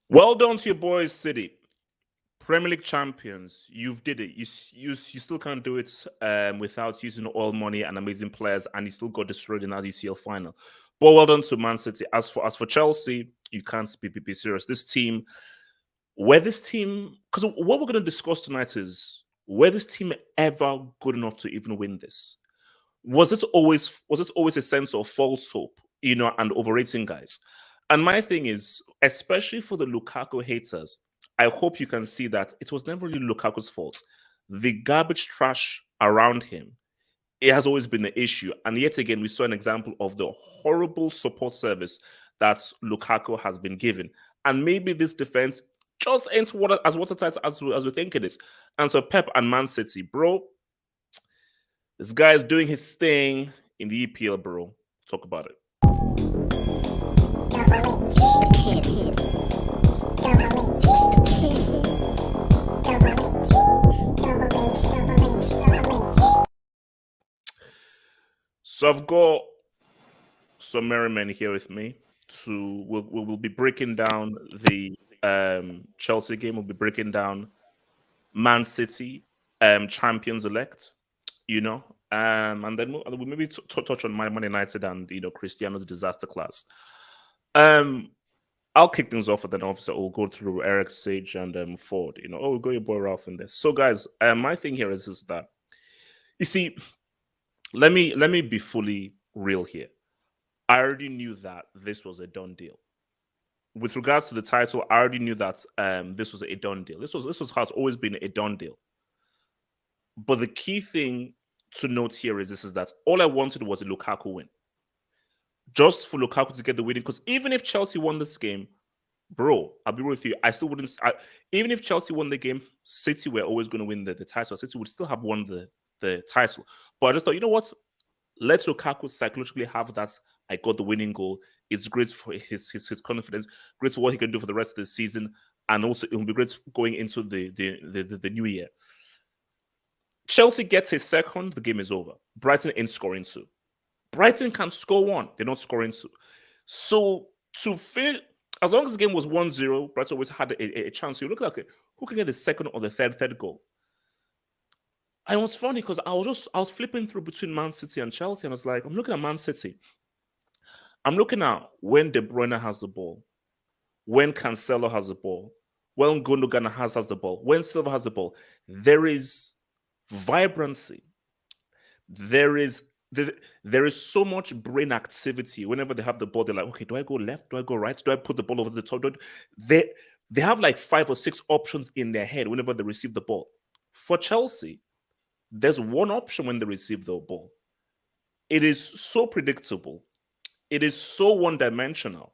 Well done to your boys, City. Premier League champions. You've did it. You still can't do it without using oil money and amazing players, and you still got destroyed in that UCL final. But well done to Man City. As for Chelsea, you can't be serious. Because what we're going to discuss tonight is were this team ever good enough to even win this? Was it always a sense of false hope, and overrating guys? And my thing is, especially for the Lukaku haters, I hope you can see that it was never really Lukaku's fault. The garbage trash around him, it has always been the issue. And yet again, we saw an example of the horrible support service that Lukaku has been given. And maybe this defense just ain't as watertight as we think it is. And so Pep and Man City, bro, this guy is doing his thing in the EPL, bro. Talk about it. So I've got some merrymen here with me. We'll be breaking down the Chelsea game. We'll be breaking down Man City champions elect. And then we'll maybe touch on Man United and Cristiano's disaster class. I'll kick things off, and then obviously we'll go through Eric, Sage, and Ford. We'll go your boy Ralph in this. So, guys, my thing here is that you see, let me be fully real here. I already knew that this was a done deal. With regards to the title, I already knew that this was a done deal. This has always been a done deal. But the key thing to note here is that all I wanted was a Lukaku win. Just for Lukaku to get the winning, because even if Chelsea won this game, bro, I'll be real with you, I still wouldn't. Even if Chelsea won the game, City were always going to win the title. City would still have won the title. But I just thought, you know what? Let Lukaku psychologically have that. I got the winning goal. It's great for his confidence, great for what he can do for the rest of the season, and also it will be great going into the new year. Chelsea gets a second, the game is over. Brighton ain't scoring two. Brighton can score one. They're not scoring two. So to finish, as long as the game was 1-0, Brighton always had a chance. You look like who can get the second or the third goal. And it was funny because I was flipping through between Man City and Chelsea, and I was like, I'm looking at Man City. I'm looking at when De Bruyne has the ball, when Cancelo has the ball, when Gundogan has the ball, when Silva has the ball. There is vibrancy. There is so much brain activity. Whenever they have the ball, they're like, okay, do I go left? Do I go right? Do I put the ball over the top? They have like 5 or 6 options in their head whenever they receive the ball. For Chelsea, there's one option when they receive the ball. It is so predictable. It is so one-dimensional.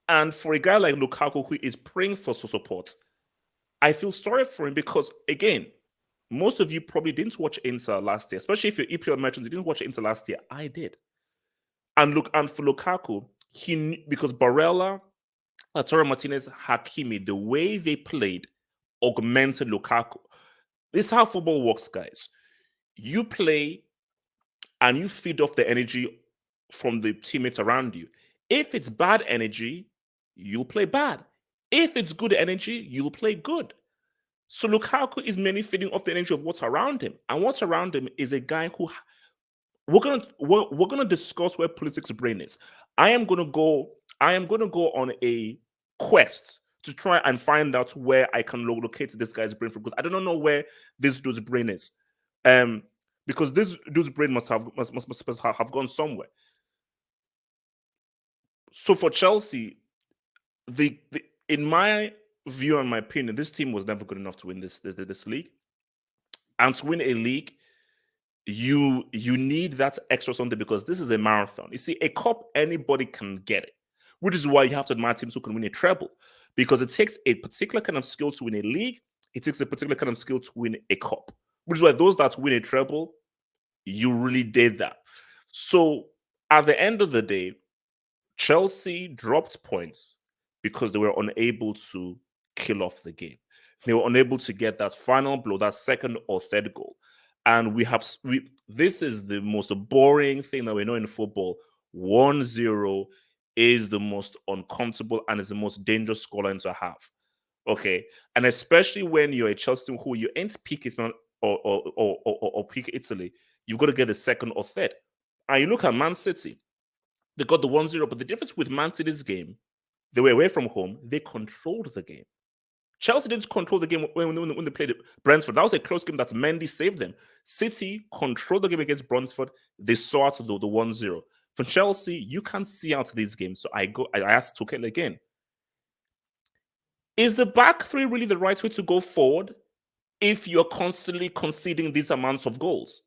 And for a guy like Lukaku who is praying for support, I feel sorry for him because, again, most of you probably didn't watch Inter last year, especially if you're EPL merchants, you didn't watch Inter last year. I did. And for Lukaku, because Barella, Lautaro Martinez, Hakimi, the way they played augmented Lukaku. This is how football works, guys. You play and you feed off the energy from the teammates around you. If it's bad energy, you'll play bad. If it's good energy, you'll play good. So Lukaku is mainly feeding off the energy of what's around him, and what's around him is a guy who we're gonna discuss where politics' brain is. I am gonna go on a quest to try and find out where I can locate this guy's brain from, because I don't know where this dude's brain is. Because this dude's brain must have gone somewhere. So for Chelsea, in my view and my opinion, this team was never good enough to win this league. And to win a league, you need that extra something, because this is a marathon. You see, a cup, anybody can get it, which is why you have to admire teams who can win a treble, because it takes a particular kind of skill to win a league. It takes a particular kind of skill to win a cup, which is why those that win a treble, you really did that. So at the end of the day, Chelsea dropped points because they were unable to kill off the game. They were unable to get that final blow, that second or third goal. And this is the most boring thing that we know in football. 1-0 is the most uncomfortable and is the most dangerous scoreline to have. Okay, and especially when you're a Chelsea team who you ain't pick Spain or pick Italy, you've got to get a second or third. And you look at Man City, they got the 1-0, but the difference with Man City's game, they were away from home, they controlled the game. Chelsea didn't control the game when they played Brentford. That was a close game that Mendy saved them. City controlled the game against Brentford. They saw out the 1-0. For Chelsea, you can't see out these games. So I asked Tuchel again, is the back three really the right way to go forward if you're constantly conceding these amounts of goals?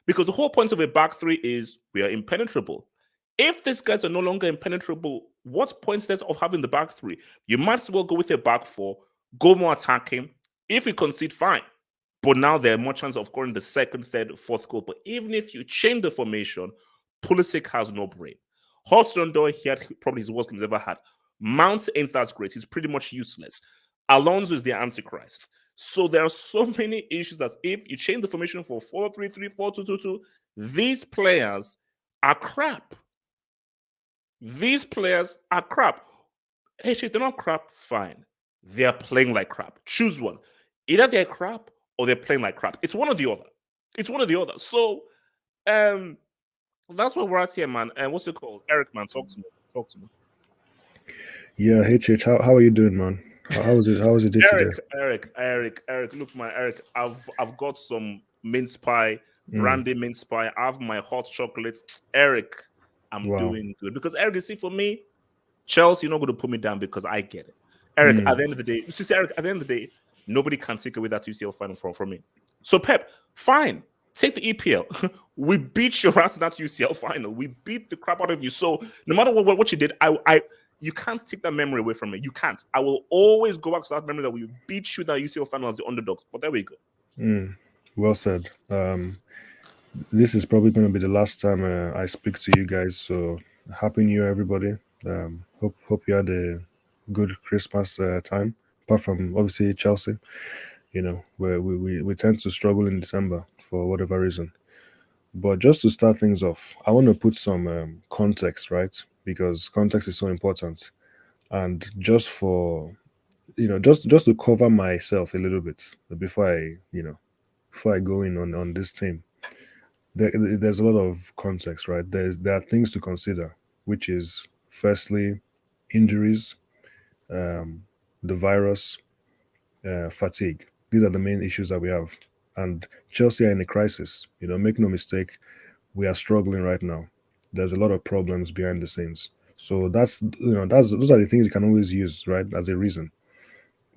Because the whole point of a back three is we are impenetrable. If these guys are no longer impenetrable, what point is there of having the back three? You might as well go with a back four, go more attacking. If we concede, fine. But now there are more chances of scoring the second, third, fourth goal. But even if you change the formation, Pulisic has no brain. Hudson-Odoi, he had probably his worst game he's ever had. Mount ain't that great. He's pretty much useless. Alonso is the Antichrist. So there are so many issues that if you change the formation for 4-3-3, 4-2-2-2, these players are crap. These players are crap. Hey, shit, they're not crap, fine. They're playing like crap. Choose one. Either they're crap or they're playing like crap. It's one or the other. It's one or the other. So that's what we're at here, man. And what's it called? Eric, man, talk to me. Talk to me. Yeah, HH, how are you doing, man? How was it? How was it today? Eric. Look, man, Eric. I've got some mince pie, brandy mince pie. I have my hot chocolates. Eric, I'm Wow. doing good because Eric, you see, for me, Chelsea, you're not going to put me down because I get it. Eric, at the end of the day, you see, Eric, at the end of the day, nobody can take away that UCL final from me. So, Pep, fine, take the EPL. We beat your ass in that UCL final. We beat the crap out of you. So, no matter what you did, you can't take that memory away from me. You can't. I will always go back to that memory that we beat you in that UCL final as the underdogs. But there we go. Well said. This is probably going to be the last time I speak to you guys. So happy New Year, everybody. Hope you had a good Christmas time. Apart from obviously Chelsea, where we tend to struggle in December for whatever reason. But just to start things off, I want to put some context, right? Because context is so important. And just for just to cover myself a little bit before I go in on this team, there's a lot of context, right? There are things to consider, which is firstly injuries, the virus, fatigue. These are the main issues that we have, and Chelsea are in a crisis. Make no mistake, we are struggling right now. There's a lot of problems behind the scenes. So those are the things you can always use, right, as a reason.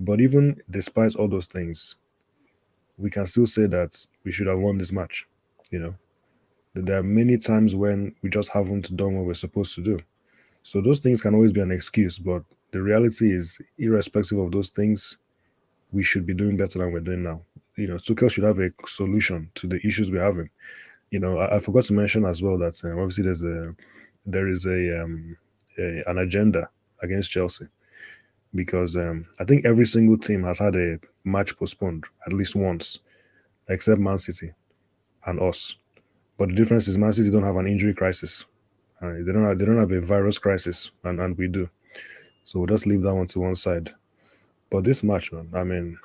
But even despite all those things, we can still say that we should have won this match. There are many times when we just haven't done what we're supposed to do. So those things can always be an excuse, but the reality is, irrespective of those things, we should be doing better than we're doing now. Tuchel should have a solution to the issues we're having. I forgot to mention as well that obviously there is an agenda against Chelsea because I think every single team has had a match postponed at least once, except Man City and us. But the difference is Man City don't have an injury crisis. They don't have a virus crisis, and we do. So we'll just leave that one to one side. But this match, man, I mean,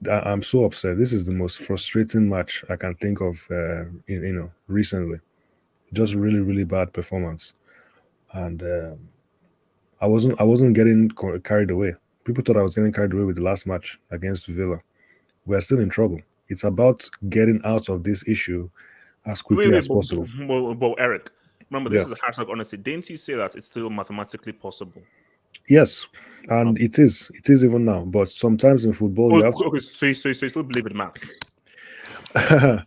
I'm so upset. This is the most frustrating match I can think of, recently. Just really, really bad performance, and I wasn't getting carried away. People thought I was getting carried away with the last match against Villa. We're still in trouble. It's about getting out of this issue as quickly as possible. But Eric, remember, this Yeah. is a hashtag honesty. Didn't you say that it's still mathematically possible? Yes, Oh, and it is. It is even now. But sometimes in football, you have okay, so you still believe in maths? to.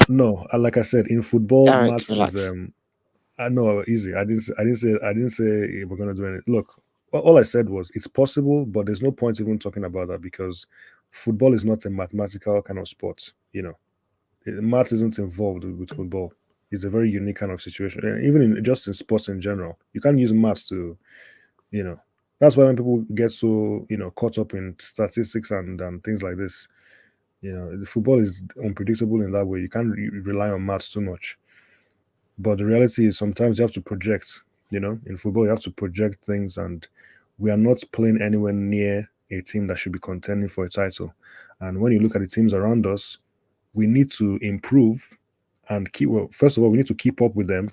No, like I said, in football, Eric, maths is relax. I know easy. I didn't say we're gonna do anything. Look, all I said was it's possible, but there's no point even talking about that because football is not a mathematical kind of sport. Maths isn't involved with football. It's a very unique kind of situation. And even just in sports in general, you can't use maths to, you know. That's why when people get so caught up in statistics and things like this, the football is unpredictable in that way. You can't rely on maths too much. But the reality is sometimes you have to project. In football, you have to project things, and we are not playing anywhere near a team that should be contending for a title. And when you look at the teams around us, we need to improve and keep. Well, first of all, we need to keep up with them,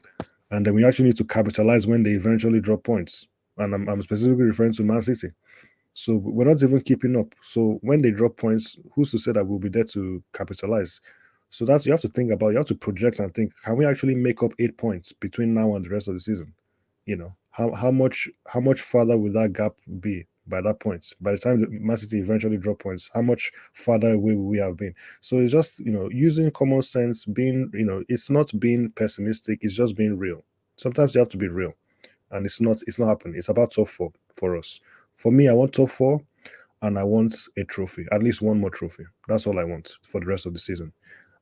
and then we actually need to capitalize when they eventually drop points. And I'm specifically referring to Man City. So we're not even keeping up. So when they drop points, who's to say that we'll be there to capitalize? So that's you have to think about. You have to project and think: can we actually make up 8 points between now and the rest of the season? How much farther will that gap be by that point? By the time the Man City eventually drop points, how much farther away will we have been? So it's just using common sense, being it's not being pessimistic. It's just being real. Sometimes you have to be real, and it's not happening. It's about top four for us. For me, I want top four, and I want a trophy, at least one more trophy. That's all I want for the rest of the season.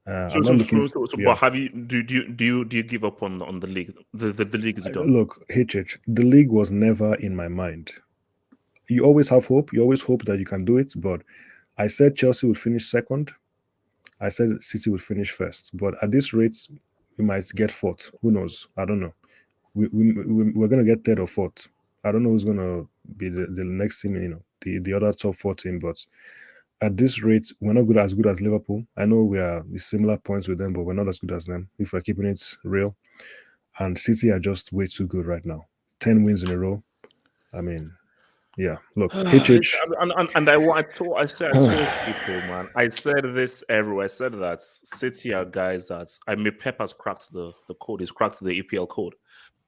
So, I'm not so, looking. so, so, so Yeah. but have you do you give up on the league? The league is done. Look, HH, the league was never in my mind. You always have hope. You always hope that you can do it. But I said Chelsea would finish second. I said City would finish first. But at this rate, we might get fourth. Who knows? I don't know. We're going to get third or fourth. I don't know who's going to be the next team, the other top four team. But at this rate, we're not good as Liverpool. I know we are with similar points with them, but we're not as good as them if we're keeping it real. And City are just way too good right now. 10 wins in a row. I mean, yeah. Look, HH. I told people, man. I said this everywhere. I said that City are guys that Pep has cracked the code. He's cracked the EPL code.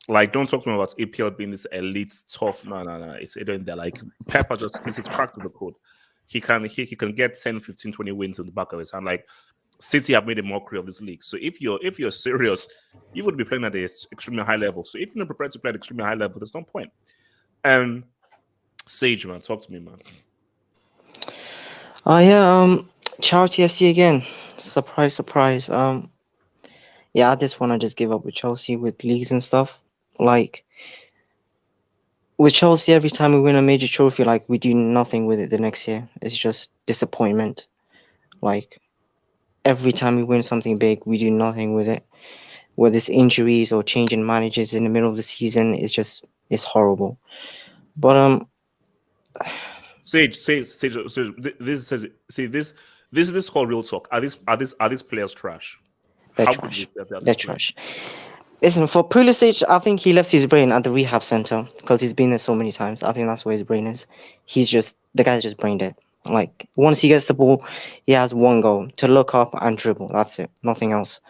Like, don't talk to me about EPL being this elite tough. No. It's they're like Pep has just he's cracked the code. He can get 10, 15, 20 wins in the back of his hand. Like, City have made a mockery of this league. So if you're serious, you would be playing at an extremely high level. So if you're not prepared to play at extremely high level, there's no point. And Sage, man, talk to me, man. Yeah, Charity FC again. Surprise, surprise. Yeah, I just want to just give up with Chelsea with leagues and stuff. Like with Chelsea, every time we win a major trophy, like we do nothing with it the next year. It's just disappointment. Like every time we win something big, we do nothing with it. Whether it's injuries or changing managers in the middle of the season, it's horrible. But Sage. This is called real talk. Are these players trash? they're How good trash. is that? They're trash. Listen, for Pulisic, I think he left his brain at the rehab center because he's been there so many times. I think that's where his brain is. The guy's just brain dead. Like once he gets the ball, he has one goal to look up and dribble. That's it. Nothing else.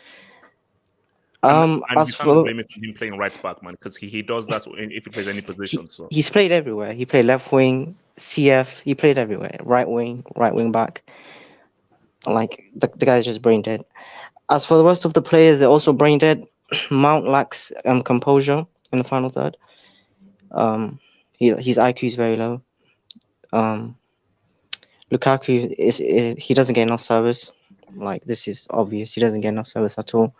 And As you can't for blame it on him playing right back, man, because he does that if he plays any position. So he's played everywhere. He played left wing, CF. He played everywhere. Right wing back. Like the guy's just brain dead. As for the rest of the players, they're also brain dead. Mount lacks composure in the final third. His IQ is very low. Lukaku he doesn't get enough service. Like this is obvious. He doesn't get enough service at all.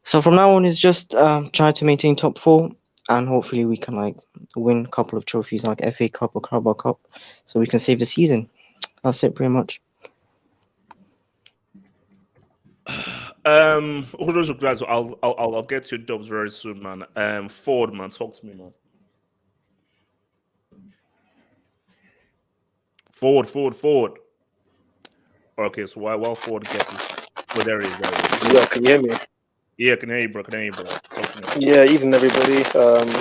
So from now on, it's just try to maintain top four, and hopefully we can like win a couple of trophies like FA Cup or Carabao Cup, so we can save the season. That's it, pretty much. all those guys, I'll get to your dubs very soon, man. Ford, man, talk to me, man. Forward. Okay, so while Ford gets this, well, there he is. Yeah, can you hear me? Yeah, can hear you, bro. Talk to me. Yeah, evening everybody.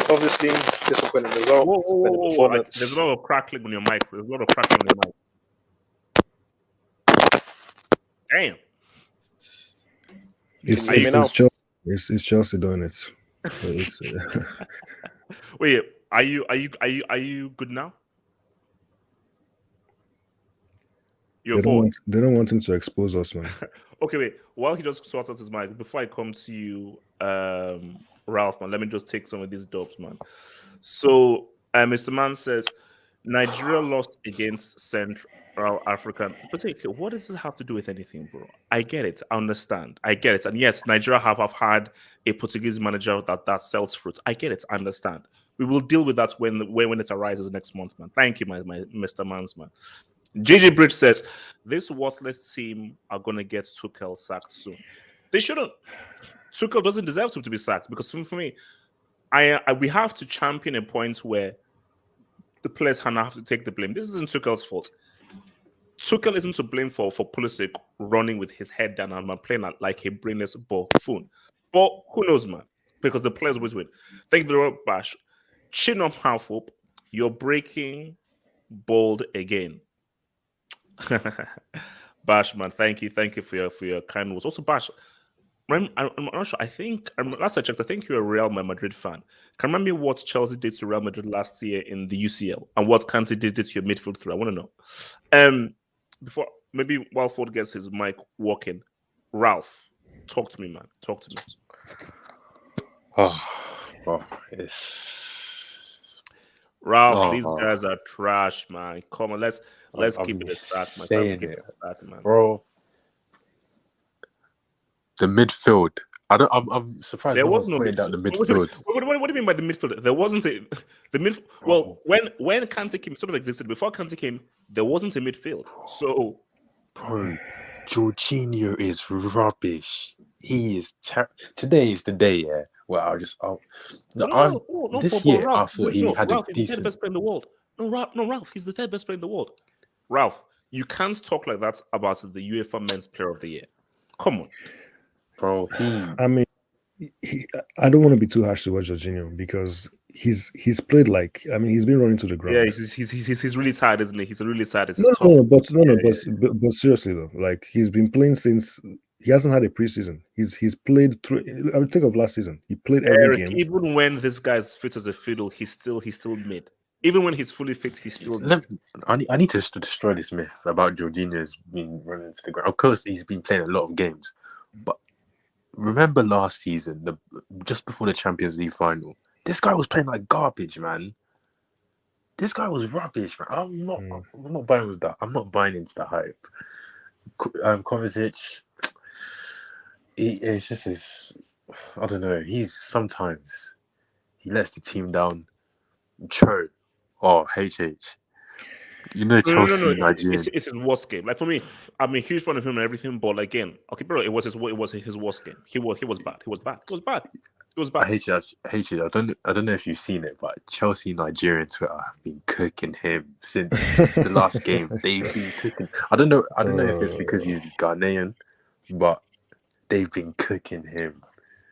Obviously, disappointing result, disappointing Whoa. performance. There's a lot of crackling on your mic. Damn. It's, Can you hear me it's, Chelsea, it's Chelsea doing it. So it's, Wait, are you good now? You're Ford. they don't want him to expose us, man. Okay, wait. While he just sorts out his mic, before I come to you, Ralph, man, let me just take some of these dubs, man. So, Mr. Man says Nigeria lost against Central African. But okay, what does this have to do with anything, bro? I get it. I understand. I get it. And yes, Nigeria have had a Portuguese manager that sells fruits. I get it. I understand. We will deal with that when it arises next month, man. Thank you, my Mr. Mans, man. JJ Bridge says this worthless team are gonna get Tuchel sacked soon. They shouldn't. Tuchel doesn't deserve him to be sacked because for me, we have to champion a point where the players have to take the blame. This isn't Tuchel's fault. Tuchel isn't to blame for Pulisic running with his head down and playing like a brainless buffoon. But who knows, man? Because the players always win. Thank you very much, Bash. Chin up, half up. You're breaking bold again. Bash, man, thank you for your kind words. Also, Bash, I'm not sure. I think last I checked, I think you're a Real Madrid fan. Can you remember what Chelsea did to Real Madrid last year in the UCL and what Kante did to your midfield through? I want to know. Before maybe while Ford gets his mic working, Ralph, talk to me, man. Talk to me. Oh, well, it's Ralph. These guys are trash, man. Come on, let's keep it a stack, man. Saying it, bro. The midfield. I'm surprised there no was one's no pointed midfield. out the midfield. What do you mean by the midfield? There wasn't the midfield. Well, when Kante came, sort of existed before Kante came. There wasn't a midfield. So, bro, Jorginho is rubbish. He is today is the day, yeah. Well, this year I thought he had Ralph, a he's the third decent. best player in the world. No, Ralph, he's the third best player in the world. Ralph, you can't talk like that about the UEFA Men's Player of the Year. Come on, bro. I mean, I don't want to be too harsh towards Jorginho because he's played like, I mean, he's been running to the ground. Yeah, he's really tired, isn't he? He's really tired. It's But seriously though, like he's been playing since he hasn't had a preseason. He's played through. I would think of last season. He played every game. Even when this guy's fit as a fiddle, he's still mid. Even when he's fully fit, he's still. I need to destroy this myth about Jorginho's been running to the ground. Of course, he's been playing a lot of games, but remember last season, just before the Champions League final, this guy was playing like garbage, man. This guy was rubbish, man. I'm not buying with that. I'm not buying into the hype. Kovacic, it's just his. I don't know. Sometimes he lets the team down. Cho or HH. You know, Chelsea, Nigerian. It's his worst game. Like for me, I'm a huge fan of him and everything, but again, okay, bro, it was his worst game. He was bad. I hate it. I don't know if you've seen it, but Chelsea Nigerian Twitter have been cooking him since the last game. They've been cooking. I don't know if it's because he's Ghanaian, but they've been cooking him.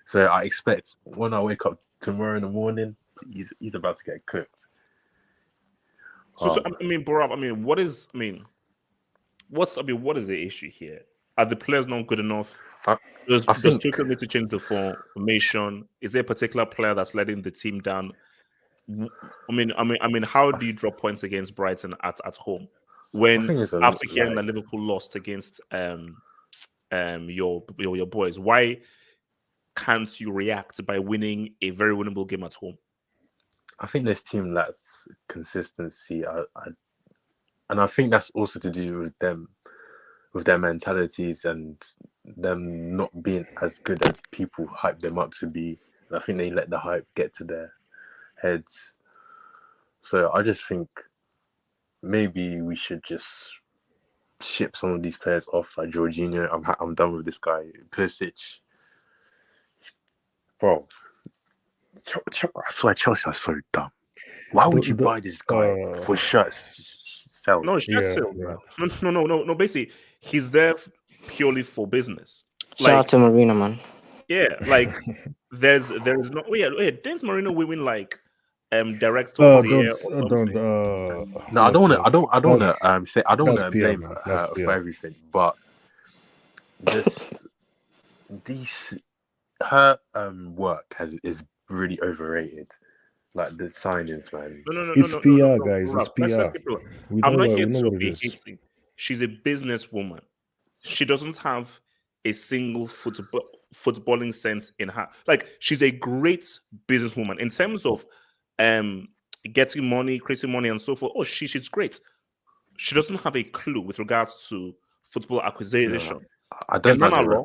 So I expect when I wake up tomorrow in the morning, he's about to get cooked. So I mean, Borav, what is the issue here? Are the players not good enough? Does Tuchel need to change the formation? Is there a particular player that's letting the team down? I mean, how do you drop points against Brighton at home when after hearing that Liverpool lost against your boys? Why can't you react by winning a very winnable game at home? I think this team lacks consistency, and I think that's also to do with them, with their mentalities and them not being as good as people hype them up to be. And I think they let the hype get to their heads. So I just think maybe we should just ship some of these players off, like Jorginho. I'm done with this guy. Pulisic, bro. I swear Chelsea are so dumb. Why would you buy this guy for shirts? Sales? No, shirt sales. Yeah. No. Basically, he's there purely for business. Shout out to Marino, man. Yeah, like there's no. Oh yeah. Didn't Marino win like direct? No, I don't want to blame her for everything, but her work is really overrated. Like the signings, man. No. It's PR, guys. It's PR. I'm not here to be hating. She's a businesswoman. She doesn't have a single footballing sense in her. Like she's a great businesswoman in terms of getting money, creating money, and so forth. Oh, she's great. She doesn't have a clue with regards to football acquisition. I don't know.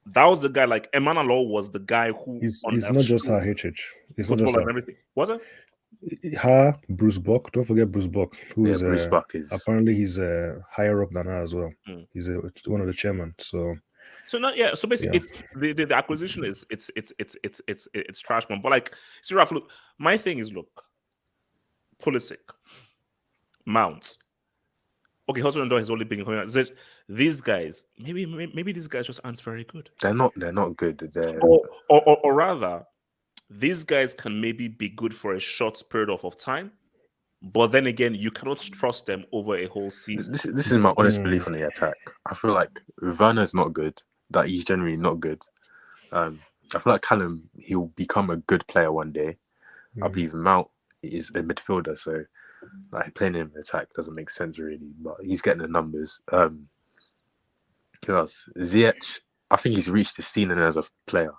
That was the guy. Like Emmanuel was the guy who. It's not just her HH. It's not just her. Everything. What? Her, Bruce Buck. Don't forget Bruce Buck, who Bruce Buck is apparently he's higher up than her as well. He's one of the chairmen. So So not yeah. So basically, Yeah. it's the acquisition is it's trash, man. But like, see, Ralph, look, my thing is look, Pulisic, Mount. Okay, Hudson-Odoi has only been coming out. These guys, maybe these guys just aren't very good. They're not good. They're Or rather, these guys can maybe be good for a short period of time, but then again, you cannot trust them over a whole season. this is my honest belief on the attack. I feel like Werner's not good. That he's generally not good. I feel like Callum, he'll become a good player one day. I believe Mount is a midfielder, so like playing him in attack doesn't make sense really. But he's getting the numbers. Who else? Ziyech. I think he's reached the ceiling as a player.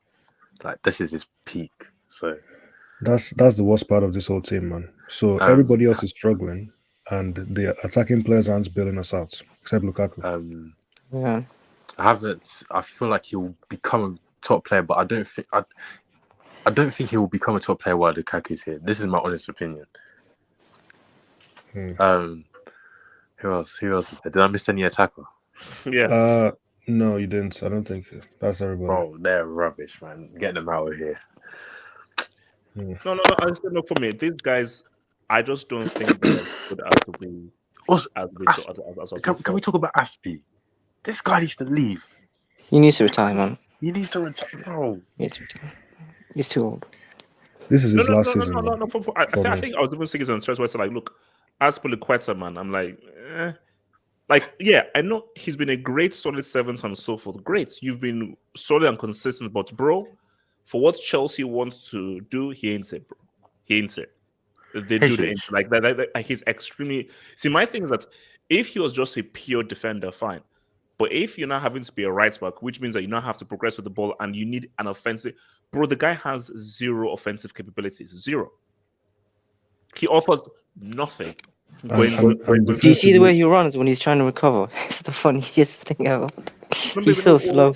Like this is his peak. So That's the worst part of this whole team, man. So everybody else is struggling, and the attacking players aren't bailing us out, except Lukaku. Yeah. Havertz, I feel like he'll become a top player, but I don't think he will become a top player while Lukaku's here. This is my honest opinion. Who else? Is there? Did I miss any attacker? Yeah. No, you didn't. I don't think that's everybody. Bro, they're rubbish, man. Get them out of here. No. I said look for me. These guys, I just don't think they're as good as we. Also, as can we talk about Aspi? This guy needs to leave. He needs to retire, man. He needs to retire. Bro. He needs to retire. He's too old. This is his last season. No. I think I was even saying it on Thursday. Where I said like, look, Azpilicueta, man. I'm like, like, yeah, I know he's been a great solid seventh and so forth. Great, you've been solid and consistent, but bro, for what Chelsea wants to do, he ain't it, bro. He ain't it. They do the like that. He's extremely. See, my thing is that if he was just a pure defender, fine. But if you're not having to be a right back, which means that you now have to progress with the ball and you need an offensive, bro, the guy has zero offensive capabilities. Zero. He offers nothing. Do you see the way he runs when he's trying to recover? It's the funniest thing ever. He's so slow.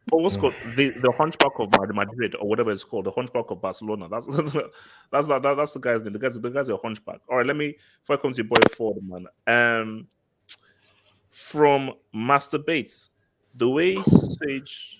What's called the hunchback of Madrid or whatever it's called, the hunchback of Barcelona. That's the guy's name. The guy's a hunchback. All right, before I come to your boy Ford, man. From Master Bates, the way Sage.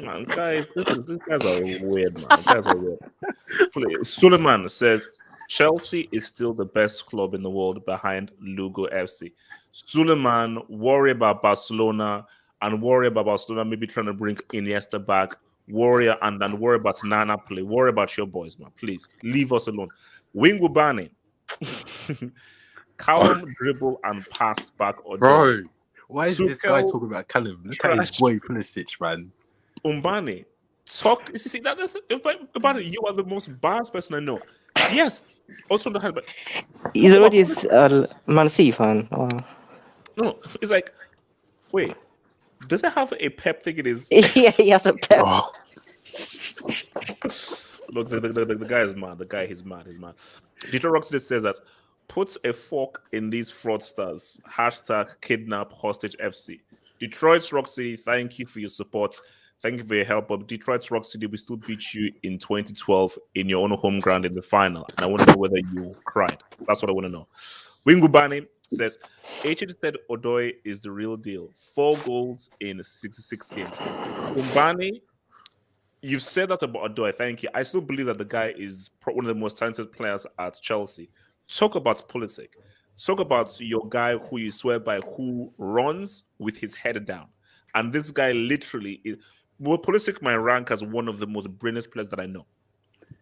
Man, guys, these guys are weird, man. Guys are weird. Suleiman says Chelsea is still the best club in the world behind Lugo FC. Suleiman, worry about Barcelona and worry about Barcelona maybe trying to bring Iniesta back. Worry about Nana play. Worry about your boys, man. Please leave us alone. Wingubani. Callum dribble and pass back. Bro, why is this guy talking about Callum? Look at his boy Pulisic, man. Umbani, talk. See, that's about it. You are the most biased person I know. Yes. Also, but he's already a Man City fan. Oh. No, it's like, wait, does it have a pep thing in his? Yeah, he has a pep. Oh. Look, the guy is mad. The guy is mad. He's mad. Detroit Roxy says that. Put a fork in these fraudsters. # kidnap hostage FC. Detroit's Roxy, thank you for your support. Thank you for your help. But Detroit's Roxy, we still beat you in 2012 in your own home ground in the final. And I want to know whether you cried. That's what I want to know. Wingubani says, Hudson-Odoi is the real deal. 4 goals in 66 games. Umbani, you've said that about Odoi. Thank you. I still believe that the guy is one of the most talented players at Chelsea. Talk about Pulisic. Talk about your guy who you swear by, who runs with his head down. And this guy literally is. Well, Pulisic might rank as one of the most brilliant players that I know.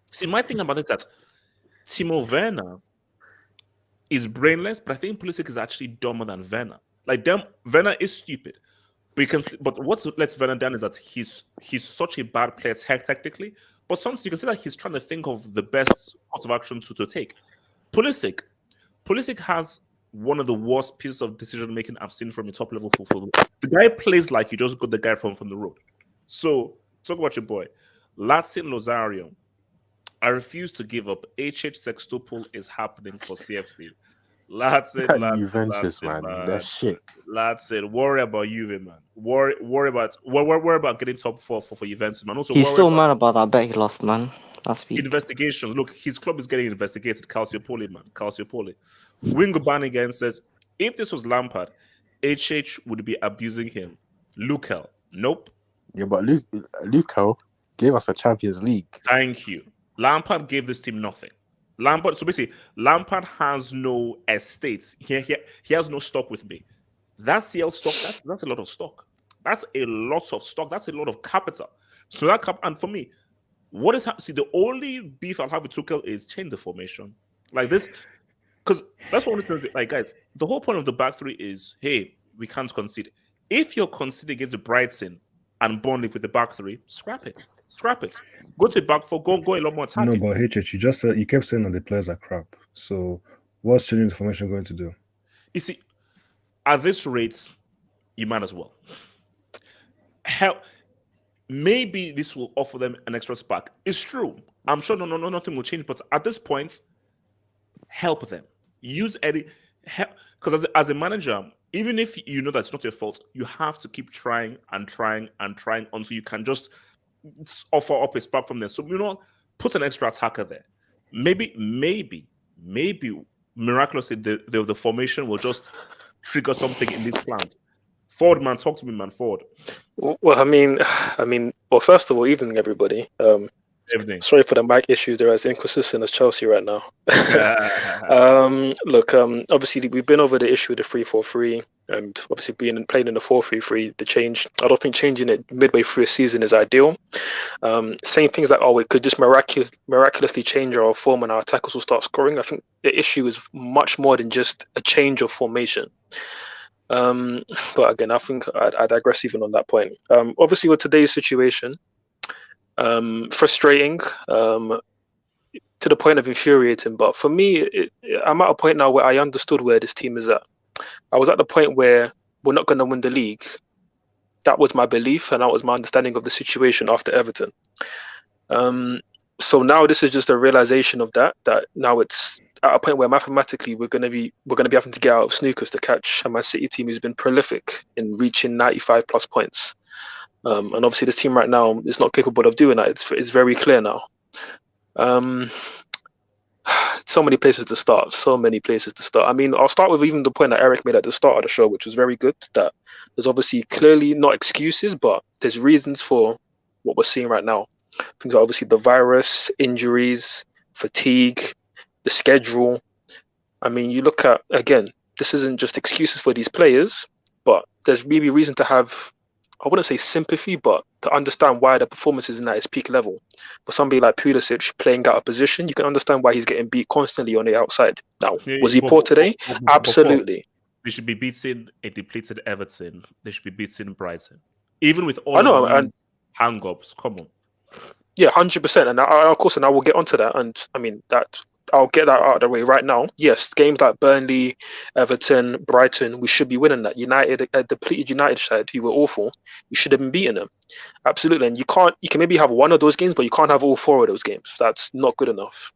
See, my thing about it is that Timo Werner is brainless, but I think Pulisic is actually dumber than Werner. Like, Werner is stupid. But what lets Werner down is that he's such a bad player tactically. But sometimes you can see that he's trying to think of the best course of action to take. Pulisic has one of the worst pieces of decision making I've seen from a top level football. The guy plays like you just got the guy from the road. So talk about your boy, Latin Lozario. I refuse to give up. HH Sextuple is happening for CFC. Latin, Juventus, man. That shit. Latin, worry about Juve, man. Worry about getting top 4 for Juventus, man. Also, he's still mad about that bet he lost, man. Investigations. Look, his club is getting investigated. Calciopoli, man. Calciopoli. Wingubani again says, if this was Lampard, HH would be abusing him. Lukel, nope. Yeah, but Luco gave us a Champions League. Thank you. Lampard gave this team nothing. So basically, Lampard has no estates. He has no stock with me. That CL stock, that's a lot of stock. That's a lot of stock. That's a lot of capital. So and for me, the only beef I'll have with Tuchel is change the formation. Like this, because that's what I'm like, guys. The whole point of the back three is, hey, we can't concede. If you're conceding against Brighton and Burnley with the back three, scrap it. Go to the back four. Go a lot more attacking. No, but HH, you just said, you kept saying that the players are crap. So what's changing the formation going to do? You see, at this rate, you might as well. Hell, maybe this will offer them an extra spark. It's true. I'm sure nothing will change. But at this point, help them. Use Eddie. Because as a manager, even if you know that's not your fault, you have to keep trying until you can just offer up a spark from there. So, put an extra attacker there. Maybe miraculously the formation will just trigger something in this plant. Ford, man, talk to me, man. Ford. Well, I mean, well, first of all, evening, everybody. Evening. Sorry for the mic issues. They're as inconsistent as Chelsea right now. Look, obviously we've been over the issue of the 3-4-3, and obviously playing in the 4-3-3. The change, I don't think changing it midway through a season is ideal. Saying things like, we could just miraculously change our form and our attackers will start scoring. I think the issue is much more than just a change of formation. But again, I think I digress even on that point. Obviously, with today's situation, frustrating to the point of infuriating. But for me, I'm at a point now where I understood where this team is at. I was at the point where we're not going to win the league. That was my belief, and that was my understanding of the situation after Everton. So now this is just a realization of that now it's at a point where mathematically we're going to be having to get out of snookers to catch a Man City team who's been prolific in reaching 95 plus points. And obviously this team right now is not capable of doing that. It's very clear now. So many places to start. I mean, I'll start with even the point that Eric made at the start of the show, which was very good, that there's obviously clearly not excuses, but there's reasons for what we're seeing right now. Things like obviously the virus, injuries, fatigue, the schedule. I mean, you look at, again, this isn't just excuses for these players, but there's maybe reason to have, I wouldn't say sympathy, but to understand why the performance isn't at its peak level. For somebody like Pulisic playing out of position, you can understand why he's getting beat constantly on the outside. Now, was he poor today? Absolutely. They should be beating a depleted Everton. They should be beating Brighton. Even with all of these hang-ups, come on. Yeah, 100%. And of course, I will get onto that. And I mean, I'll get that out of the way right now. Yes, games like Burnley, Everton, Brighton, we should be winning that. United, a depleted United side who were awful, we should have been beating them. Absolutely. And you can maybe have one of those games, but you can't have all four of those games. That's not good enough.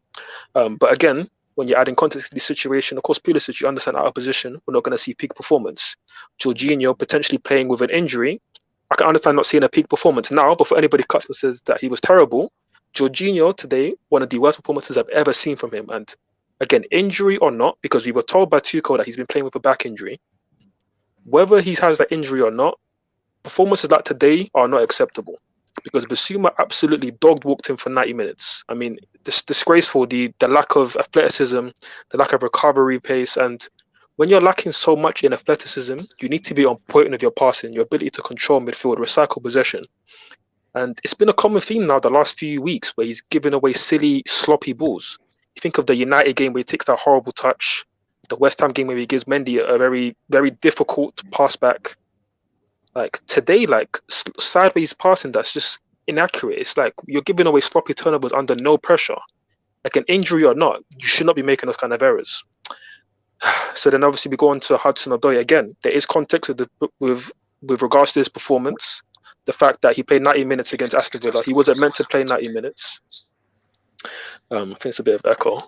But again, when you're adding context to the situation, of course, Pulisic, you understand out of position, we're not going to see peak performance. Jorginho potentially playing with an injury, I can understand not seeing a peak performance now, but for anybody who says that he was terrible, Jorginho today, one of the worst performances I've ever seen from him. And again, injury or not, because we were told by Tuchel that he's been playing with a back injury. Whether he has that injury or not, performances like today are not acceptable. Because Basuma absolutely dog-walked him for 90 minutes. I mean, it's disgraceful, the lack of athleticism, the lack of recovery pace. And when you're lacking so much in athleticism, you need to be on point with your passing, your ability to control midfield, recycle possession. And it's been a common theme now the last few weeks where he's giving away silly, sloppy balls. You think of the United game where he takes that horrible touch, the West Ham game where he gives Mendy a very, very difficult pass back. Like today, sideways passing that's just inaccurate. It's like you're giving away sloppy turnovers under no pressure. Like an injury or not, you should not be making those kind of errors. So then obviously we go on to Hudson-Odoi again. There is context with regards to his performance. The fact that he played 90 minutes against Aston Villa. He wasn't meant to play 90 minutes. I think it's a bit of echo.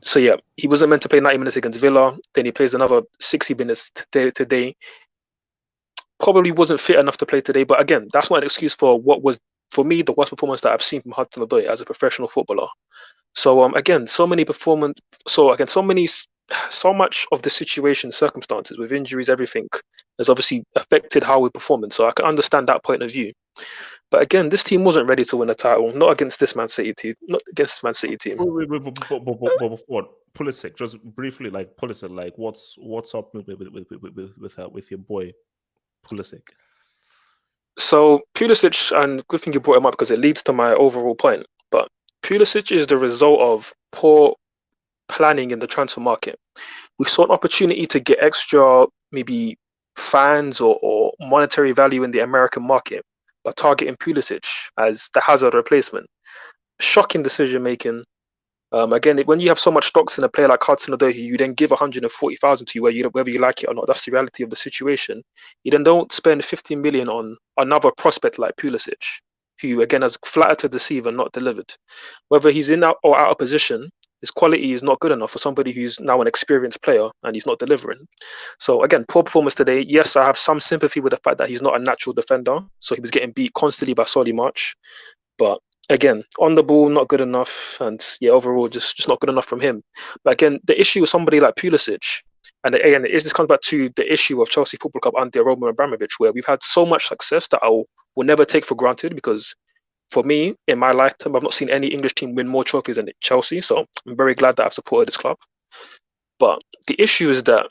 So yeah, he wasn't meant to play 90 minutes against Villa. Then he plays another 60 minutes today. Probably wasn't fit enough to play today. But again, that's not an excuse for what was, for me, the worst performance that I've seen from Hudson-Odoi as a professional footballer. So again, so many so much of the situation, circumstances with injuries, everything has obviously affected how we're performing. So I can understand that point of view. But again, this team wasn't ready to win a title. Not against this Man City team. Not against this Man City team. But before Pulisic, just briefly, like Pulisic, like what's up with your boy Pulisic? So Pulisic, and good thing you brought him up because it leads to my overall point. But Pulisic is the result of poor planning in the transfer market. We saw an opportunity to get extra, maybe fans or monetary value in the American market by targeting Pulisic as the Hazard replacement. Shocking decision making. Again, when you have so much stocks in a player like Hudson-Odoi, who you then give 140,000 to, whether you like it or not, that's the reality of the situation. You then don't spend 15 million on another prospect like Pulisic, who again has flattered to deceive and not delivered. Whether he's in or out of position, his quality is not good enough for somebody who's now an experienced player and he's not delivering. So again, poor performance today. Yes, I have some sympathy with the fact that he's not a natural defender, so he was getting beat constantly by Solly March. But again, on the ball, not good enough, and yeah, overall, just not good enough from him. But again, the issue with somebody like Pulisic, and again, this comes back to the issue of Chelsea Football Club under Roman Abramovich, where we've had so much success that I will never take for granted, because for me, in my lifetime, I've not seen any English team win more trophies than Chelsea, so I'm very glad that I've supported this club. But the issue is that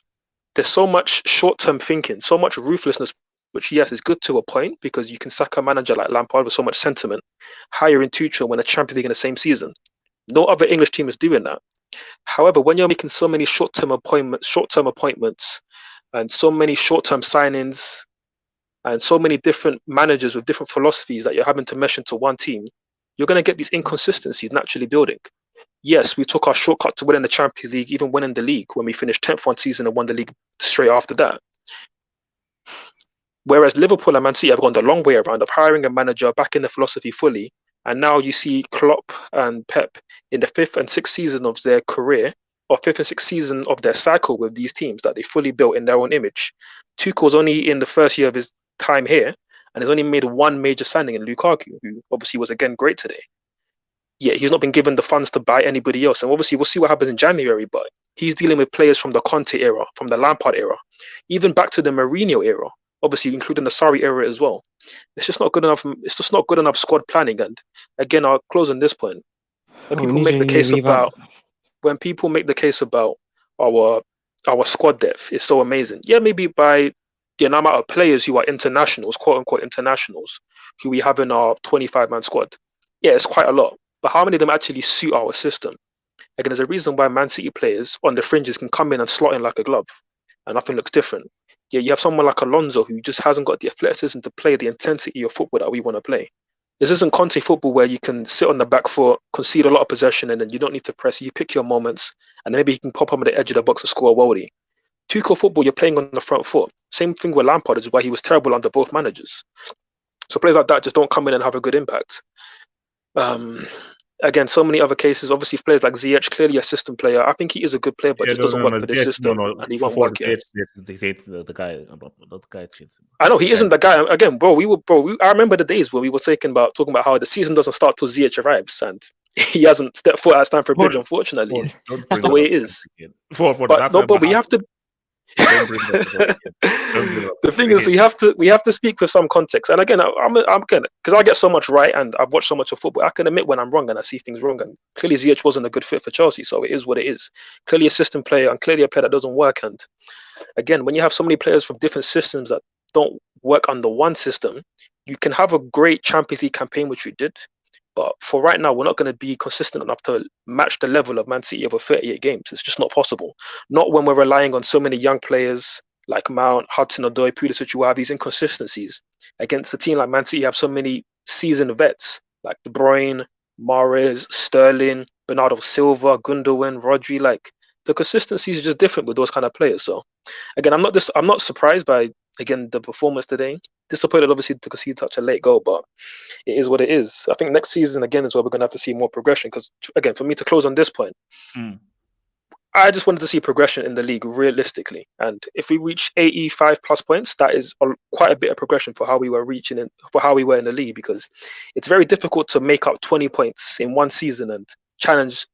there's so much short-term thinking, so much ruthlessness, which, yes, is good to a point, because you can sack a manager like Lampard with so much sentiment, hiring Tuchel when a Champions League in the same season. No other English team is doing that. However, when you're making so many short-term appointments, and so many short-term signings, and so many different managers with different philosophies that you're having to mesh into one team, you're going to get these inconsistencies naturally building. Yes, we took our shortcut to winning the Champions League, even winning the league, when we finished 10th one season and won the league straight after that. Whereas Liverpool and Man City have gone the long way around of hiring a manager, backing the philosophy fully, and now you see Klopp and Pep in the 5th and 6th season of their career, or 5th and 6th season of their cycle with these teams that they fully built in their own image. Tuchel's only in the first year of his time here, and has only made one major signing in Lukaku, who obviously was again great today. Yeah, he's not been given the funds to buy anybody else, and obviously we'll see what happens in January, but he's dealing with players from the Conte era, from the Lampard era, even back to the Mourinho era, obviously including the Sarri era as well. It's just not good enough. It's just not good enough squad planning. And again, I'll close on this point. When people make the case about our squad depth is so amazing. Yeah, maybe by the amount of players who are internationals, quote unquote internationals, who we have in our 25-man squad. Yeah, it's quite a lot. But how many of them actually suit our system? Again, there's a reason why Man City players on the fringes can come in and slot in like a glove, and nothing looks different. Yeah, you have someone like Alonso who just hasn't got the athleticism to play the intensity of football that we want to play. This isn't Conte football where you can sit on the back foot, concede a lot of possession, and then you don't need to press. You pick your moments, and maybe you can pop up on the edge of the box and score a worldie. Tuchel football, you're playing on the front foot. Same thing with Lampard, is why he was terrible under both managers. So players like that just don't come in and have a good impact. Again, so many other cases. Obviously, players like Ziyech, clearly a system player. I think he is a good player, but just doesn't work for this system. And he won't work yet. The guy, not the guy. I know he isn't the guy. Again, I remember the days when we were talking about how the season doesn't start till Ziyech arrives, and he hasn't stepped foot at Stamford Bridge. Unfortunately, that's the way it is. But we have to. The thing is, we have to speak with some context. And again, I'm because I get so much right, and I've watched so much of football. I can admit when I'm wrong and I see things wrong. And clearly, Ziyech wasn't a good fit for Chelsea, so it is what it is. Clearly, a system player, and clearly a player that doesn't work. And again, when you have so many players from different systems that don't work under one system, you can have a great Champions League campaign, which we did. But for right now, we're not going to be consistent enough to match the level of Man City over 38 games. It's just not possible. Not when we're relying on so many young players like Mount, Hudson-Odoi, Pulisic, who have these inconsistencies. Against a team like Man City, you have so many seasoned vets like De Bruyne, Mahrez, Sterling, Bernardo Silva, Gundogan, Rodri. Like, the consistency is just different with those kind of players. So again, I'm not surprised by, again, the performance today. Disappointed, obviously, to concede such a late goal, but it is what it is. I think next season, again, is where we're going to have to see more progression. Because, again, for me to close on this point, I just wanted to see progression in the league realistically. And if we reach 85 plus points, that is quite a bit of progression for how we were in the league. Because it's very difficult to make up 20 points in one season and challenge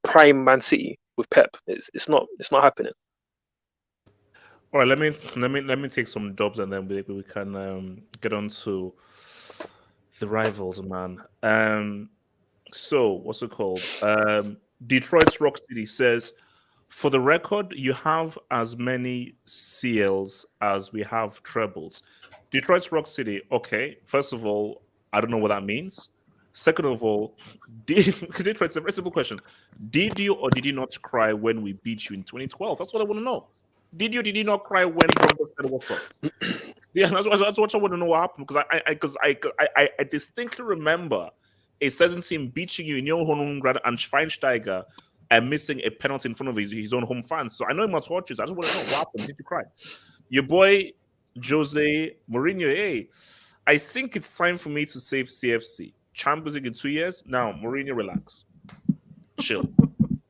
prime Man City with Pep. It's not happening. All right, let me take some dubs and then we can get on to the rivals, man. So what's it called? Detroit's Rock City says, for the record, you have as many CLs as we have trebles. Detroit's Rock City. Okay, first of all, I don't know what that means. Second of all, Detroit's a very simple question. Did you or did you not cry when we beat you in 2012? That's what I want to know. Did you or did you not cry when Drogba said what's up? Yeah, that's what I want to know what happened, because I distinctly remember a certain team beating you in your home ground and Schweinsteiger and missing a penalty in front of his own home fans. So I know he must watch this. I just want to know what happened. Did you cry? Your boy Jose Mourinho, hey, I think it's time for me to save CFC. Champions League in 2 years. Now, Mourinho, relax. Chill.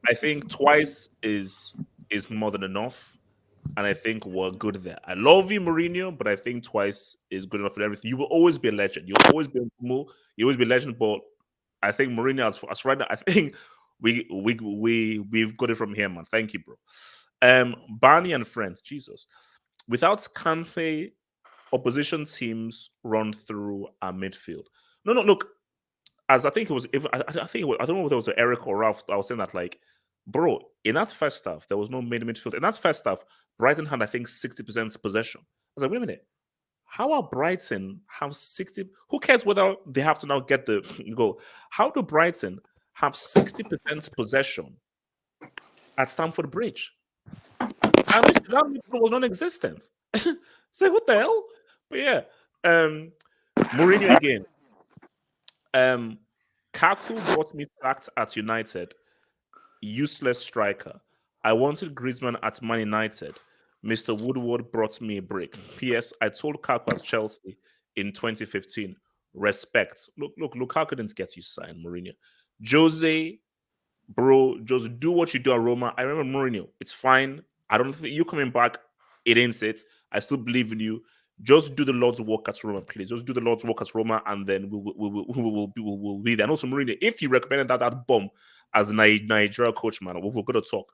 I think twice is more than enough. And I think we're good there. I love you, Mourinho, but I think twice is good enough for everything. You will always be a legend. You'll always be you'll always be a legend. But I think Mourinho, as right now, I think we've got it from here, man. Thank you, bro. Barney and friends, Jesus. Without Kante, opposition teams run through our midfield. No, look. As I think it was, I think it was, I don't know if it was Eric or Ralph. I was saying that, like, bro, in that first half, there was no midfield. In that first half, Brighton had, I think, 60% possession. I was like, wait a minute. How are Brighton have 60? Who cares whether they have to now get the goal? How do Brighton have 60% possession at Stamford Bridge? And that was non-existent. It's like, what the hell? But yeah, Mourinho again. Kaku got me sacked at United. Useless striker. I wanted Griezmann at Man United. Mr. Woodward brought me a break. P.S. I told Kaku at Chelsea in 2015. Respect. Look, Lukaku didn't get you signed, Mourinho. Jose, bro, just do what you do at Roma. I remember Mourinho. It's fine. I don't think you coming back. It ain't it. I still believe in you. Just do the Lord's work at Roma, please. Just do the Lord's work at Roma, and then we'll be there. And also, Mourinho, if you recommended that bomb as a Nigeria coach, man, we're going to talk.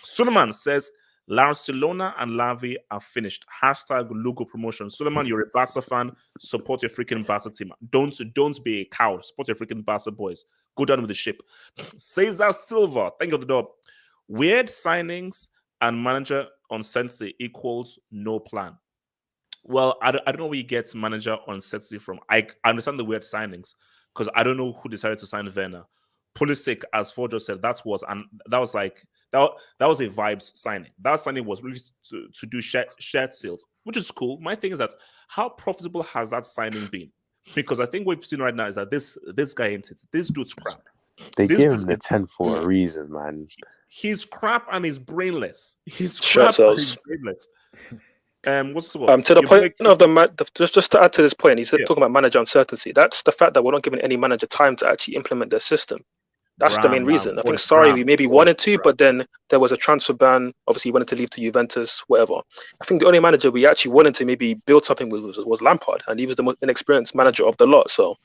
Suleiman says, Barcelona and Lavi are finished. # logo promotion. Suleiman, you're a Barca fan. Support your freaking Barca team. Don't be a coward. Support your freaking Barca boys. Go down with the ship. Cesar Silva, thank you for the dub. Weird signings and manager uncertainty equals no plan. Well, I don't know where you get manager uncertainty from. I understand the weird signings because I don't know who decided to sign Werner. Pulisic, as Forjo said, that was a vibes signing. That signing was really to do shared sales, which is cool. My thing is that how profitable has that signing been? Because I think what we've seen right now is that this guy ain't it. This dude's crap. They gave him the 10 for a reason, man. He's crap and he's brainless. He's crap and he's brainless. What's the word? To the point of just to add to this point, he said talking about manager uncertainty. That's the fact that we're not giving any manager time to actually implement their system. That's the main reason. I think we maybe wanted to, but then there was a transfer ban. Obviously, he wanted to leave to Juventus, whatever. I think the only manager we actually wanted to maybe build something with was Lampard, and he was the most inexperienced manager of the lot. So,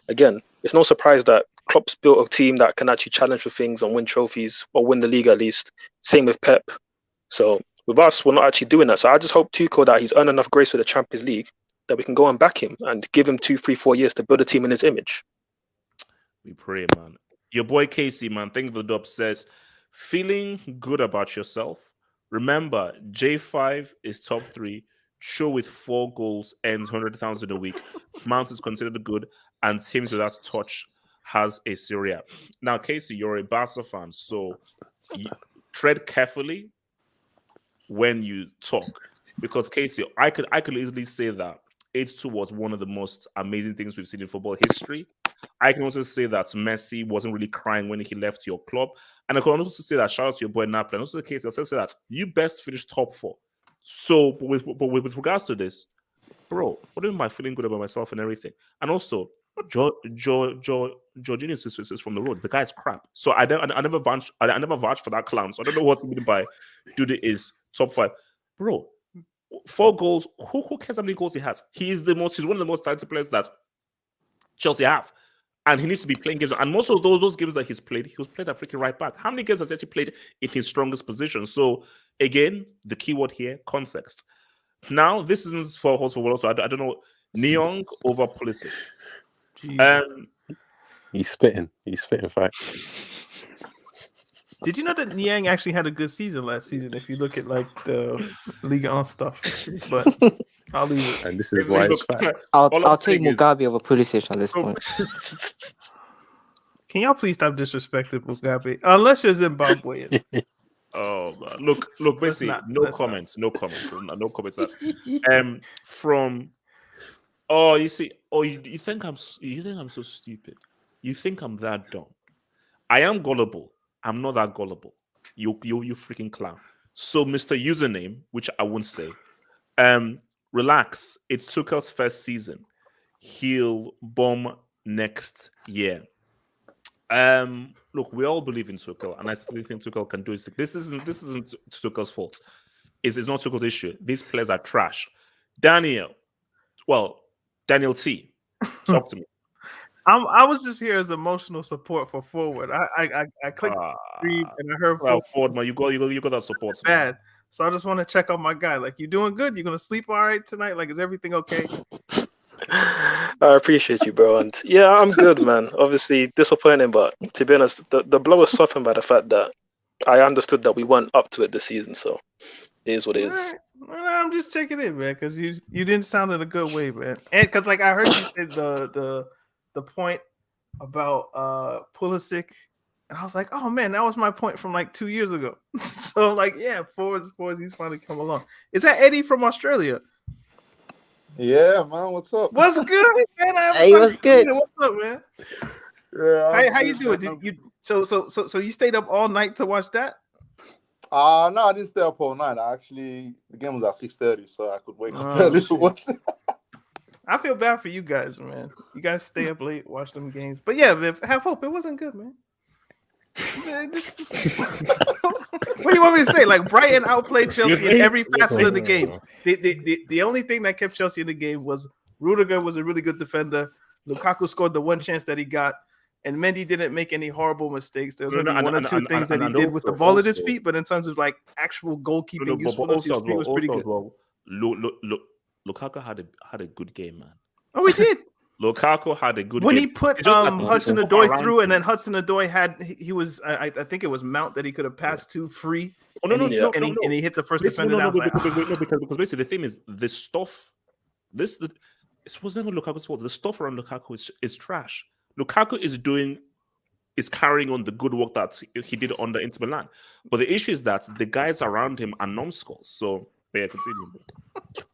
again, it's no surprise that Klopp's built a team that can actually challenge for things and win trophies, or win the league at least. Same with Pep. So, with us, we're not actually doing that. So I just hope Tuchel that he's earned enough grace for the Champions League that we can go and back him and give him 2, 3, 4 years to build a team in his image. We pray, man. Your boy Casey, man, thank you for the dub, says, feeling good about yourself. Remember, J5 is top 3. Show with 4 goals earns 100,000 a week. Mount is considered good, and teams with that touch has a Serie. Now, Casey, you're a Barca fan, so tread carefully when you talk, because Casey, I could easily say that 8-2 was one of the most amazing things we've seen in football history. I can also say that Messi wasn't really crying when he left your club, and I can also say that shout out to your boy Napoli. And also the case, I'll say that you best finish top 4. So, but with regards to this, bro, what do you mean by feeling good about myself and everything? And also, Jorginho is from the road. The guy's crap. So I never vouch for that clown. So I don't know what you mean by dude is top 5, bro. 4 goals. Who cares how many goals he has? He's one of the most talented players that Chelsea have. And he needs to be playing games. And most of those games that he's played, he was played at freaking right back. How many games has he actually played in his strongest position? So again, the keyword here, context. Now, this isn't for also. I don't know. Neong over Pulisic. He's spitting right. Did you know that Niang actually had a good season last season? If you look at like the Liga on stuff, but I'll leave it. And this is why it's facts. I'll take Mugabe over Pulisic at this point. Can y'all please stop disrespecting Mugabe? Unless you're Zimbabwean. Oh man. Look, basically, no comments. From you think I'm so stupid. You think I'm that dumb. I am gullible. I'm not that gullible. You freaking clown. So Mr. Username, which I won't say, relax. It's Tuchel's first season. He'll bomb next year. Look, we all believe in Tuchel, and I still think Tuchel can do it. This isn't Tuchel's fault. It's not Tuchel's issue. These players are trash. Daniel T, talk to me. I was just here as emotional support for Forward. I clicked read and I heard Forward, man, you got that support. Bad. Man. So I just want to check on my guy. Like, you doing good? You gonna sleep all right tonight? Like, is everything okay? I appreciate you, bro. And yeah, I'm good, man. Obviously disappointing, but to be honest, the blow was softened by the fact that I understood that we weren't up to it this season. So it is what it is. Well, I'm just checking in, man, because you didn't sound in a good way, man. And because like I heard you say the point about Pulisic, and I was like, oh man, that was my point from like 2 years ago. So like, yeah, forwards, he's finally come along. Is that Eddie from Australia? Yeah, man. What's up? What's good, man? Hey, what's good? What's up, man? Yeah. How you doing? Did you so you stayed up all night to watch that? No, I didn't stay up all night. The game was at 6:30, so I could wake up early to watch it. I feel bad for you guys, man. You guys stay up late, watch them games. But yeah, have hope. It wasn't good, man. What do you want me to say? Like, Brighton outplayed Chelsea in every facet of the game. The only thing that kept Chelsea in the game was Rudiger was a really good defender. Lukaku scored the one chance that he got, and Mendy didn't make any horrible mistakes. There was only one or two things that he did with the ball at his feet, but in terms of like actual goalkeeping, usefulness, his feet was pretty good. Lukaku had a good game, man. Oh, he did. Lukaku had a good when game. He put Hudson-Odoi through, and then Hudson-Odoi he was I think it was Mount that he could have passed to free. Oh, no, and he hit the first defender. Because basically the thing is the stuff. This wasn't even Lukaku's fault. The stuff around Lukaku is trash. Lukaku is carrying on the good work that he did under Inter Milan, but the issue is that the guys around him are numbskulls. So yeah, continue.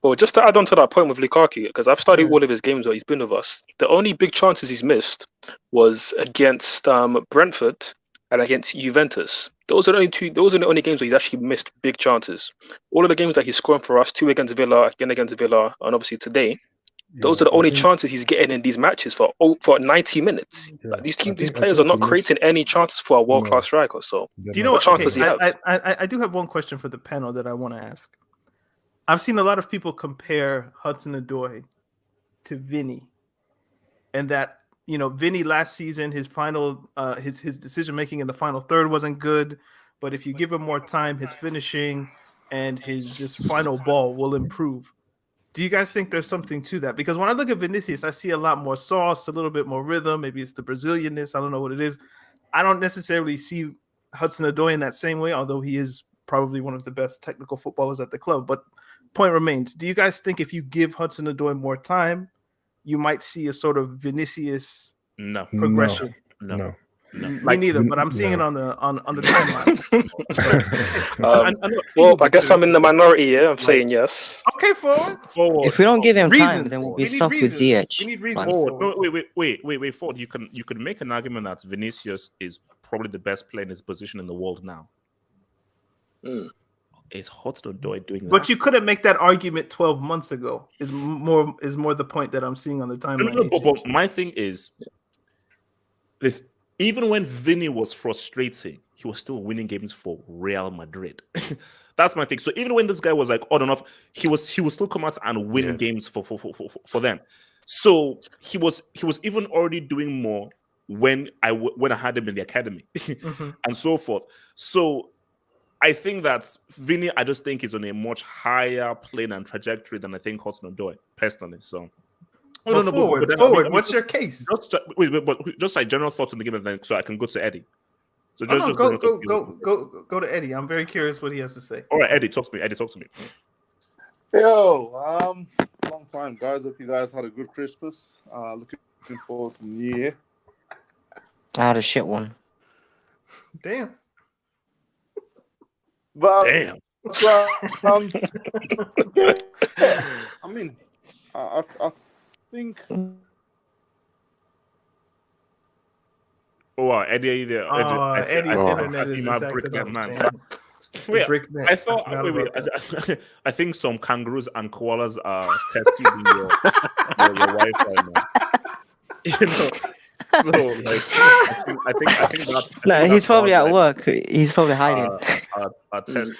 Well, just to add on to that point with Lukaku, because I've studied all of his games where he's been with us. The only big chances he's missed was against Brentford and against Juventus. Those are the only games where he's actually missed big chances. All of the games that he's scoring for us, 2 against Villa, again against Villa, and obviously today, those are the only chances he's getting in these matches for 90 minutes. Yeah, like these players are not creating any chances for a world-class striker. So, do you know what chance does he have? I do have one question for the panel that I want to ask. I've seen a lot of people compare Hudson-Odoi to Vinny, and that Vinny last season, his final his decision making in the final third wasn't good, but if you give him more time, his finishing and his just final ball will improve. Do you guys think there's something to that? Because when I look at Vinicius, I see a lot more sauce, a little bit more rhythm. Maybe it's the Brazilianness. I don't know what it is. I don't necessarily see Hudson-Odoi in that same way, although he is probably one of the best technical footballers at the club. But point remains, do you guys think if you give Hudson-Odoi more time, you might see a sort of Vinicius progression? No. Me neither, but I'm seeing it on the timeline. I guess I'm in the minority here. I'm saying yes. Okay, forward. If we don't give him time, then we'll be We need stuck with reasons. ZH. We need reasons. Forward. No, wait, Ford. You can make an argument that Vinicius is probably the best player in his position in the world now. Is Hudson-Odoi doing that? But you couldn't make that argument 12 months ago. Is more the point that I'm seeing on the timeline. No, but my thing is, even when Vinny was frustrating, he was still winning games for Real Madrid. That's my thing. So even when this guy was like odd enough, he was still come out and win games for them. So he was even already doing more when I had him in the academy and so forth. So I think that Vinny, I just think is on a much higher plane and trajectory than I think Hudson-Odoi, personally. So, Forward. then, I mean, What's your case? But just like general thoughts on the game, and then so I can go to Eddie. So go to Eddie. I'm very curious what he has to say. All right, Eddie, talk to me. Yo, long time, guys. Hope you guys had a good Christmas. Looking forward to New Year. I had a shit one. Damn. But Damn. I mean, I think. Oh, wow, Eddie, are you there? Eddie's internet is breaking up, man. man. Wait, I thought. I think some kangaroos and koalas are testing your Wi-Fi, man. You know. So, like, I think that. No, he's probably at work. He's probably hiding.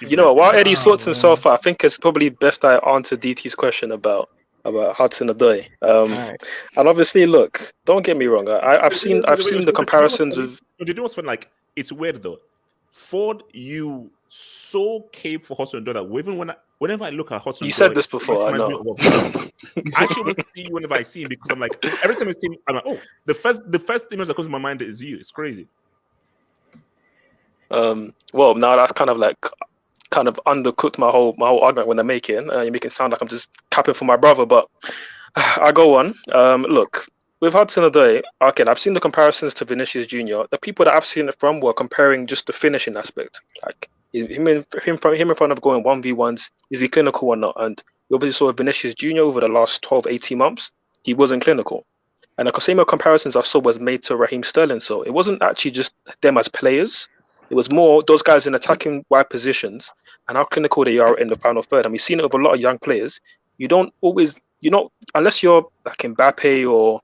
You know, while Eddie sorts himself out, I think it's probably best I answer DT's question about Hudson-Odoi. Right. And obviously, look, don't get me wrong. I've seen the comparisons of. You know what's funny? Like, it's weird though. Ford, you so cape for Hudson-Odoi that even whenever I look at Hudson-Odoi, you said this before. I know. I actually don't see you whenever I see him because I'm like, every time I see him, I'm like, oh, the first image that comes to my mind is you. It's crazy. Well, now that's kind of undercooked my whole argument when I make it. You make it sound like I'm just capping for my brother, but I go on. Look, with Hudson-Odoi, okay, I've seen the comparisons to Vinicius Jr. The people that I've seen it from were comparing just the finishing aspect, like him in front of going 1v1s. Is he clinical or not? And we obviously saw Vinicius Jr. over the last 12, 18 months. He wasn't clinical. And the same comparisons I saw was made to Raheem Sterling. So it wasn't actually just them as players. It was more those guys in attacking wide positions and how clinical they are in the final third. And we've seen it with a lot of young players. Unless you're like Mbappe or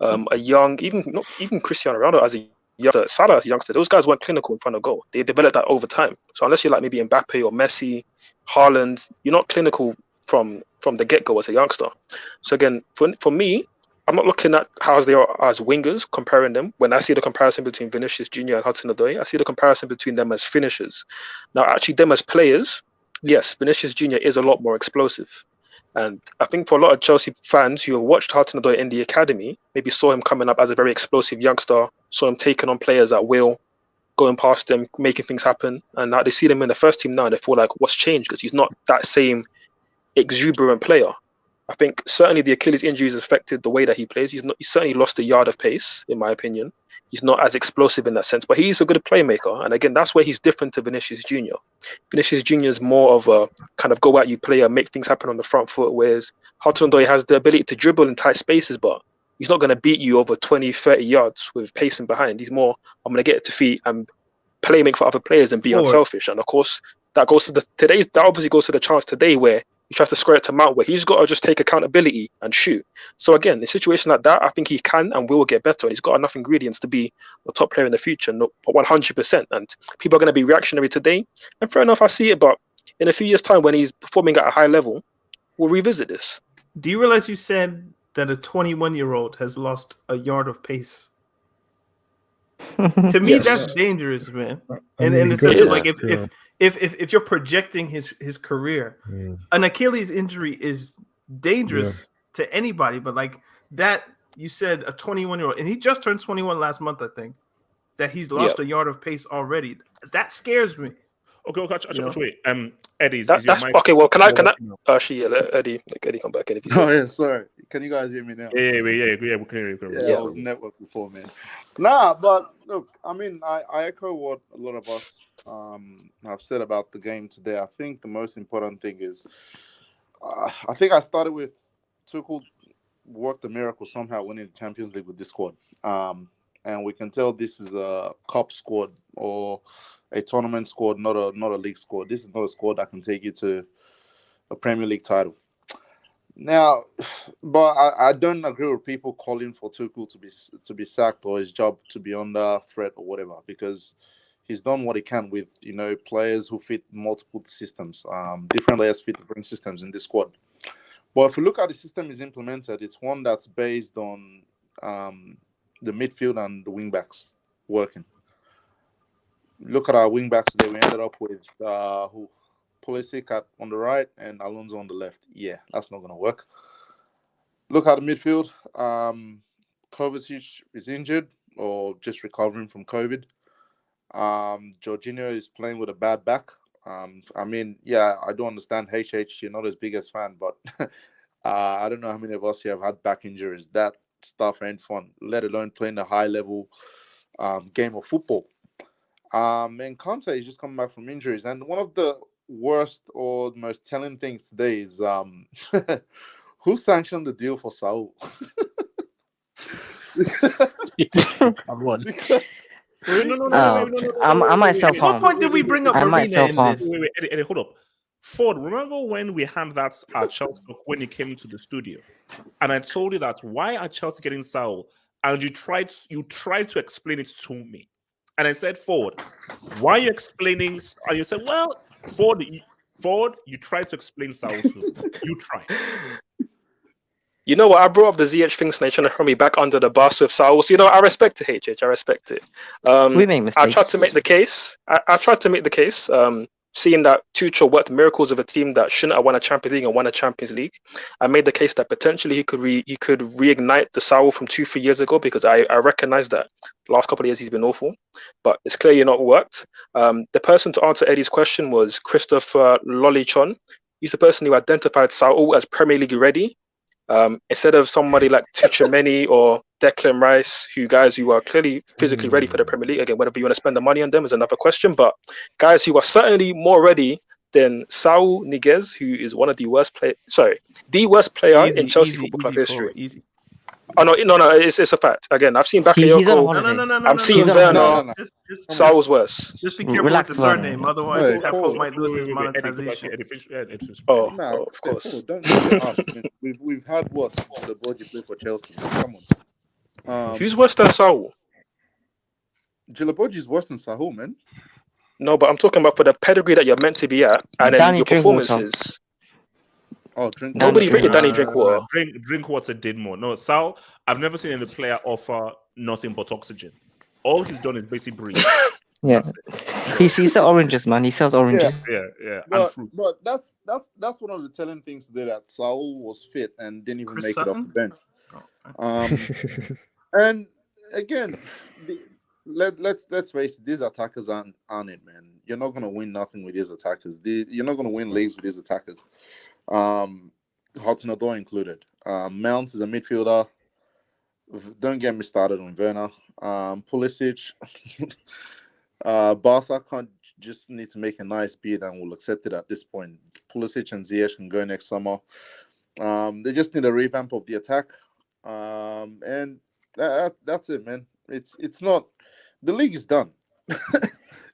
a young, even Cristiano Ronaldo as a youngster, Salah as a youngster, those guys weren't clinical in front of goal. They developed that over time. So unless you're like maybe Mbappe or Messi, Haaland, you're not clinical from the get-go as a youngster. So again, for me, I'm not looking at how they are as wingers, comparing them. When I see the comparison between Vinicius Jr. and Hudson-Odoi, I see the comparison between them as finishers. Now, actually, them as players, yes, Vinicius Jr. is a lot more explosive. And I think for a lot of Chelsea fans who have watched Hudson-Odoi in the academy, maybe saw him coming up as a very explosive youngster, saw him taking on players at will, going past them, making things happen. And now they see them in the first team now and they feel like, what's changed? Because he's not that same exuberant player. I think certainly the Achilles injury has affected the way that he plays. He's certainly lost a yard of pace, in my opinion. He's not as explosive in that sense, but he's a good playmaker. And again, that's where he's different to Vinicius Jr. Vinicius Jr. is more of a kind of go at you player, make things happen on the front foot, whereas Hudson-Odoi has the ability to dribble in tight spaces, but he's not going to beat you over 20, 30 yards with pacing behind. He's more, I'm going to get it to feet and make for other players and be unselfish. And of course, that obviously goes to the chance today where he tries to square it to Mount, where he's got to just take accountability and shoot. So again, in a situation like that, I think he can and will get better. He's got enough ingredients to be a top player in the future, 100%. And people are going to be reactionary today. And fair enough, I see it. But in a few years' time, when he's performing at a high level, we'll revisit this. Do you realize you said that a 21-year-old has lost a yard of pace? To me, that's dangerous, man. In the sense of like if you're projecting his career, an Achilles injury is dangerous to anybody. But like that, you said a 21-year-old, and he just turned 21 last month, I think. That he's lost a yard of pace already. That scares me. Okay, wait. Eddie, okay. Well, can I? Actually, let Eddie come back in. Oh yeah, sorry. Can you guys hear me now? Yeah, we can hear you. Yeah, I was network before, man. Nah, but look, I mean, I echo what a lot of us have said about the game today. I think the most important thing is, I think I started with Tuchel worked the miracle somehow winning the Champions League with this squad. And we can tell this is a cup squad or a tournament squad, not a league squad. This is not a squad that can take you to a Premier League title. Now, but I don't agree with people calling for Tuchel to be sacked or his job to be under threat or whatever, because he's done what he can with players who fit multiple systems. Different players fit different systems in this squad. But if you look at the system he's implemented, it's one that's based on the midfield and the wing backs working. Look at our wing backs today. We ended up with Pulisic on the right and Alonso on the left. Yeah, that's not going to work. Look at the midfield. Kovacic is injured or just recovering from COVID. Jorginho is playing with a bad back. I mean, yeah, I do understand HH. You're not his biggest fan, but I don't know how many of us here have had back injuries. That stuff ain't fun, let alone playing a high-level game of football. And Conte is just coming back from injuries. And one of the worst or most telling things today is who sanctioned the deal for Saul? Come on. I myself At what home. point did we bring up I might Marina in self-harm. this? Wait, Eddie, hold up. Ford, remember when we had that at Chelsea when you came to the studio, and I told you that why are Chelsea getting Saul, and you tried to explain it to me, and I said, Ford, why are you explaining? And you said, well, Ford, you tried to explain Saul to me. You tried. You know what? I brought up the ZH thing, so they're trying to throw me back under the bus with Saul. So, you know, I respect it, HH. I respect it. We make mistakes. I tried to make the case. I tried to make the case. Seeing that Tuchel worked miracles of a team that shouldn't have won a Champions League and won a Champions League, I made the case that potentially he could reignite the Saul from 2-3 years ago, because I recognize that the last couple of years he's been awful, but it's clearly not worked. The person to answer Eddie's question was Christopher Lollichon. He's the person who identified Saul as Premier League ready. Instead of somebody like Tuchemeni or Declan Rice, who are clearly physically ready for the Premier League. Again, whether you want to spend the money on them is another question, but guys who are certainly more ready than Saul Niguez, who is one of the worst player in Chelsea Football Club history. Easy. Oh no, it's a fact. Again, I've seen He's on Bakayoko. holiday. No. I'm seeing He's on Werner. holiday. Just Saul's worse. Just be careful Relax, with the Werner. surname, otherwise Hey, Pep might lose his Eddie, monetization. Oh, Nah, of course. Don't get harsh. I mean, we've had what the Boji play for Chelsea. Come on. Who's worse than Saul? Djilabodji is worse than Sahul, man. No, but I'm talking about for the pedigree that you're meant to be at, and then Danny your Drinkwater. performances. Oh, drink. Nobody rated Danny Drinkwater. Drinkwater. Drinkwater did more. No, Sal, I've never seen any player offer nothing but oxygen. All he's done is basically breathe. Yeah, he sells oranges, man. He sells oranges. Yeah. And But, fruit. but that's one of the telling things today, that Saul was fit and didn't even Chris make Sutton? it off the bench. Oh, And again, let's face it, these attackers aren't it, man. You're not gonna win nothing with these attackers. You're not gonna win leagues with these attackers. Hudson-Odoi included. Mount is a midfielder. Don't get me started on Werner. Pulisic. Barca can't just need to make a nice bid and we'll accept it at this point. Pulisic and Ziyech can go next summer. They just need a revamp of the attack. And that's it, man. It's not, the league is done.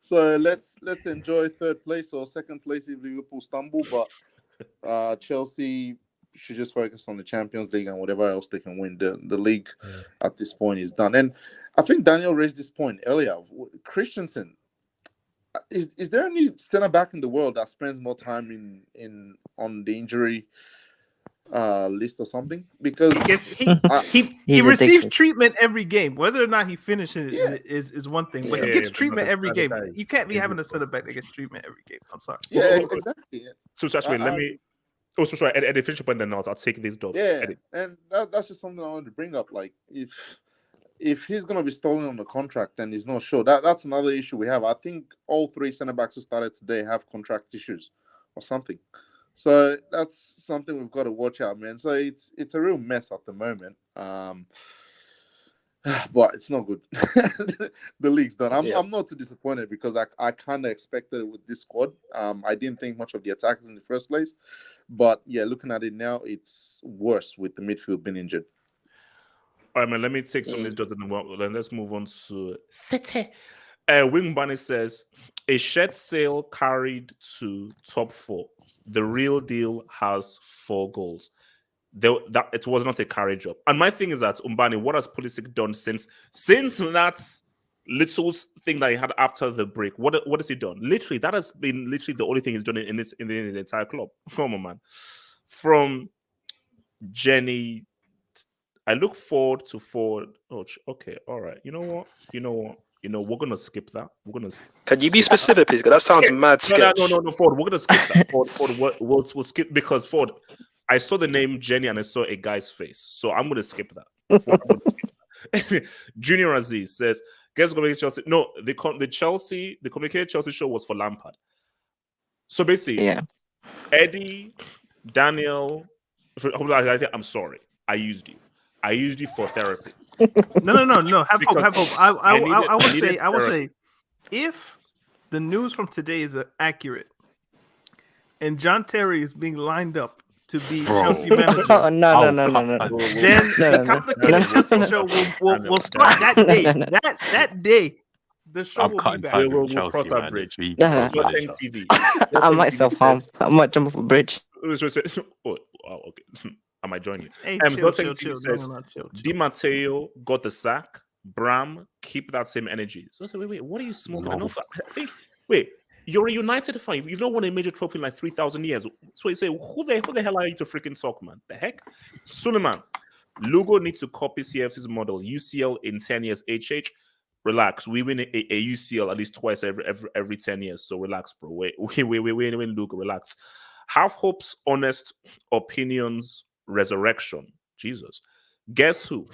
So let's enjoy third place or second place if Liverpool stumble, but Chelsea should just focus on the Champions League and whatever else they can win. The league at this point is done. And I think Daniel raised this point earlier. Christensen, is there any centre back in the world that spends more time on the injury list or something? Because he receives treatment every game. Whether or not he finishes is one thing, but he gets treatment every game. You can't be having a centre back that gets treatment every game. I'm sorry. Yeah, exactly. So actually, let me. Oh, so sorry. Eddie, finish up and then I'll take these dots. Yeah, Eddie. and that's just something I wanted to bring up. Like, if he's going to be stolen on the contract, then he's not sure. That's another issue we have. I think all three centre backs who started today have contract issues or something. So that's something we've got to watch out, man. So it's a real mess at the moment. But it's not good. The league's done. I'm not too disappointed because I kind of expected it with this squad. I didn't think much of the attackers in the first place. But yeah, looking at it now, it's worse with the midfield being injured. All right, man, let me take some of these dots and then let's move on to City. Wing Bunny says, a shed sale carried to top 4. The real deal has 4 goals. It was not a carry job. And my thing is that, Umbani, what has Pulisic done since that little thing that he had after the break? What has he done? Literally, that has been literally the only thing he's done in the entire club. Come on, man. From Jenny, I look forward to Ford. Oh, okay, all right. You know what? We're gonna skip that. We're gonna. Can you be skip that. specific, please? Because that sounds mad sketch. No, Ford. We're gonna skip that. Ford, we'll skip because Ford. I saw the name Jenny and I saw a guy's face, so I'm gonna skip that. Ford, I'm gonna skip that. Junior Aziz says, "Guess gonna make Chelsea." No, the communicated Chelsea show was for Lampard. So basically, Yeah. Eddie, Daniel. I'm sorry. I used you for therapy. No. Have hope. I will say, if the news from today is accurate, and John Terry is being lined up to be Chelsea manager, No. then the complicated Chelsea show will start that day. That day, the show I'm will be cutting back. ties We'll with Chelsea, cross that man. bridge. If he No. becomes Nothing manager. TV. I might self-harm. I might jump off a bridge. Oh, okay. I might join you. Hey, Nothing chill. TV says Chill. Di Matteo got the sack. Bram, keep that same energy. So I said, wait, what are you smoking? No. I think, wait, you're a United fan. You've not won a major trophy in like 3,000 years. So you say, who the hell are you to freaking talk, man? The heck? Suleiman, Lugo needs to copy CFC's model. UCL in 10 years, HH. Relax. We win a UCL at least twice every 10 years. So relax, bro. We win Lugo. Relax. Have hopes, honest opinions, resurrection. Jesus. Guess who?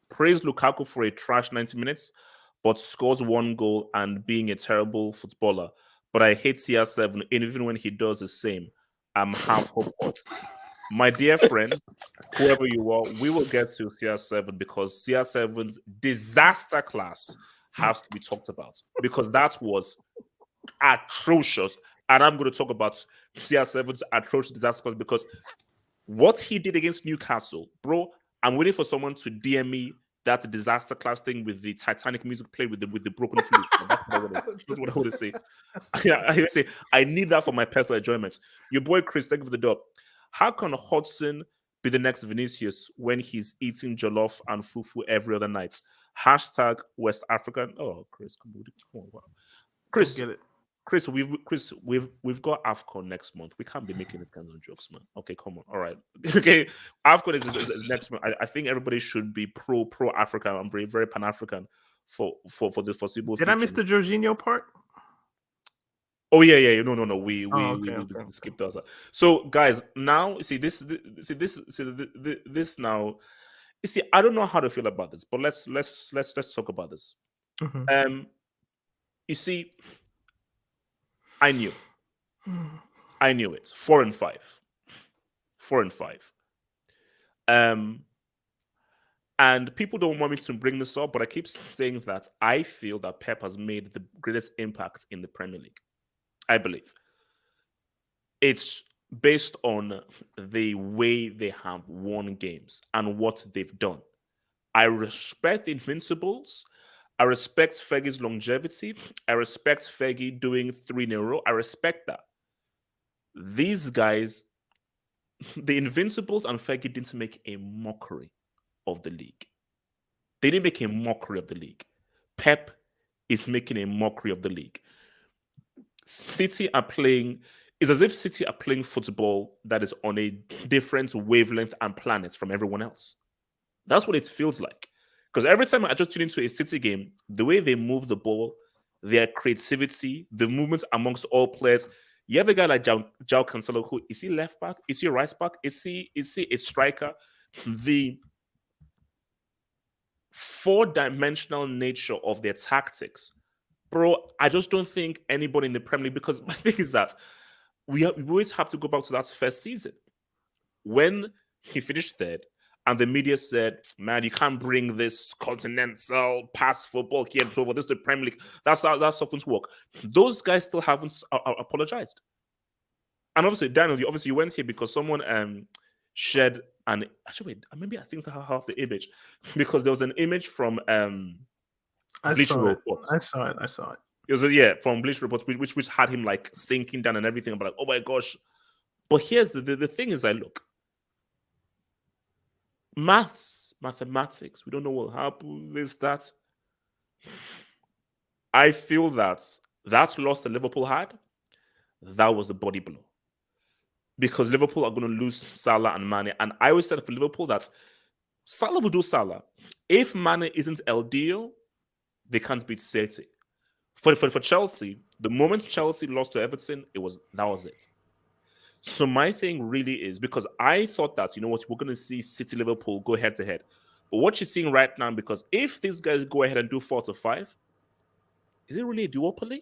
Praise Lukaku for a trash 90 minutes, but scores one goal and being a terrible footballer. But I hate CR7 even when he does the same. I'm half hopeless. My dear friend, whoever you are, we will get to CR7 because CR7's disaster class has to be talked about because that was atrocious. And I'm going to talk about CR7's atrocious disaster class because what he did against Newcastle, bro, I'm waiting for someone to DM me that disaster class thing with the Titanic music played with the broken flute. That's what I want to say. I say I need that for my personal enjoyment. Your boy Chris, thank you for the dub. How can Hudson be the next Vinicius when he's eating jollof and fufu every other night? Hashtag West African. Oh, Chris, come on, wow. Chris, Get it. Chris, we've got AFCON next month. We can't be making these kinds of jokes, man. Okay, come on. All right. Okay, AFCON is next month. I think everybody should be pro African and very, very Pan African for the foreseeable future. Did I miss the Jorginho part? Oh yeah. No. We Okay. skipped that. So guys, now see this now. You see, I don't know how to feel about this, but let's talk about this. Mm-hmm. You see, I knew it. 4 and 5. 4 and 5. And people don't want me to bring this up, but I keep saying that I feel that Pep has made the greatest impact in the Premier League. I believe it's based on the way they have won games and what they've done. I respect the Invincibles. I respect Fergie's longevity. I respect Fergie doing 3 in a row. I respect that. These guys, the Invincibles and Fergie didn't make a mockery of the league. They didn't make a mockery of the league. Pep is making a mockery of the league. City are playing, it's as if City are playing football that is on a different wavelength and planet from everyone else. That's what it feels like. Because every time I just tune into a City game, the way they move the ball, their creativity, the movements amongst all players. You have a guy like João Cancelo, who is he left back? Is he right back? Is he a striker? The 4-dimensional nature of their tactics, bro. I just don't think anybody in the Premier League, because my thing is that we always have to go back to that first season when he finished third. And the media said, man, you can't bring this continental pass football here over. This is the Premier League. That's how things work. Those guys still haven't apologized. And obviously, Daniel, you went here because someone shared an... Actually, wait, maybe I think it's half the image. Because there was an image from Bleacher Report. I saw it. It was, from Bleacher Report, which had him like sinking down and everything. But like, oh my gosh. But here's the thing is, look. Mathematics, we don't know what happened, this, that. I feel that loss that Liverpool had, that was a body blow. Because Liverpool are going to lose Salah and Mane. And I always said for Liverpool that Salah will do Salah. If Mane isn't LDO, they can't beat City. For Chelsea, the moment Chelsea lost to Everton, that was it. So my thing really is, because I thought that, you know what, we're going to see City Liverpool go head to head. But what you're seeing right now, because if these guys go ahead and do 4-5, is it really a duopoly?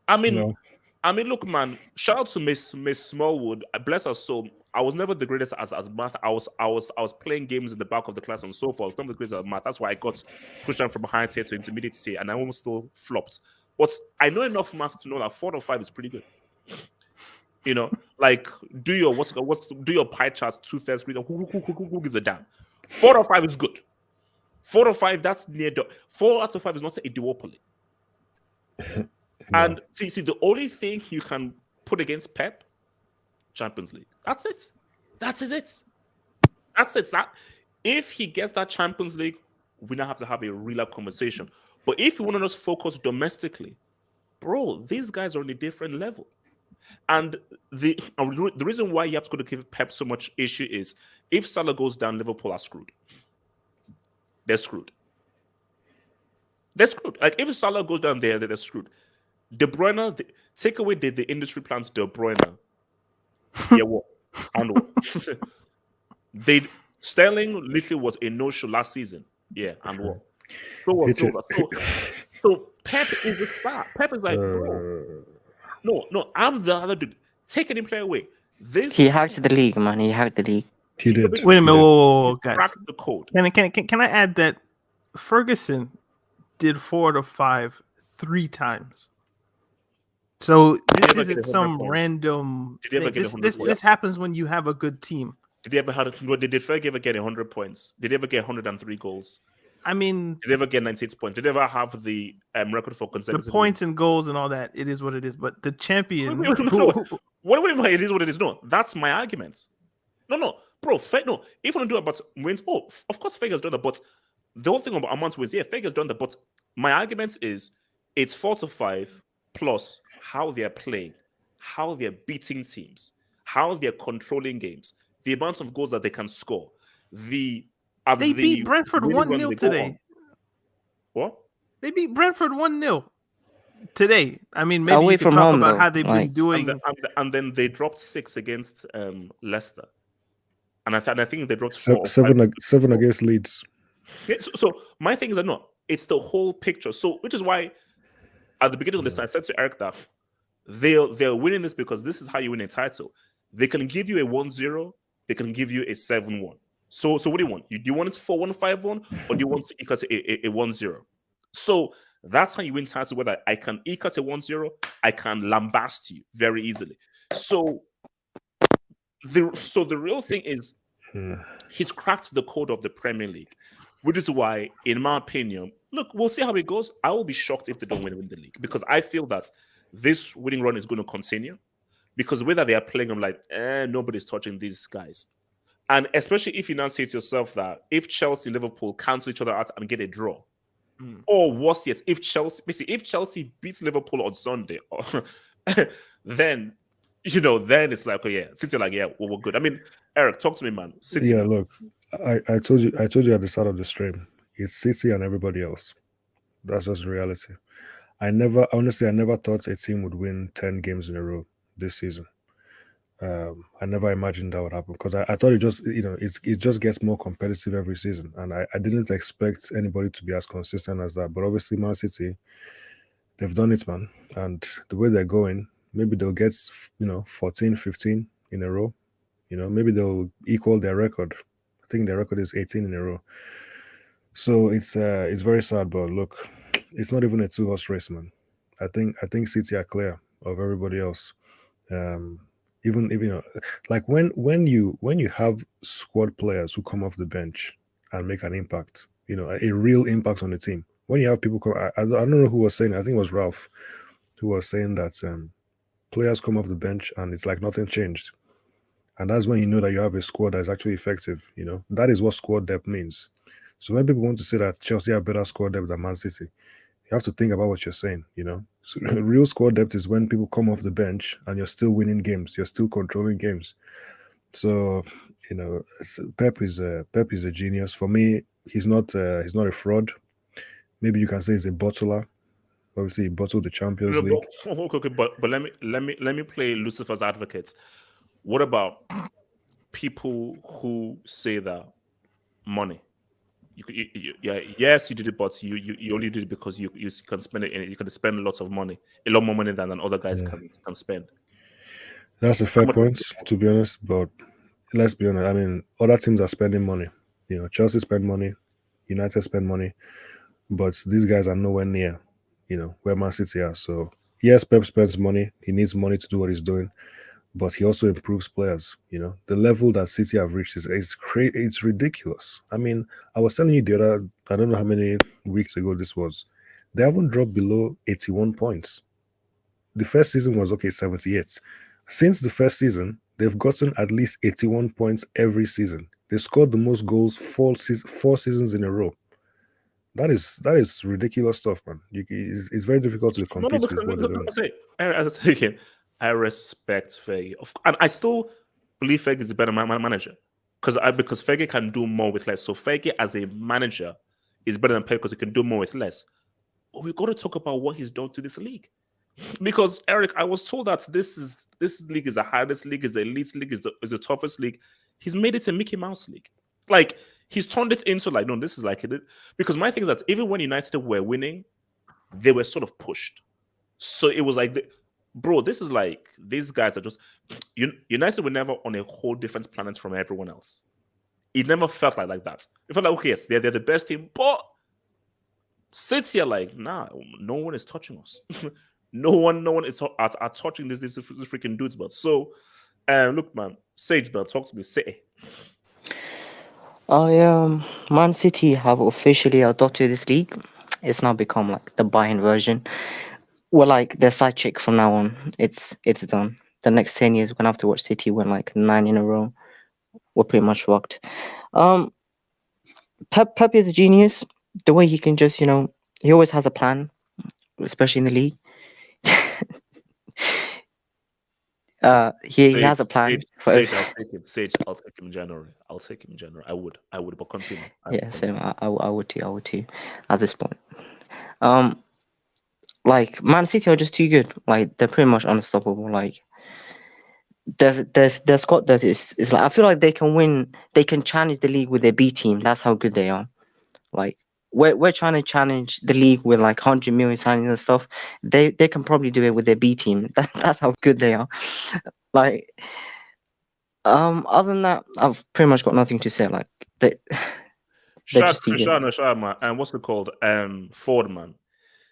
I mean, No. Look, man. Shout out to Miss Smallwood. Bless her soul. I was never the greatest as math. I was playing games in the back of the class and so forth. I was not the greatest at math. That's why I got pushed down from high tier to intermediate tier, and I almost still flopped. But I know enough math to know that 4-5 is pretty good. You know, like do your pie charts 2/3. Who gives a damn? 4-5 is good. 4-5, that's near. 4 out of 5 is not a duopoly. And see, the only thing you can put against Pep, Champions League. That's it. That is it. That's it. That if he gets that Champions League, we now have to have a real conversation. But if you want to just focus domestically, bro, these guys are on a different level. And the reason why you have to go to give Pep so much issue is if Salah goes down, Liverpool are screwed. They're screwed. They're screwed. Like if Salah goes down there, they're screwed. De Bruyne, take away the industry plans. De Bruyne, yeah, what? And what? Sterling literally was a no-show last season. Yeah, and what? So Pep is the star. Pep is like, bro, no, I'm the other dude. Take any player away. He hacked the league, man. He hacked the league. He did. Wait a minute, whoa, guys. Cracked the code. Can I add that Ferguson did 4-5 3 times. So this isn't some random thing. This happens when you have a good team. Did he ever did Fergie ever get 100 points? Did he ever get 103 goals? I mean, did they ever get 98 points? Did they ever have the record for consecutive? The points and goals and all that, it is what it is. But the champion, what do you mean? It is what it is. No, that's my argument. No, bro. No, if you want to do about wins, of course Fergie's done that. But the whole thing about amount wins, yeah, Fergie's done that. But my argument is it's 4-5 plus how they're playing, how they're beating teams, how they're controlling games, the amount of goals that they can score. They beat Brentford 1-0 today. What? They beat Brentford 1-0 today. I mean, maybe you can talk about how they've been doing. And then they dropped 6 against Leicester. And I think they dropped 7 against Leeds. Yeah, so my thing is that no, it's the whole picture. So which is why at the beginning of this, I said to Eric that they're winning this because this is how you win a title. They can give you a 1-0, they can give you a 7-1. So what do you want? Do you want it 4-1, 5-1, or do you want to equal to a 1-0? So that's how you win titles. Whether I can equal to 1-0, I can lambast you very easily. So the real thing is he's cracked the code of the Premier League, which is why, in my opinion, look, we'll see how it goes. I will be shocked if they don't win the league because I feel that this winning run is going to continue because whether they are playing, I'm like, nobody's touching these guys. And especially if you now say to yourself that if Chelsea and Liverpool cancel each other out and get a draw, or worse yet, if Chelsea beats Liverpool on Sunday, then it's like, oh yeah, City like, yeah, well, we're good. I mean, Eric, talk to me, man. City. Yeah, look, I told you at the start of the stream, it's City and everybody else. That's just reality. I never thought a team would win 10 games in a row this season. I never imagined that would happen because I thought it just it just gets more competitive every season, and I didn't expect anybody to be as consistent as that. But obviously, Man City, they've done it, man, and the way they're going, maybe they'll get 14, 15 in a row. Maybe they'll equal their record. I think their record is 18 in a row. So it's very sad, but look, it's not even a 2-horse race, man. I think City are clear of everybody else. Even if like when you have squad players who come off the bench and make an impact, a real impact on the team. When you have people come, I don't know who was saying. I think it was Ralph who was saying that players come off the bench and it's like nothing changed, and that's when you know that you have a squad that is actually effective. That is what squad depth means. So when people want to say that Chelsea have better squad depth than Man City, you have to think about what you're saying, So real squad depth is when people come off the bench and you're still winning games, you're still controlling games. So You know, Pep is a genius. For me, he's not a fraud. Maybe you can say he's a bottler. Obviously, he bottled the Champions No, League. but let me play Lucifer's advocate. What about people who say that money? Yeah, yes, you did it, but you only did it because you can spend it. You can spend lots of money, a lot more money than other guys Yeah. can spend. That's a How fair much? point, to be honest. But let's be honest. I mean, other teams are spending money. You know, Chelsea spend money, United spend money, but these guys are nowhere near, you know, where Man City are. So yes, Pep spends money. He needs money to do what he's doing, but he also improves players. You know, the level that City have reached is it's ridiculous. I mean, I was telling you the other, I don't know how many weeks ago this was. They haven't dropped below 81 points. The first season was 78. Since the first season, they've gotten at least 81 points every season. They scored the most goals four seasons in a row. That is ridiculous stuff, man. It's very difficult to No, compete with because what they're doing. as I say again, I respect Fergie, and I still believe Fergie is the better manager because Fergie can do more with less. So Fergie as a manager is better than Pep because he can do more with less. But we've got to talk about what he's done to this league. Because Eric, I was told that this league is the hardest league, is the elite league, is the toughest league. He's made it a Mickey Mouse league. Like he's turned it into like, no, this is like it. Because my thing is that even when United were winning, they were sort of pushed. So it was like, bro, this is like these guys are just United were never on a whole different planet from everyone else. It never felt like that. It felt like, okay, yes, they're the best team, but City are like, nah, no one is touching us. No one is are touching this freaking dudes. But so, look, man, Sage, man, talk to me. Say, Man City have officially adopted this league. It's now become like the Bayern version. We're like the side chick from now on. It's done. The next 10 years, we're gonna have to watch City win like 9 in a row. We're pretty much fucked. Um, Pep is a genius. The way he can just, he always has a plan, especially in the league. He has a plan for Sage, I'll take him. Sage, I'll take him in January. I would, but continue. yeah, same. I would too at this point. Like Man City are just too good. Like they're pretty much unstoppable. Like their squad that is like I feel like they can win. They can challenge the league with their B team. That's how good they are. Like we're trying to challenge the league with like 100 million signings and stuff. They can probably do it with their B team. That's how good they are. Like other than that, I've pretty much got nothing to say. Like they're just too good. Shah, man. And what's it called? Ford, man.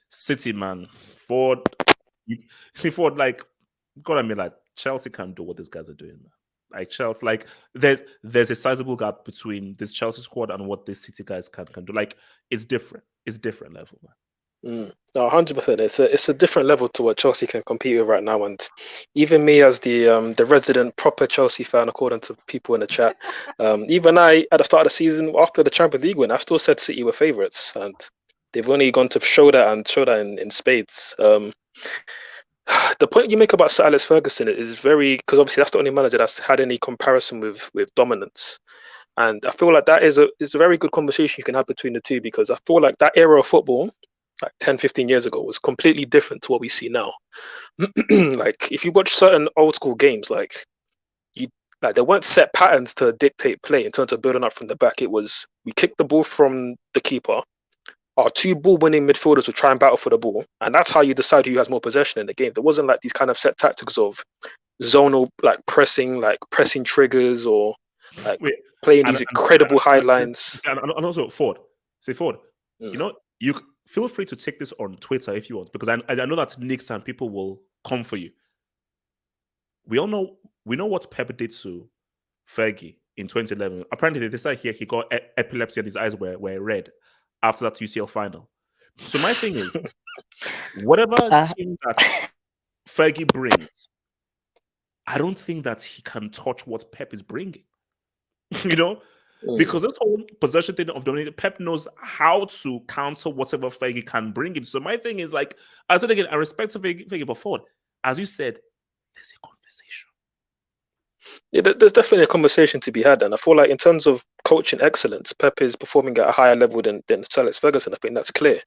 City, man. Ford. See, Ford, like, God, I mean, like, Chelsea can't do what these guys are doing, man. Like Chelsea, like there's a sizable gap between this Chelsea squad and what these City guys can do. Like, it's different. It's different level, man. No, 100%. It's a different level to what Chelsea can compete with right now, and even me as the resident proper Chelsea fan, according to people in the chat, even I at the start of the season after the Champions League win, I still said City were favourites, and they've only gone to show that in spades. The point you make about Sir Alex Ferguson is very, because obviously that's the only manager that's had any comparison with dominance. And I feel like that is a very good conversation you can have between the two, because I feel like that era of football, like 10, 15 years ago, was completely different to what we see now. Like if you watch certain old school games, like there weren't set patterns to dictate play in terms of building up from the back. It was we kick the ball from the keeper. Our two ball-winning midfielders would try and battle for the ball, and that's how you decide who has more possession in the game. There wasn't like these kind of set tactics of zonal pressing triggers, or playing these incredible high lines. And also, Ford, you feel free to take this on Twitter if you want, because I know that Knicks and people will come for you. We know what Pep did to Fergie in 2011. Apparently, they said he got epilepsy and his eyes were red after that UCL final. So my thing is, whatever team that Fergie brings, I don't think that he can touch what Pep is bringing. Because this whole possession thing of dominating, Pep knows how to counter whatever Fergie can bring him. So my thing is, like, I said again, I respect Fergie, but Ford, as you said, there's a conversation. Yeah, there's definitely a conversation to be had, and I feel like in terms of coaching excellence, Pep is performing at a higher level than Sir Alex Ferguson. I think that's clear.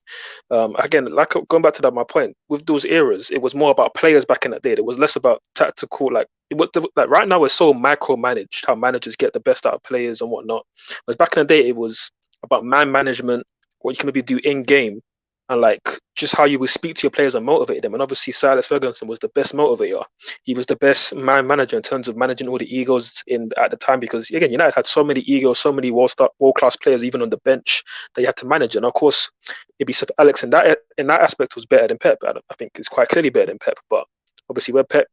Again, like going back to that, my point with those eras, it was more about players back in that day. It was less about tactical. Like it was like right now, it's so micromanaged how managers get the best out of players and whatnot. Whereas back in the day, it was about man management, what you can maybe do in game, and like just how you would speak to your players and motivate them. And obviously, Sir Alex Ferguson was the best motivator. He was the best man manager in terms of managing all the egos at the time, because again, United had so many egos, so many world class players, even on the bench, that you had to manage. And of course, maybe Sir Alex in that aspect was better than Pep. I think it's quite clearly better than Pep. But obviously, where Pep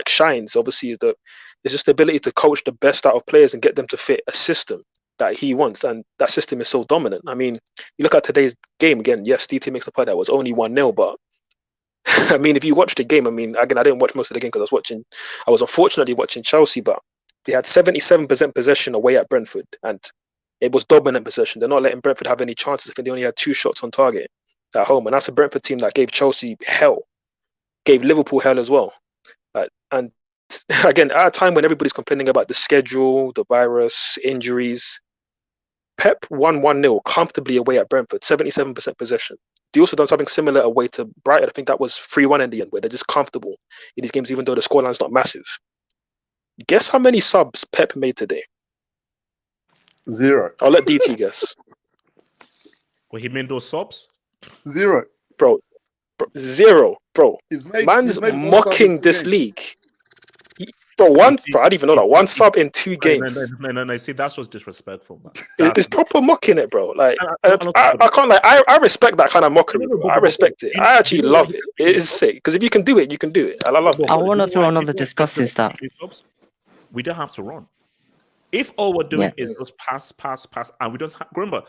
shines, obviously, is just the ability to coach the best out of players and get them to fit a system that he wants, and that system is so dominant. I mean, you look at today's game again. Yes, DT makes the point that it was only 1-0, but I mean, if you watch the game, I mean, again, I didn't watch most of the game because I was unfortunately watching Chelsea, but they had 77% possession away at Brentford, and it was dominant possession. They're not letting Brentford have any chances. I think they only had 2 shots on target at home, and that's a Brentford team that gave Chelsea hell, gave Liverpool hell as well, and again, at a time when everybody's complaining about the schedule, the virus, injuries, Pep won 1-0 comfortably away at Brentford, 77% possession. They also done something similar away to Brighton. I think that was 3-1 in the end, where they're just comfortable in these games, even though the scoreline's not massive. Guess how many subs Pep made today? 0. I'll let DT guess. Well, he made those subs? 0. Bro, 0, bro. Man's he's made mocking this league. Bro, I didn't even know that. 1 sub in 2 games. No. See, that's just disrespectful, man. It's proper mocking it, bro. Like, I can't like. I respect that kind of mockery, bro. I respect it. I actually love it. It is sick because if you can do it, you can do it. I love it. I want to throw another disgusting stat. We don't have to run. If all we're doing is just pass, and we don't remember,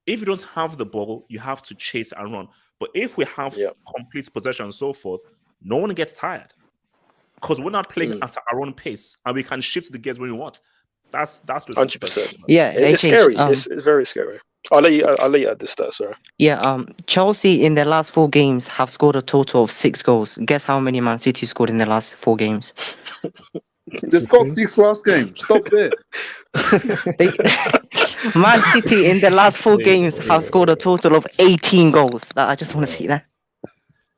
if you don't have the ball, you have to chase and run. But if we have complete possession and so forth, no one gets tired. Because we're not playing at our own pace, and we can shift the gears when we want. That's 100%. Yeah, it's scary. It's very scary. I'll let you add this stat, sorry. Yeah, Chelsea in their last 4 games have scored a total of 6 goals. Guess how many Man City scored in their last 4 games? They scored 6 last game. Stop there. Man City in the last 4 games have scored a total of 18 goals. I just want to see that.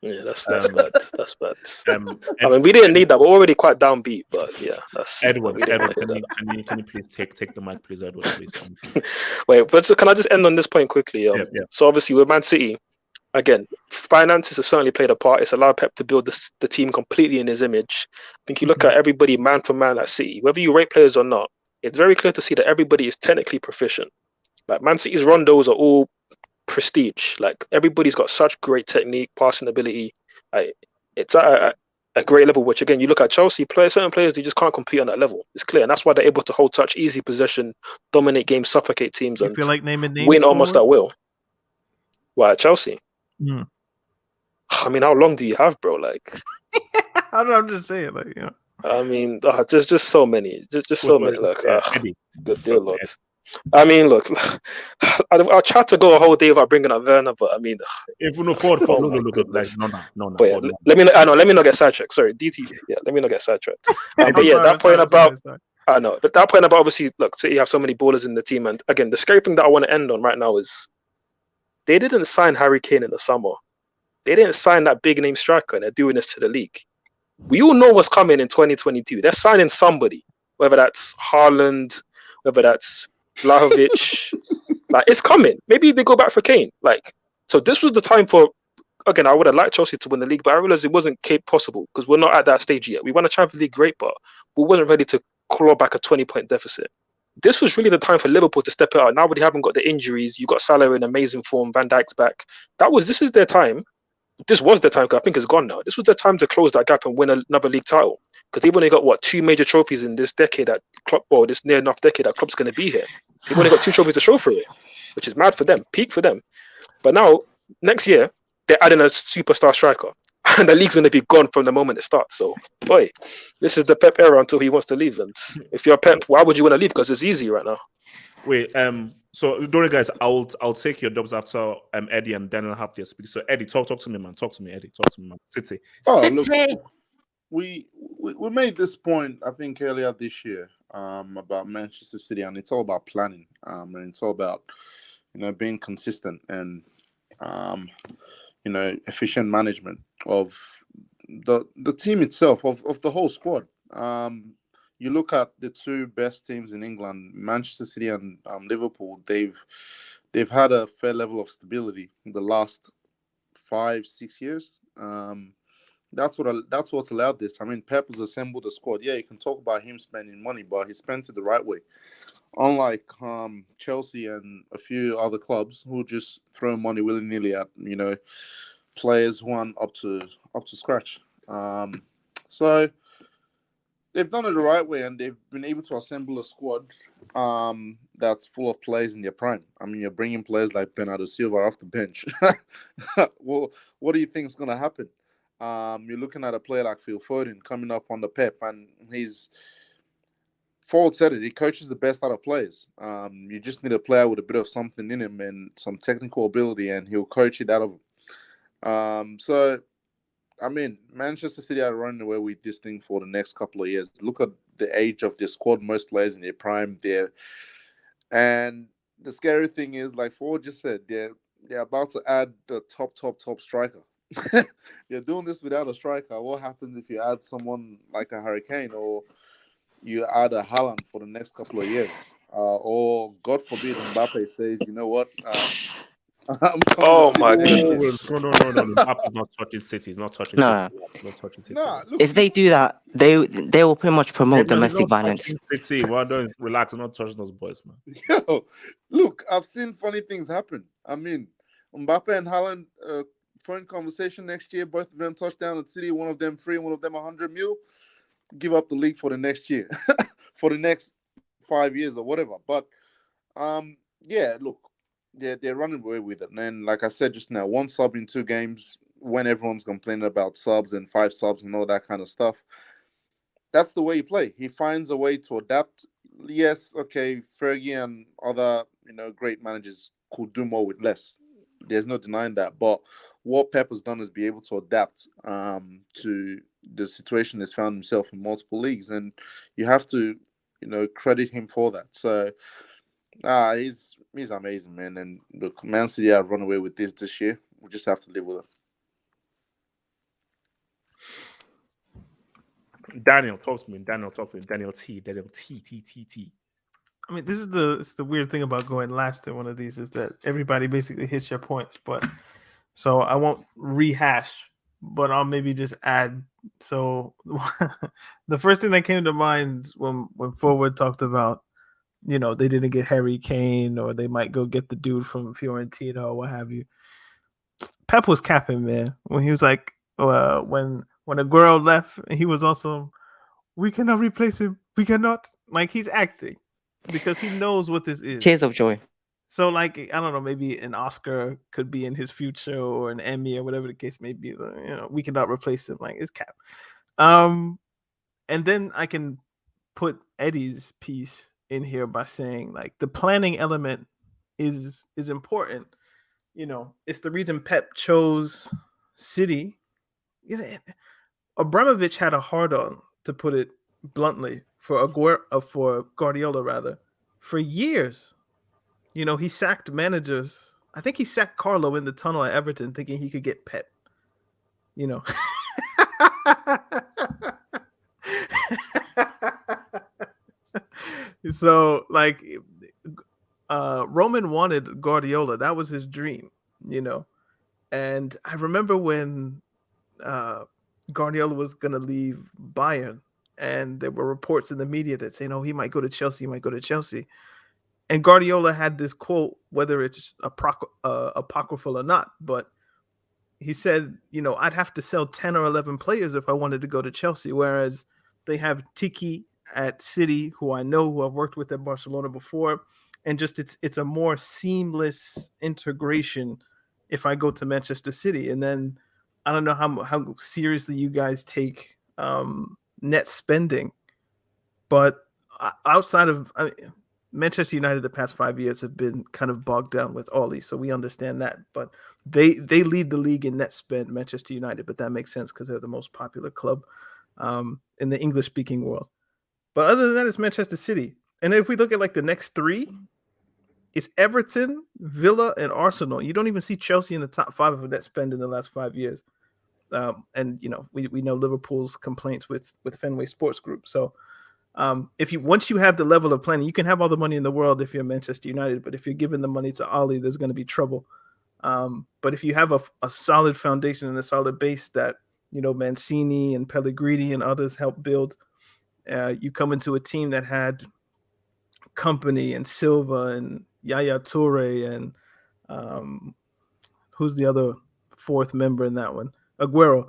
Yeah, that's bad. That's bad. I mean, we didn't need that. We're already quite downbeat, but yeah, that's. Edward, can you please take the mic, please, Edward, please. Wait, but can I just end on this point quickly? So obviously with Man City, again, finances have certainly played a part. It's allowed Pep to build the team completely in his image. I think you look at everybody man for man at City, whether you rate players or not, it's very clear to see that everybody is technically proficient. Like Man City's rondos are all prestige. Like everybody's got such great technique, passing ability. It's at a great level, which again, you look at Chelsea, certain players, they just can't compete on that level. It's clear. And that's why they're able to hold such easy possession, dominate games, suffocate teams, and feel like naming names win almost at will. Why, Chelsea? Mm. I mean, how long do you have, bro? Like, I'm just saying, like, you know. I mean, just so many. Just so many. Like, Eddie. Good dear Lord. I mean, look, I'll try to go a whole day without bringing up Werner, but I mean, if we no forward, no. But yeah, let me not get sidetracked. Sorry, DT. Yeah, let me not get sidetracked. But yeah, that point about I know, but that point about obviously, look, City have so many ballers in the team, and again, the scary thing that I want to end on right now is they didn't sign Harry Kane in the summer. They didn't sign that big name striker, and they're doing this to the league. We all know what's coming in 2022. They're signing somebody, whether that's Haaland, whether that's Vlahovic. Like, it's coming. Maybe they go back for Kane. Like, so this was the time for. Again, I would have liked Chelsea to win the league, but I realized it wasn't possible because we're not at that stage yet. We won a Champions League, great, but we wasn't ready to claw back a 20-point deficit. This was really the time for Liverpool to step it out. Now they haven't got the injuries. You got Salah in amazing form. Van Dijk's back. This is their time. This was their time. I think it's gone now. This was their time to close that gap and win another league title. Because they've only got 2 major trophies in this decade that club, or this near enough decade that club's going to be here. They've only got 2 trophies to show for it, which is mad for them, peak for them. But now next year they're adding a superstar striker, and the league's going to be gone from the moment it starts. So, boy, this is the Pep era until he wants to leave. And if you're Pep, why would you want to leave? Because it's easy right now. Wait, so don't worry, guys. I'll take your dubs after Eddie and Daniel have their speak. So Eddie, talk to me, man. Talk to me, Eddie. Talk to me, man. City. Oh, City. look, we we made this point, I think, earlier this year, about Manchester City, and it's all about planning, and it's all about, being consistent and, efficient management of the team itself, of the whole squad. You look at the two best teams in England, Manchester City and Liverpool. They've had a fair level of stability in the last 5-6 years. That's what's allowed this. I mean, Pep has assembled a squad. Yeah, you can talk about him spending money, but he spent it the right way. Unlike Chelsea and a few other clubs who just throw money willy nilly at players who aren't up to scratch. So they've done it the right way, and they've been able to assemble a squad that's full of players in their prime. I mean, you're bringing players like Bernardo Silva off the bench. Well, what do you think is going to happen? You're looking at a player like Phil Foden coming up on the Pep, and Ford said it. He coaches the best out of players. You just need a player with a bit of something in him and some technical ability, and he'll coach it out of him. So, I mean, Manchester City are running away with this thing for the next couple of years. Look at the age of their squad. Most players in their prime there. And the scary thing is, like Ford just said, they're about to add the top striker. You're doing this without a striker. What happens if you add someone like a Hurricane, or you add a Haaland for the next couple of years? Or, God forbid, Mbappe says, you know what? I'm coming Oh to my City. goodness. No. Mbappe's not touching City. He's not touching No, City. He's not touching City. Nah, look, if they do that, they will pretty much promote He's domestic not violence. touching City. Well, don't relax. Not touching those boys, man. yo, look, I've seen funny things happen. I mean, Mbappe and Haaland, phone conversation next year. Both of them touchdown at City. One of them free, one of them 100 mil. Give up the league for the next year, for the next 5 years or whatever. But yeah, look, they're running away with it. And then, like I said just now, 1 sub in 2 games. When everyone's complaining about subs and 5 subs and all that kind of stuff, that's the way he plays. He finds a way to adapt. Yes, okay, Fergie and other great managers could do more with less. There's no denying that. But what Pep has done is be able to adapt to the situation he's found himself in multiple leagues, and you have to credit him for that. So he's amazing, man. And look, Man City have run away with this year. We just have to live with it. Daniel, talk to me. Daniel T. I mean, this is the weird thing about going last in one of these, is that everybody basically hits your points. But so I won't rehash, but I'll maybe just add. So the first thing that came to mind when Forward talked about, they didn't get Harry Kane, or they might go get the dude from Fiorentina or what have you. Pep was capping, man, when he was like, when a girl left, he was also, we cannot replace him. We cannot. Like, he's acting because he knows what this is. Tears of joy. So, like, I don't know, maybe an Oscar could be in his future, or an Emmy, or whatever the case may be. We cannot replace him. Like, it's cap. And then I can put Eddie's piece in here by saying, like, the planning element is important. It's the reason Pep chose City. Abramovich had a hard-on, to put it bluntly, for Guardiola, rather, for years. He sacked managers. I think he sacked Carlo in the tunnel at Everton, thinking he could get Pep. So, like, Roman wanted Guardiola. That was his dream, And I remember when Guardiola was going to leave Bayern, and there were reports in the media that say, he might go to Chelsea, And Guardiola had this quote, whether it's apocryphal or not, but he said, I'd have to sell 10 or 11 players if I wanted to go to Chelsea, whereas they have Tiki at City, who I know, who I've worked with at Barcelona before, and just it's a more seamless integration if I go to Manchester City. And then I don't know how seriously you guys take net spending, but outside of Manchester United, the past 5 years have been kind of bogged down with Ollie, so we understand that. But they lead the league in net spend, Manchester United, but that makes sense because they're the most popular club. in the English speaking world. But other than that, it's Manchester City. And if we look at like the next three, it's Everton, Villa, and Arsenal. You don't even see Chelsea in the top 5 of net spend in the last 5 years. And we know Liverpool's complaints with Fenway Sports Group. So once you have the level of planning, you can have all the money in the world if you're Manchester United, but if you're giving the money to Ollie, there's going to be trouble. But if you have a solid foundation and a solid base that Mancini and Pellegrini and others helped build, you come into a team that had Company and Silva and Yaya Toure and who's the other fourth member in that one? Aguero.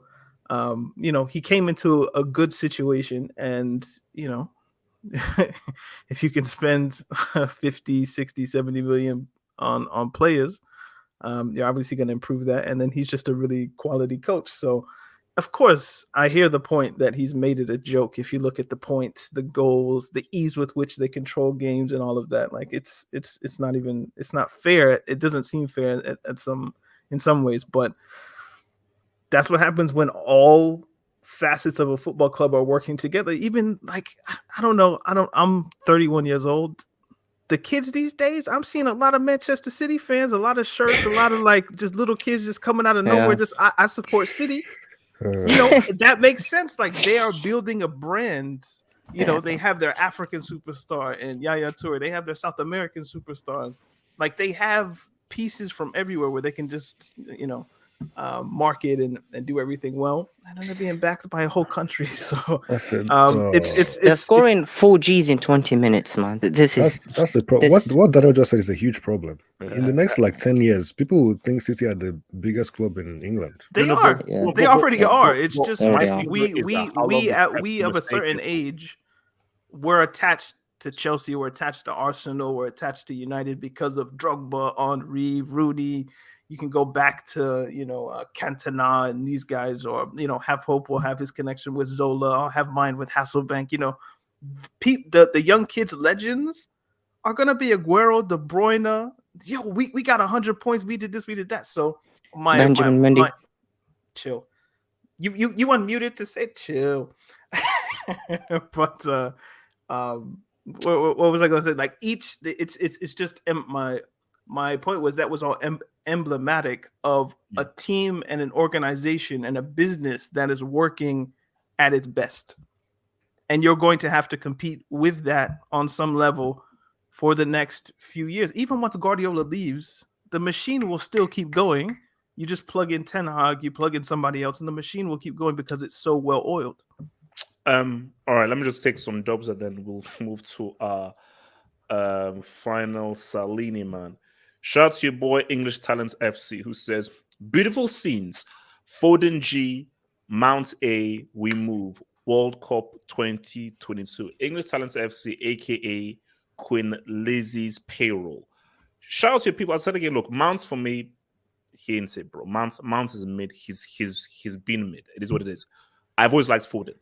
He came into a good situation, and if you can spend 50, 60, 70 million on players, you're obviously going to improve that. And then he's just a really quality coach. So of course I hear the point that he's made it a joke. If you look at the points, the goals, the ease with which they control games and all of that, like it's not fair. It doesn't seem fair in some ways, but that's what happens when all facets of a football club are working together. Even like, I'm 31 years old. The kids these days, I'm seeing a lot of Manchester City fans, a lot of shirts, a lot of like just little kids just coming out of nowhere. Just I support City. That makes sense. Like they are building a brand. They have their African superstar and Yaya Toure. They have their South American superstars. Like they have pieces from everywhere where they can just market and do everything well, and then they're being backed by a whole country. So That's it. They're scoring 4 Gs in 20 minutes, man. That's the problem. What Daniel just said is a huge problem. In the next 10 years, people will think City are the biggest club in England. They are. Yeah. They already are. It's just we of a certain age, we're attached to Chelsea, we're attached to Arsenal, we're attached to United because of Drogba, Henry, Rudy. You can go back to, Cantona and these guys, or, Have Hope will have his connection with Zola. I'll have mine with Hasselbank. The young kids' legends are going to be Aguero, De Bruyne. Yo, we got 100 points. We did this, we did that. So Benjamin Mendy. Chill. You unmuted to say chill. But what was I going to say? Like it's just my point was that was all emblematic of a team and an organization and a business that is working at its best. And you're going to have to compete with that on some level for the next few years. Even once Guardiola leaves, the machine will still keep going. You just plug in Ten Hag, you plug in somebody else, and the machine will keep going because it's so well oiled. All right, let me just take some dubs and then we'll move to our final Salini, man. Shout out to your boy English Talents FC, who says, beautiful scenes. Foden G, Mount A, we move. World Cup 2022. English Talents FC, aka Queen Lizzie's payroll. Shout out to your people. I said again, look, Mount for me, he ain't it, bro. Mount is mid. He's been mid. It is what it is. I've always liked Foden,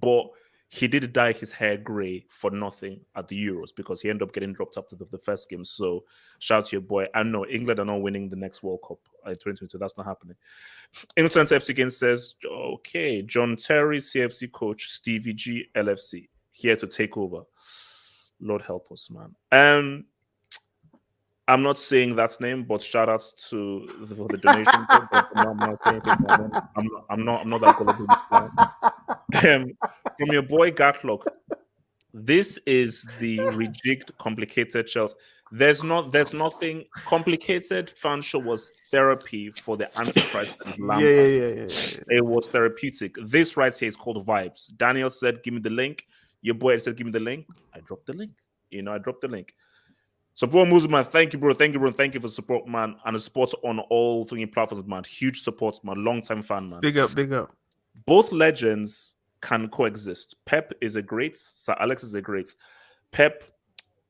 but he did dye his hair grey for nothing at the Euros because he ended up getting dropped after the first game. So shout out to your boy. I know England are not winning the next World Cup in 2022. That's not happening. England FC again says, okay, John Terry, CFC coach, Stevie G, LFC, here to take over. Lord help us, man. I'm not saying that name, but shout out to for the donation. I'm not that gullible. From your boy Gatlock, this is the rejigged, complicated Chelsea. There's nothing complicated. Fanshawe was therapy for the Antichrist and Lampard. Yeah. It was therapeutic. This right here is called vibes. Daniel said, "Give me the link." Your boy said, "Give me the link." I dropped the link. I dropped the link. Support Muzman, thank you, bro. Thank you for support, man, and the support on all 3 platforms, man. Huge support, man. Long time fan, man. Big up. Both legends can coexist. Pep is a great. Sir Alex is a great. Pep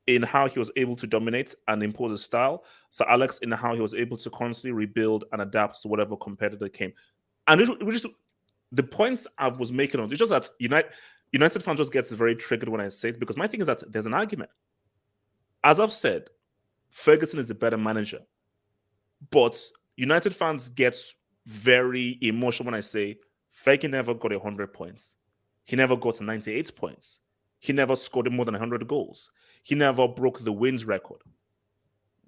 in how he was able to dominate and impose a style. Sir Alex in how he was able to constantly rebuild and adapt to whatever competitor came. And the points I was making on it's just that United fans just gets very triggered when I say it, because my thing is that there's an argument. As I've said, Ferguson is the better manager, but United fans get very emotional when I say Fergie never got 100 points. He never got 98 points. He never scored more than 100 goals. He never broke the wins record.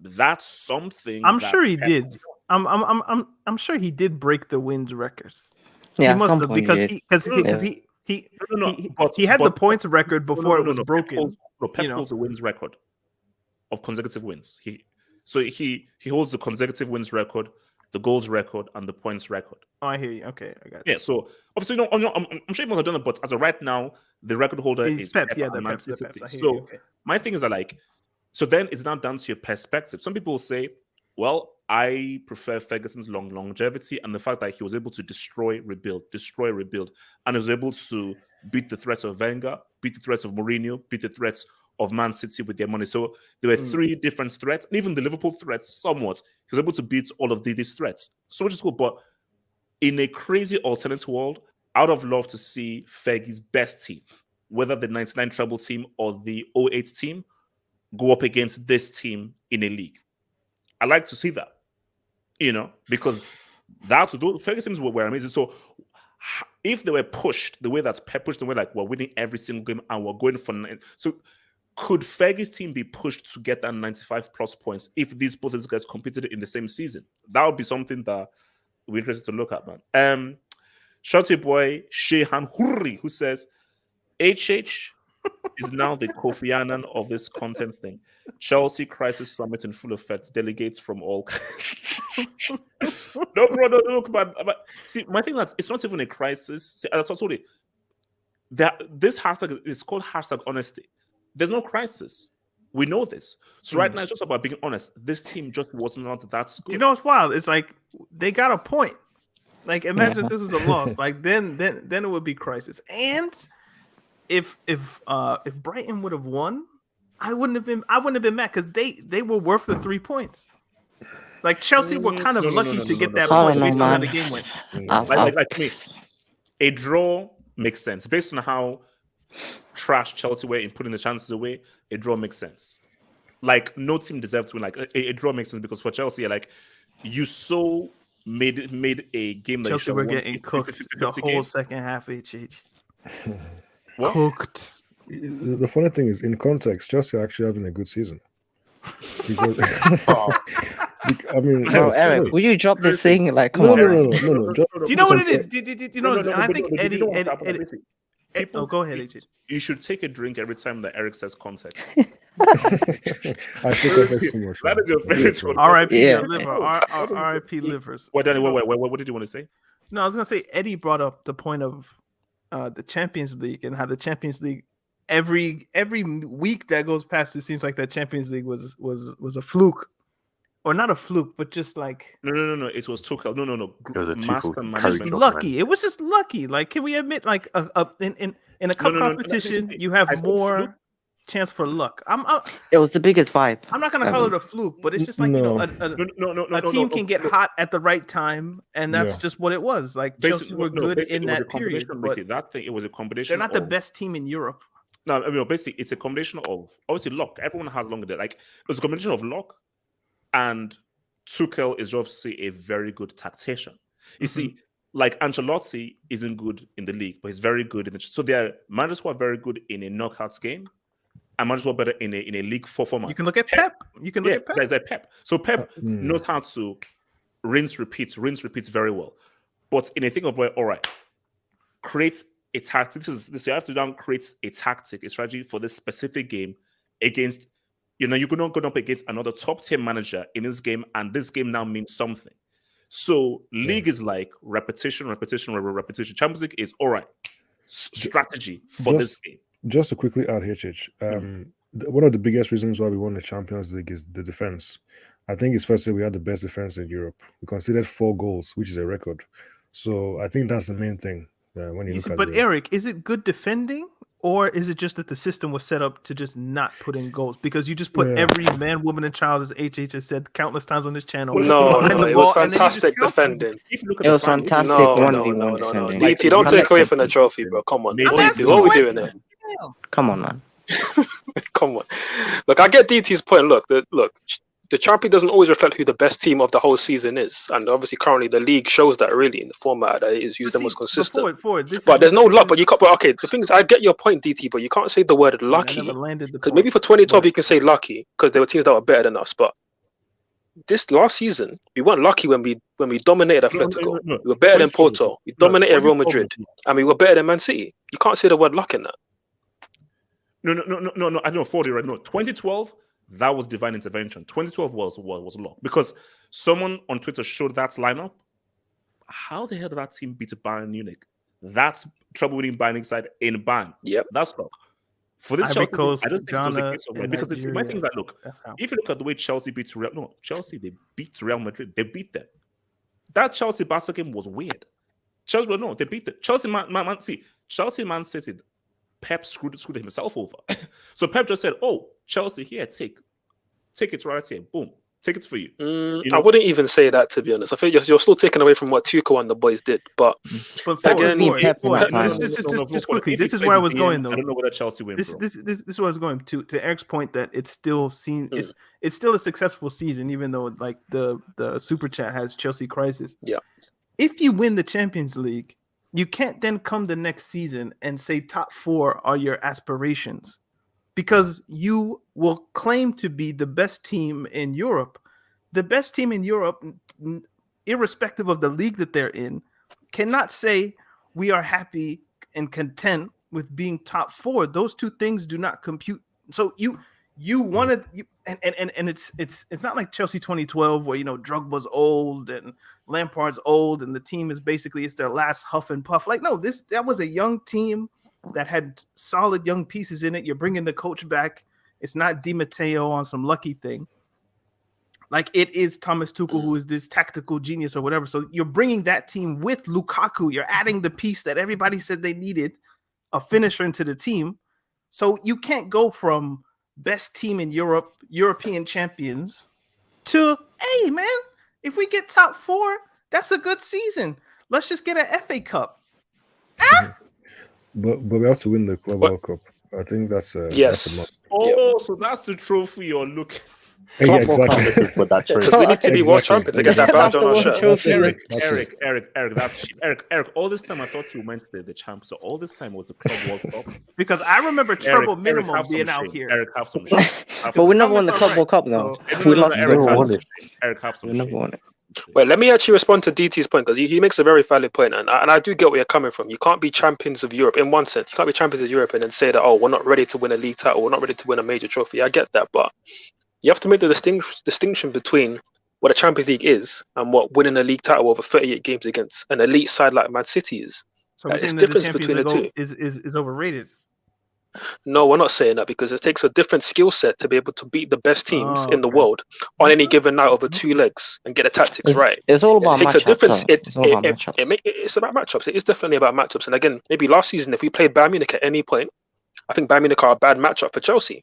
That's something. I'm sure he did. I'm sure he did break the wins records. Yeah, he must some have point because did. he had the points record before it was broken. Pep holds the wins record of consecutive wins. He holds the consecutive wins record, the goals record, and the points record. Oh, I hear you. Okay, I got you. Yeah, so obviously, I'm sure he must have done it, but as of right now, the record holder is Pep. Yeah, and the Man Peps. City. I hear So you. Okay. my thing is that, like, so then it's now down to your perspective. Some people say, well, I prefer Ferguson's longevity and the fact that he was able to destroy, rebuild, and was able to beat the threats of Wenger, beat the threats of Mourinho, beat the threats of Man City with their money. So there were three different threats, and even the Liverpool threats somewhat. He was able to beat all of these threats. So which is cool. But in a crazy alternate world, I would have loved to see Fergie's best team, whether the 99 treble team or the 08 team, go up against this team in a league. I like to see that, because Ferguson's teams were amazing. So if they were pushed the way that Pep pushed, the way like we're winning every single game and we're going for, so could Fergie's team be pushed to get that 95 plus points if both these guys competed in the same season? That would be something that we're interested to look at, man. Shorty boy Shehan Hurri, who says HH is now the Kofi Annan of this content thing. Chelsea crisis summit in full effect. Delegates from all. No, bro, no, look, but see, my thing is, it's not even a crisis. See, I told you that this hashtag is called hashtag honesty. There's no crisis. We know this. So right now, it's just about being honest. This team just was not that good. You know what's wild? It's like they got a point. Like, imagine if this was a loss. Like, then it would be crisis. And if Brighton would have won, I wouldn't have been mad because they were worth the 3 points. Like, Chelsea were kind of lucky to get that point based on how the game went. Like me, a draw makes sense based on how trash Chelsea were in putting the chances away. A draw makes sense. Like, no team deserves to win. Like, a draw makes sense because for Chelsea, like, you so made a game that Chelsea were getting cooked the whole second half. What? Cooked. The funny thing is, in context, Chelsea are actually having a good season. Because, I mean, Bro, Eric, will you drop this thing? Like, come no. on. Do you know what it is? Do you know? And I think Eddie. People, go ahead, AJ. You should take a drink every time that Eric says context. I say context too much. That is your favorite one. R.I.P. liver. R.I.P. livers. What did you want to say? No, I was gonna say Eddie brought up the point of the Champions League and how the Champions League every week that goes past, it seems like that Champions League was a fluke. Or not a fluke, but just like no. It was Tuchel. No. It was a Master Tuchel. management. just lucky. It was just lucky. Like, can we admit, like, in a cup competition, you have more chance for luck. It was the biggest vibe. I'm not gonna call it a fluke, but it's just like a team can get hot at the right time, and that's just what it was. Like, Chelsea were good in that period. But that thing, it was a combination. They're not the best team in Europe. No, I mean, basically, it's a combination of obviously luck. Everyone has longer day. Like, it was a combination of luck. And Tuchel is obviously a very good tactician. You see, like, Ancelotti isn't good in the league, but he's very good in the. So there are managers who are very good in a knockouts game, and managers who are better in a League 4 format. You can look at Pep. Like Pep. So Pep knows how to rinse, repeat very well. But in a thing of where, all right, creates a tactic. This you have to now create a tactic, a strategy for this specific game against. You're not going up against another top tier manager in this game, and this game now means something. So league is like repetition. Champions League is all right. Strategy for this game. Just to quickly add, HH, one of the biggest reasons why we won the Champions League is the defense. I think it's fair to say we had the best defense in Europe. We conceded 4 goals, which is a record. So I think that's the main thing when you look at it. But Eric, is it good defending? Or is it just that the system was set up to just not put in goals? Because you just put every man, woman, and child, as HH has said countless times on this channel. No, it was fantastic defending. It was fantastic. No. DT, don't take away from the trophy, bro. Come on. What are we doing there? Come on, man. Come on. Look, I get DT's point. Look, the champion doesn't always reflect who the best team of the whole season is, and obviously currently the league shows that really in the format that it is used the most consistent. But there's no luck. But you can't. But okay, the thing is, I get your point, DT, but you can't say the word lucky. Because maybe for 2012 you can say lucky because there were teams that were better than us. But this last season, we weren't lucky when we dominated Atletico. No. We were better than Porto. We dominated Real Madrid, and we were better than Man City. You can't say the word luck in that. No. I know 40 right. No, 2012. That was divine intervention. 2012 was luck because someone on Twitter showed that lineup. How the hell did that team beat Bayern Munich? That's trouble-winning Bayern side in Bayern. Yep, that's luck. For this Chelsea, Coast, I don't think it was a case of right because my thing is that look, if you look at the way Chelsea beat Chelsea they beat Real Madrid. They beat them. That Chelsea Barca game was weird. They beat them. Chelsea Man City. Pep screwed himself over. So Pep just said, "Oh, Chelsea, here, take it right here, boom, take it for you." I wouldn't even say that, to be honest. I think you're still taking away from what Tuchel and the boys did. But again, just quickly, this is where I was going though. I don't know whether Chelsea win. This is where I was going to Eric's point that it's still seen. It's still a successful season, even though like the super chat has Chelsea crisis. Yeah, if you win the Champions League, you can't then come the next season and say top 4 are your aspirations because you will claim to be the best team in Europe. The best team in Europe, irrespective of the league that they're in, cannot say we are happy and content with being top 4. Those two things do not compute. So you wanted and it's not like Chelsea 2012 where Drogba's old and Lampard's old and the team is basically it's their last huff and puff. Like no, that was a young team that had solid young pieces in it. You're bringing the coach back. It's not Di Matteo on some lucky thing. Like it is Thomas Tuchel who is this tactical genius or whatever. So you're bringing that team with Lukaku. You're adding the piece that everybody said they needed, a finisher into the team. So you can't go from best team in Europe, European champions, to, hey, man, if we get top 4, that's a good season. Let's just get an FA Cup. But we have to win the Club World Cup. I think that's a must. So that's the trophy you're looking. Yeah, exactly. For that trade. We need to be world champions to get that badge on our shirt. Eric, all this time I thought you meant the champ. So all this time was the Club World Cup. Because I remember treble minimum being out here. Eric, have some shit. But we never won the Club World Cup though. We lost. Eric, have some shit. Wait, let me actually respond to DT's point because he makes a very valid point, and I do get where you're coming from. You can't be champions of Europe in one sense. You can't be champions of Europe and then say that we're not ready to win a league title, we're not ready to win a major trophy. I get that, but you have to make the distinction between what a Champions League is and what winning a league title over 38 games against an elite side like Man City is. So there's difference between the two. Is overrated. No, we're not saying that because it takes a different skill set to be able to beat the best teams in the world on any given night over 2 legs and get the tactics right. It's all about matchups. It's about matchups. It is definitely about matchups. And again, maybe last season, if we played Bayern Munich at any point, I think Bayern Munich are a bad matchup for Chelsea.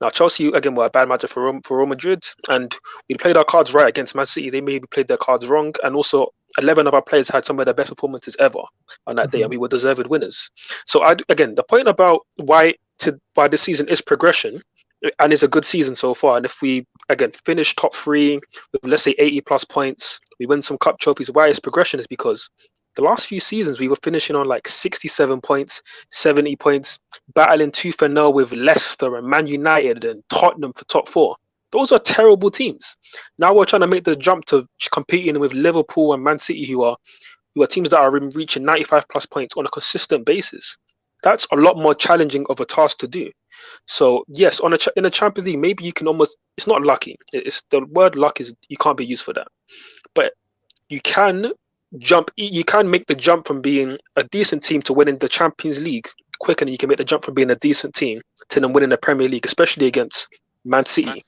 Now, Chelsea, again, were a bad matchup for Real Madrid, and we played our cards right against Man City. They maybe played their cards wrong, and also 11 of our players had some of their best performances ever on that day, and we were deserved winners. So, again, the point about why this season is progression, and is a good season so far, and if we, again, finish top 3 with, let's say, 80-plus points, we win some cup trophies, why it's progression is because the last few seasons, we were finishing on like 67 points, 70 points, battling tooth and nail with Leicester and Man United and Tottenham for top 4. Those are terrible teams. Now we're trying to make the jump to competing with Liverpool and Man City, who are teams that are reaching 95 plus points on a consistent basis. That's a lot more challenging of a task to do. So yes, in a Champions League, maybe you can almost, it's not lucky. It's the word luck is, you can't be used for that. But you can make the jump from being a decent team to winning the Champions League quicker than you can make the jump from being a decent team to then winning the Premier League, especially against Man City.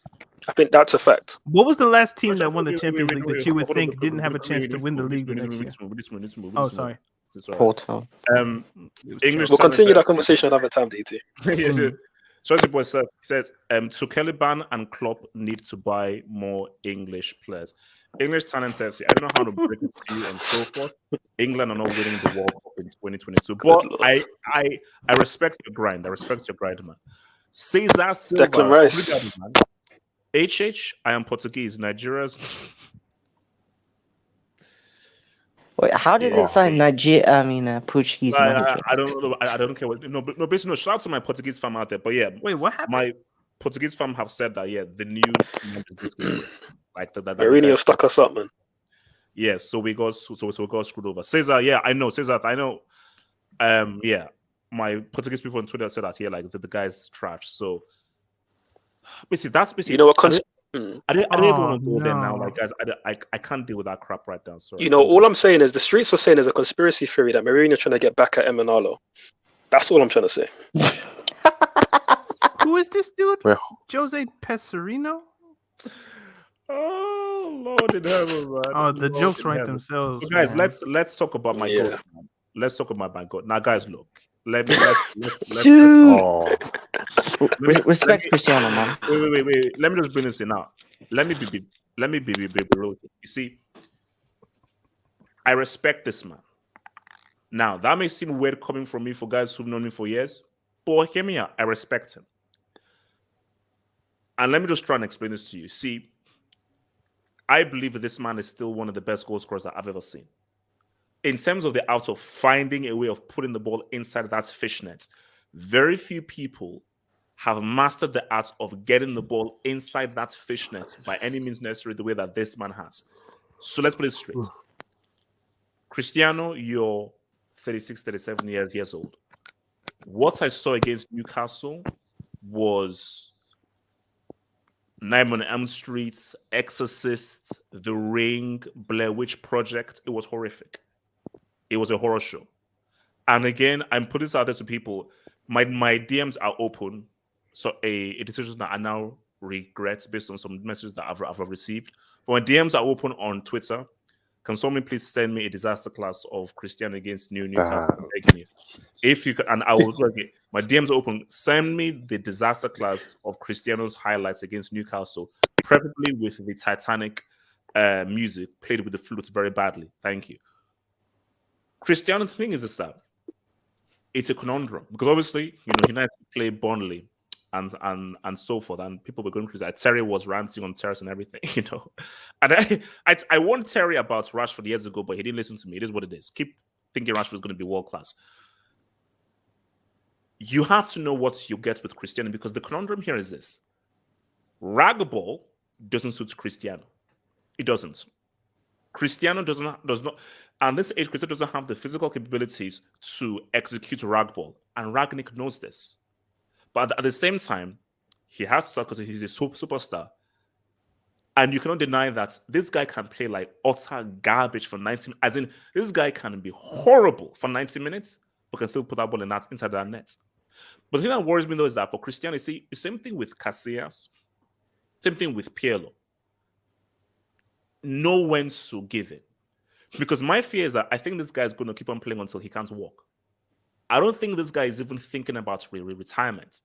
I think that's a fact. What was the last team that won the Champions League that you would think didn't have a chance to win the league the next year? Oh, sorry. Porto. English. We'll continue that conversation another time, DT. Chelsea boy said, Tuchel and Klopp need to buy more English players. English talent says, I don't know how to break it to you and so forth. England are not winning the World Cup in 2022. But I respect your grind. I respect your grind, man. Cesar Silva. HH, I am Portuguese. Nigeria's. Wait, how did Yeah. they sign Portuguese manager? I don't know. I don't care what. No, but no. Basically, no. Shout out to my Portuguese fam out there. But yeah, Wait, what happened? my Portuguese fam have said that the new manager is basically great. Like that. The Mourinho guys- stuck us up, man. Yeah, so we got screwed over. Cesar, yeah, I know. Cesar, I know. Yeah, my Portuguese people on Twitter said that like the guy's trash. So basically, that's basically. You know what? I don't even want to go there no. now. Like, guys, I can't deal with that crap right now. Sorry. You know, all I'm saying is the streets are saying there's a conspiracy theory that Mourinho trying to get back at Emanalo. That's all I'm trying to say. Who is this dude? Well, Jose Pecorino? Oh Lord in heaven, man. Oh, the Lord jokes in write heaven. themselves. So guys, man. let's talk about my Yeah. goat. Man. Let's talk about my goat. Now, guys, look. Let's Shoot. oh, Respect Cristiano, man. wait. Let me just bring this in now. Let me be real. You see, I respect this man. Now, that may seem weird coming from me for guys who've known me for years, but hear me out. I respect him. And let me just try and explain this to you. See, I believe that this man is still one of the best goal scorers that I've ever seen. In terms of the art of finding a way of putting the ball inside that fishnet, very few people have mastered the art of getting the ball inside that fishnet by any means necessary the way that this man has. So let's put it straight. Cristiano, you're 36, 37 years old. What I saw against Newcastle was Nightmare on Elm Street, Exorcist, The Ring, Blair Witch Project. It was horrific. It was a horror show. And again, I'm putting this out there to people. My DMs are open. So a decision that I now regret based on some messages that I've received. But my DMs are open on Twitter. Can someone please send me a disaster class of Cristiano against Newcastle? I'm begging you. If you can, and I will. My DMs are open. Send me the disaster class of Cristiano's highlights against Newcastle, preferably with the Titanic music played with the flute very badly. Thank you. Cristiano's thing is this, that it's a conundrum because obviously United play Burnley and so forth, and people were going crazy. Terry was ranting on Terrace and everything, And I warned Terry about Rashford years ago, but he didn't listen to me. It is what it is. Keep thinking Rashford is going to be world class. You have to know what you get with Cristiano because the conundrum here is this: ragball doesn't suit Cristiano. It doesn't. Cristiano does not, and this age, Cristiano doesn't have the physical capabilities to execute ragball, and Ragnick knows this. But at the same time, he has to because he's a superstar. And you cannot deny that this guy can play like utter garbage for 90 minutes. As in, this guy can be horrible for 90 minutes, but can still put that ball inside that net. But the thing that worries me, though, is that for Cristiano, you see, the same thing with Casillas, same thing with Pirlo. Know when to give it. Because my fear is that I think this guy is going to keep on playing until he can't walk. I don't think this guy is even thinking about retirement.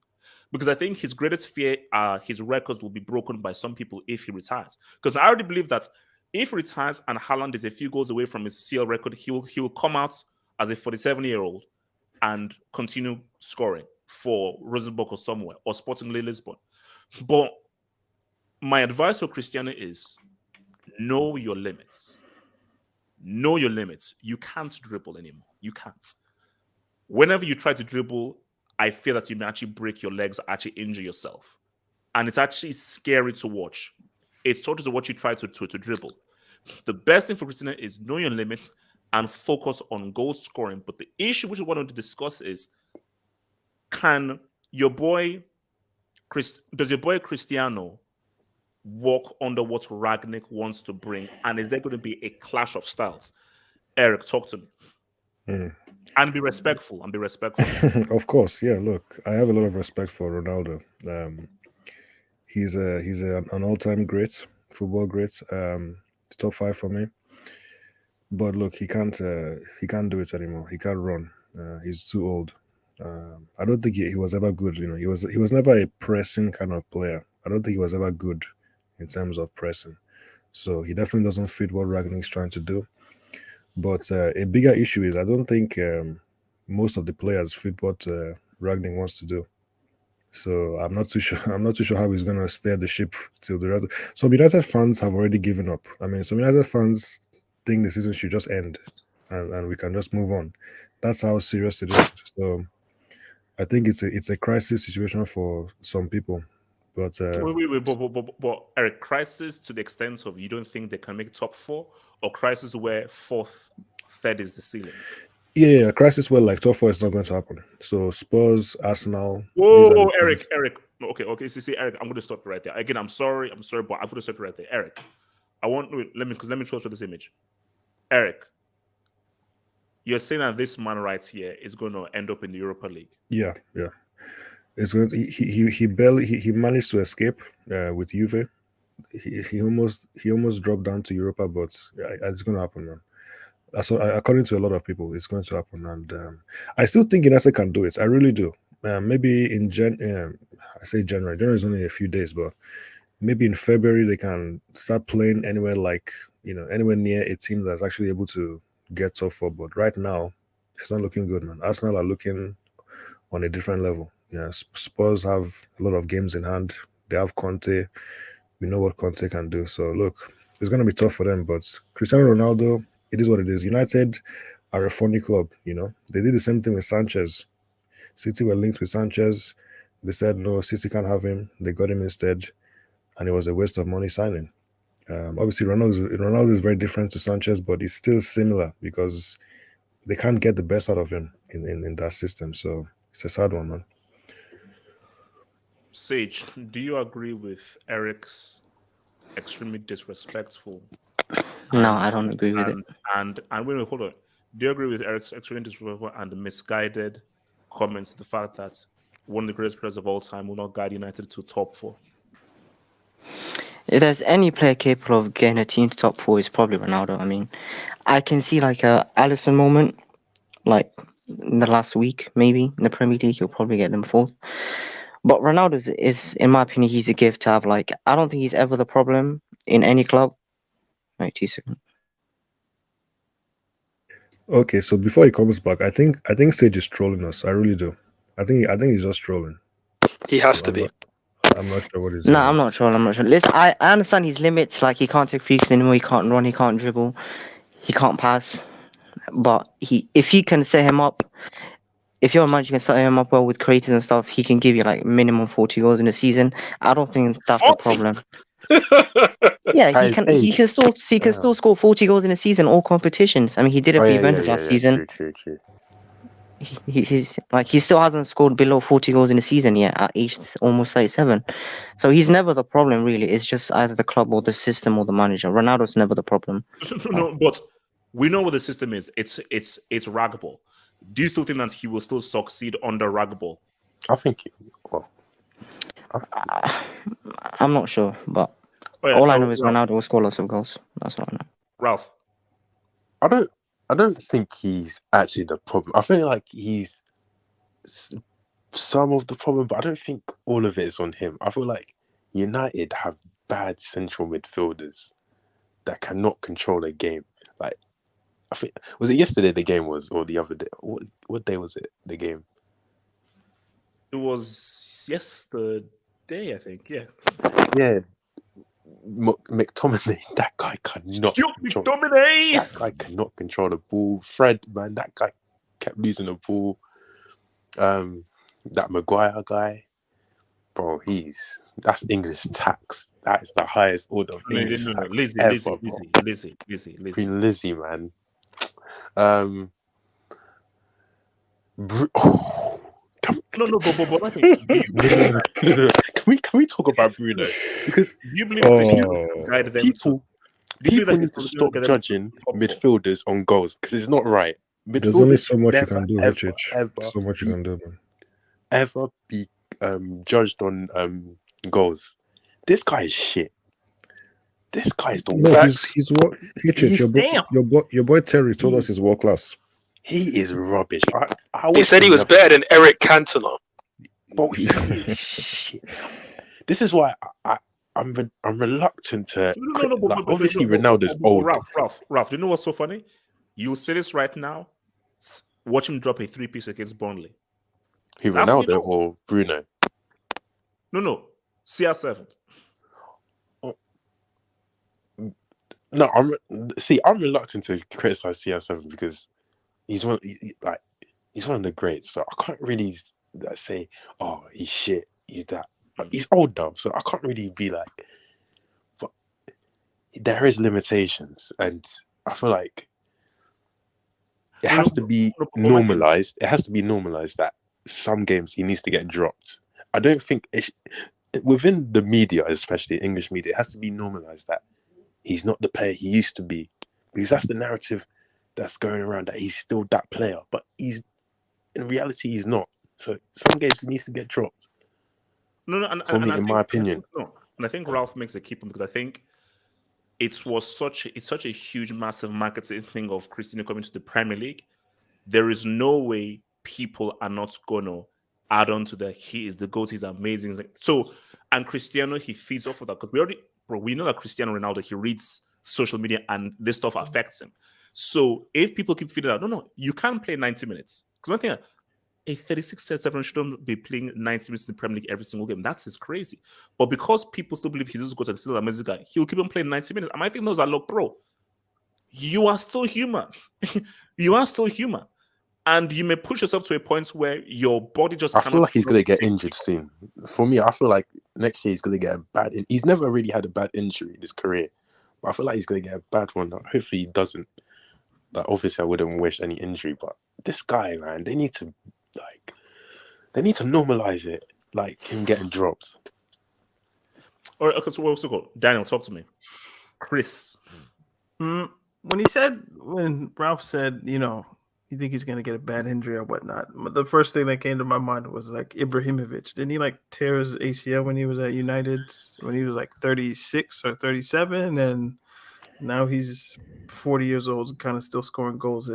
Because I think his greatest fear are his records will be broken by some people if he retires. Because I already believe that if he retires and Haaland is a few goals away from his CL record, he'll come out as a 47-year-old and continue scoring for Rosenborg or somewhere, or Sporting Lisbon. But my advice for Cristiano is know your limits. Know your limits. You can't dribble anymore. You can't. Whenever you try to dribble, I fear that you may actually break your legs, actually injure yourself. And it's actually scary to watch. It's totally to watch you try to dribble. The best thing for Cristiano is know your limits and focus on goal scoring. But the issue which we wanted to discuss is, does your boy Cristiano walk under what Ragnick wants to bring? And is there going to be a clash of styles? Eric, talk to me. And be respectful. Of course, yeah. Look, I have a lot of respect for Ronaldo. He's an all-time great, football great. Top 5 for me. But look, he can't do it anymore. He can't run. He's too old. I don't think he was ever good. He was never a pressing kind of player. I don't think he was ever good in terms of pressing. So he definitely doesn't fit what Ragnick's trying to do. But a bigger issue is I don't think most of the players fit what Ragnick wants to do. So I'm not too sure. I'm not too sure how he's gonna steer the ship till the rest. Some United fans have already given up. I mean, some United fans think the season should just end, and we can just move on. That's how serious it is. So I think it's a crisis situation for some people. But Wait, but Eric, crisis to the extent of you don't think they can make top 4, or crisis where fourth, third is the ceiling? yeah, a crisis where like top 4 is not going to happen. So Spurs, Arsenal. Whoa, Eric. No, okay. See, Eric, I'm going to stop right there. Again, I'm sorry, but I'm going to stop right there. Eric, let me show this image. Eric, you're saying that this man right here is going to end up in the Europa League? Yeah. It's going. He managed to escape with Juve. He almost dropped down to Europa, but it's going to happen, man. So according to a lot of people, it's going to happen, and I still think United can do it. I really do. Maybe in I say January. January is only a few days, but maybe in February they can start playing anywhere anywhere near a team that's actually able to get top 4. But right now, it's not looking good, man. Arsenal are looking on a different level. Yeah, Spurs have a lot of games in hand. They have Conte. We know what Conte can do. So look, it's going to be tough for them. But Cristiano Ronaldo, it is what it is. United are a funny club. They did the same thing with Sanchez. City were linked with Sanchez. They said no, City can't have him. They got him instead, and it was a waste of money signing. Obviously, Ronaldo is very different to Sanchez, but it's still similar because they can't get the best out of him in that system. So it's a sad one, man. Sage, do you agree with Eric's extremely disrespectful? No, I don't agree with it. And wait, hold on. Do you agree with Eric's extremely disrespectful and misguided comments? The fact that one of the greatest players of all time will not guide United to top 4. If there's any player capable of getting a team to top 4, it's probably Ronaldo. I mean, I can see like a Alisson moment, like in the last week, maybe in the Premier League, he'll probably get them 4th. But Ronaldo is, in my opinion, he's a gift to have. Like, I don't think he's ever the problem in any club. Right, 2 seconds. Okay, so before he comes back, I think Sage is trolling us. I really do. I think he's just trolling. He has to be. I'm not sure what he's No, saying. I'm not sure. Listen, I understand his limits. Like, he can't take free kicks anymore. He can't run. He can't dribble. He can't pass. But if he can set him up, if you're a manager, you can set him up well with creators and stuff, he can give you like minimum 40 goals in a season. I don't think that's 40? a problem. Yeah, he can still score 40 goals in a season, all competitions. I mean, he did it for Juventus last season. True. He still hasn't scored below 40 goals in a season yet at age almost 37. So he's never the problem, really. It's just either the club or the system or the manager. Ronaldo's never the problem. No, but we know what the system is. It's Ragball. Do you still think that he will still succeed under Ragball? I think I'm not sure, but all I know is Ronaldo will score lots of goals. That's all I know. Ralph, I don't think he's actually the problem. I feel like he's some of the problem, but I don't think all of it is on him. I feel like United have bad central midfielders that cannot control a game. Like, I think, was it yesterday the game was, or the other day? What day was it, the game? it was yesterday, I think. Yeah. Yeah. McTominay, that guy cannot control. McTominay! That guy cannot control the ball. Fred, man, that guy kept losing the ball. That Maguire guy, bro, that's English tax. That is the highest order of English tax ever. Lizzie. Queen Lizzie, man. But I think Can we talk about Bruno? Because you believe guide them people need to stop judging midfielders on goals because it's not right. There's only so much you can do, Richard. So much you can do, man. Ever be judged on goals? This guy is shit. This guy is the worst. Your boy Terry told us he's world class. He is rubbish. He said he was better than Eric Cantona. But he is shit. This is why I'm reluctant to. Obviously, Ronaldo's old. Ralph, do you know what's so funny? You'll say this right now. Watch him drop a 3-piece against Burnley. Who, Ronaldo or Bruno? No. CR7. No, I'm reluctant to criticize CR7 because he's one of the greats. So I can't really say, oh, he's shit. He's that. He's old now, so I can't really be like. But there is limitations, and I feel like it has to be normalized. It has to be normalized that some games he needs to get dropped. I don't think within the media, especially English media, it has to be normalized that he's not the player he used to be, because that's the narrative that's going around, that he's still that player, but in reality he's not. So some games he needs to get dropped. No, in my opinion. And I think Ralph makes a key point, because I think it's such a huge, massive marketing thing of Cristiano coming to the Premier League. There is no way people are not gonna add on to that. He is the GOAT, he's amazing. So, and Cristiano, he feeds off of that, because we know that Cristiano Ronaldo, he reads social media and this stuff affects him. So if people keep feeding out, no, you can't play 90 minutes. Because one thing, a 36-37 shouldn't be playing 90 minutes in the Premier League every single game. That's just crazy. But because people still believe he's just good and still an amazing guy, he'll keep on playing 90 minutes. And I think those are, look, bro, you are still human. You are still human. And you may push yourself to a point where your body just. I feel like he's going to get injured soon. For me, I feel like next year he's going to get a bad. He's never really had a bad injury in his career, but I feel like he's going to get a bad one. Hopefully, he doesn't. Like, obviously, I wouldn't wish any injury, but this guy, man, they need to normalize it, like him getting dropped. All right, okay, so what's it called? Daniel, talk to me. Chris. When Ralph said, you think he's going to get a bad injury or whatnot, the first thing that came to my mind was like Ibrahimovic. Didn't he like tear his ACL when he was at United when he was like 36 or 37? And now he's 40 years old, kind of still scoring goals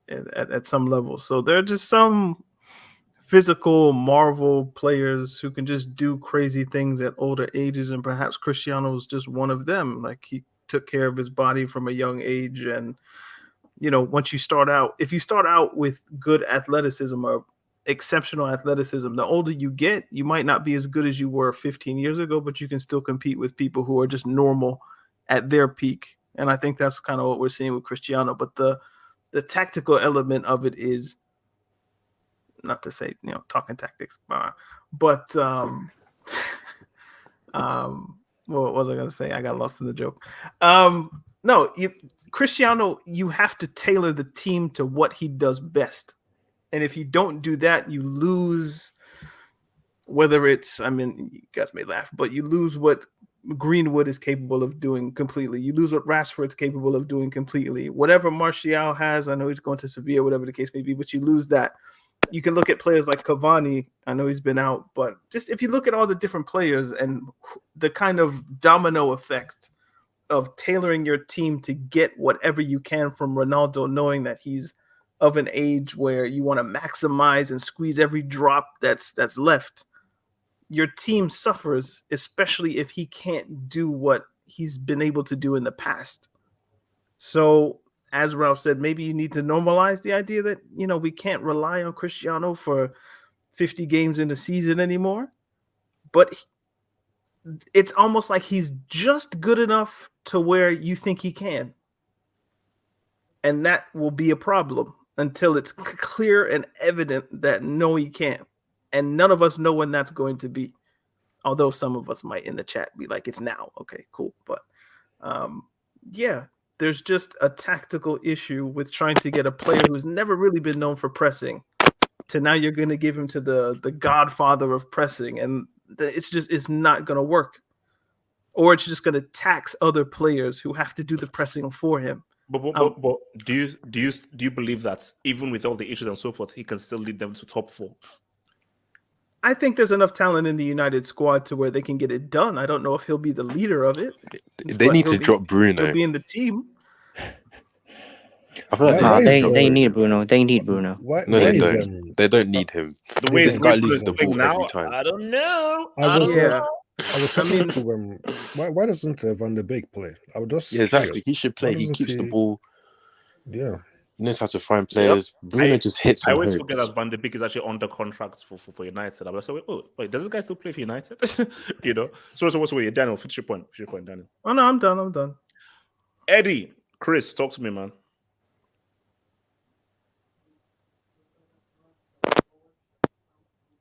at some level. So there are just some physical marvel players who can just do crazy things at older ages. And perhaps Cristiano is just one of them. Like, he took care of his body from a young age. And once you start out, if you start out with good athleticism or exceptional athleticism, the older you get, you might not be as good as you were 15 years ago, but you can still compete with people who are just normal at their peak. And I think that's kind of what we're seeing with Cristiano. But the tactical element of it is, not to say, talking tactics, but what was I going to say? I got lost in the joke. Cristiano, you have to tailor the team to what he does best. And if you don't do that, you lose, whether it's, you guys may laugh, but you lose what Greenwood is capable of doing completely. You lose what Rashford's capable of doing completely. Whatever Martial has, I know he's going to Sevilla, whatever the case may be, but you lose that. You can look at players like Cavani. I know he's been out, but just if you look at all the different players and the kind of domino effect of tailoring your team to get whatever you can from Ronaldo, knowing that he's of an age where you want to maximize and squeeze every drop that's left, your team suffers, especially if he can't do what he's been able to do in the past. So, as Ralph said, maybe you need to normalize the idea that, we can't rely on Cristiano for 50 games in the season anymore. But it's almost like he's just good enough to where you think he can. And that will be a problem until it's clear and evident that no, he can't. And none of us know when that's going to be. Although some of us might in the chat be like, it's now. Okay, cool. But there's just a tactical issue with trying to get a player who's never really been known for pressing to now you're going to give him to the godfather of pressing. And it's not going to work. Or it's just going to tax other players who have to do the pressing for him. But do you believe that even with all the issues and so forth, he can still lead them to top 4? I think there's enough talent in the United squad to where they can get it done. I don't know if he'll be the leader of it. They need to drop Bruno. He'll be in the team. I feel like they need Bruno. They need Bruno. No, they don't. They don't need him. The way this guy loses the ball now, every time. I don't know. I was talking to him. Why doesn't Van de Beek play? I would just exactly. He should play. He keeps the ball. Yeah. knows how to find players. Bruno just hits I and always hopes. forget that Van de Beek is actually under contract for United. I'm like, so wait, does this guy still play for United? You know. So wait, Daniel, finish your point. Daniel. Oh no, I'm done. Eddie, Chris, talk to me, man.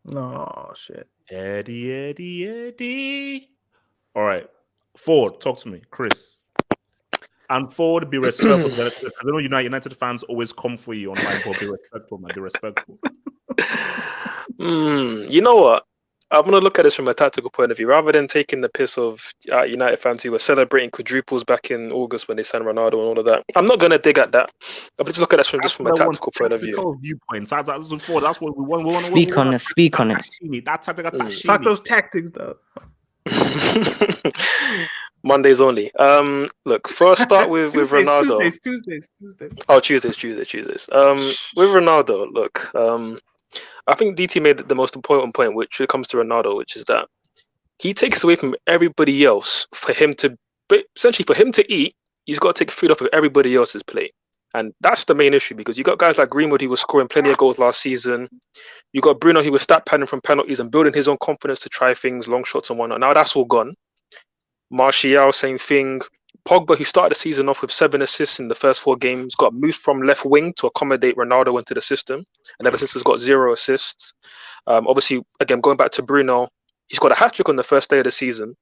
No shit. Eddie. All right, Ford, talk to me, Chris. And Ford, be respectful. Because I know United fans always come for you online, but be respectful, man. Be respectful. You know what? I'm going to look at this from a tactical point of view. Rather than taking the piss of United fans who were celebrating quadruples back in August when they signed Ronaldo and all of that, I'm not going to dig at that. I'm just look at this from a tactical point of view. Viewpoints. That's what we want. Speak on it. Speak on it. That tactical. Talk those tactics, though. Mondays only. Look, first start with Ronaldo. Tuesdays. Oh, Tuesdays. With Ronaldo, look, I think DT made the most important point, which comes to Ronaldo, which is that he takes away from everybody else for him to eat. He's got to take food off of everybody else's plate, and that's the main issue because you got guys like Greenwood who was scoring plenty of goals last season. You got Bruno who was stat padding from penalties and building his own confidence to try things, long shots and whatnot. Now that's all gone. Martial, same thing. Pogba, who started the season off with 7 assists in the first 4 games, got moved from left wing to accommodate Ronaldo into the system, and ever since has got 0 assists. Obviously, again, going back to Bruno, he's got a hat-trick on the first day of the season,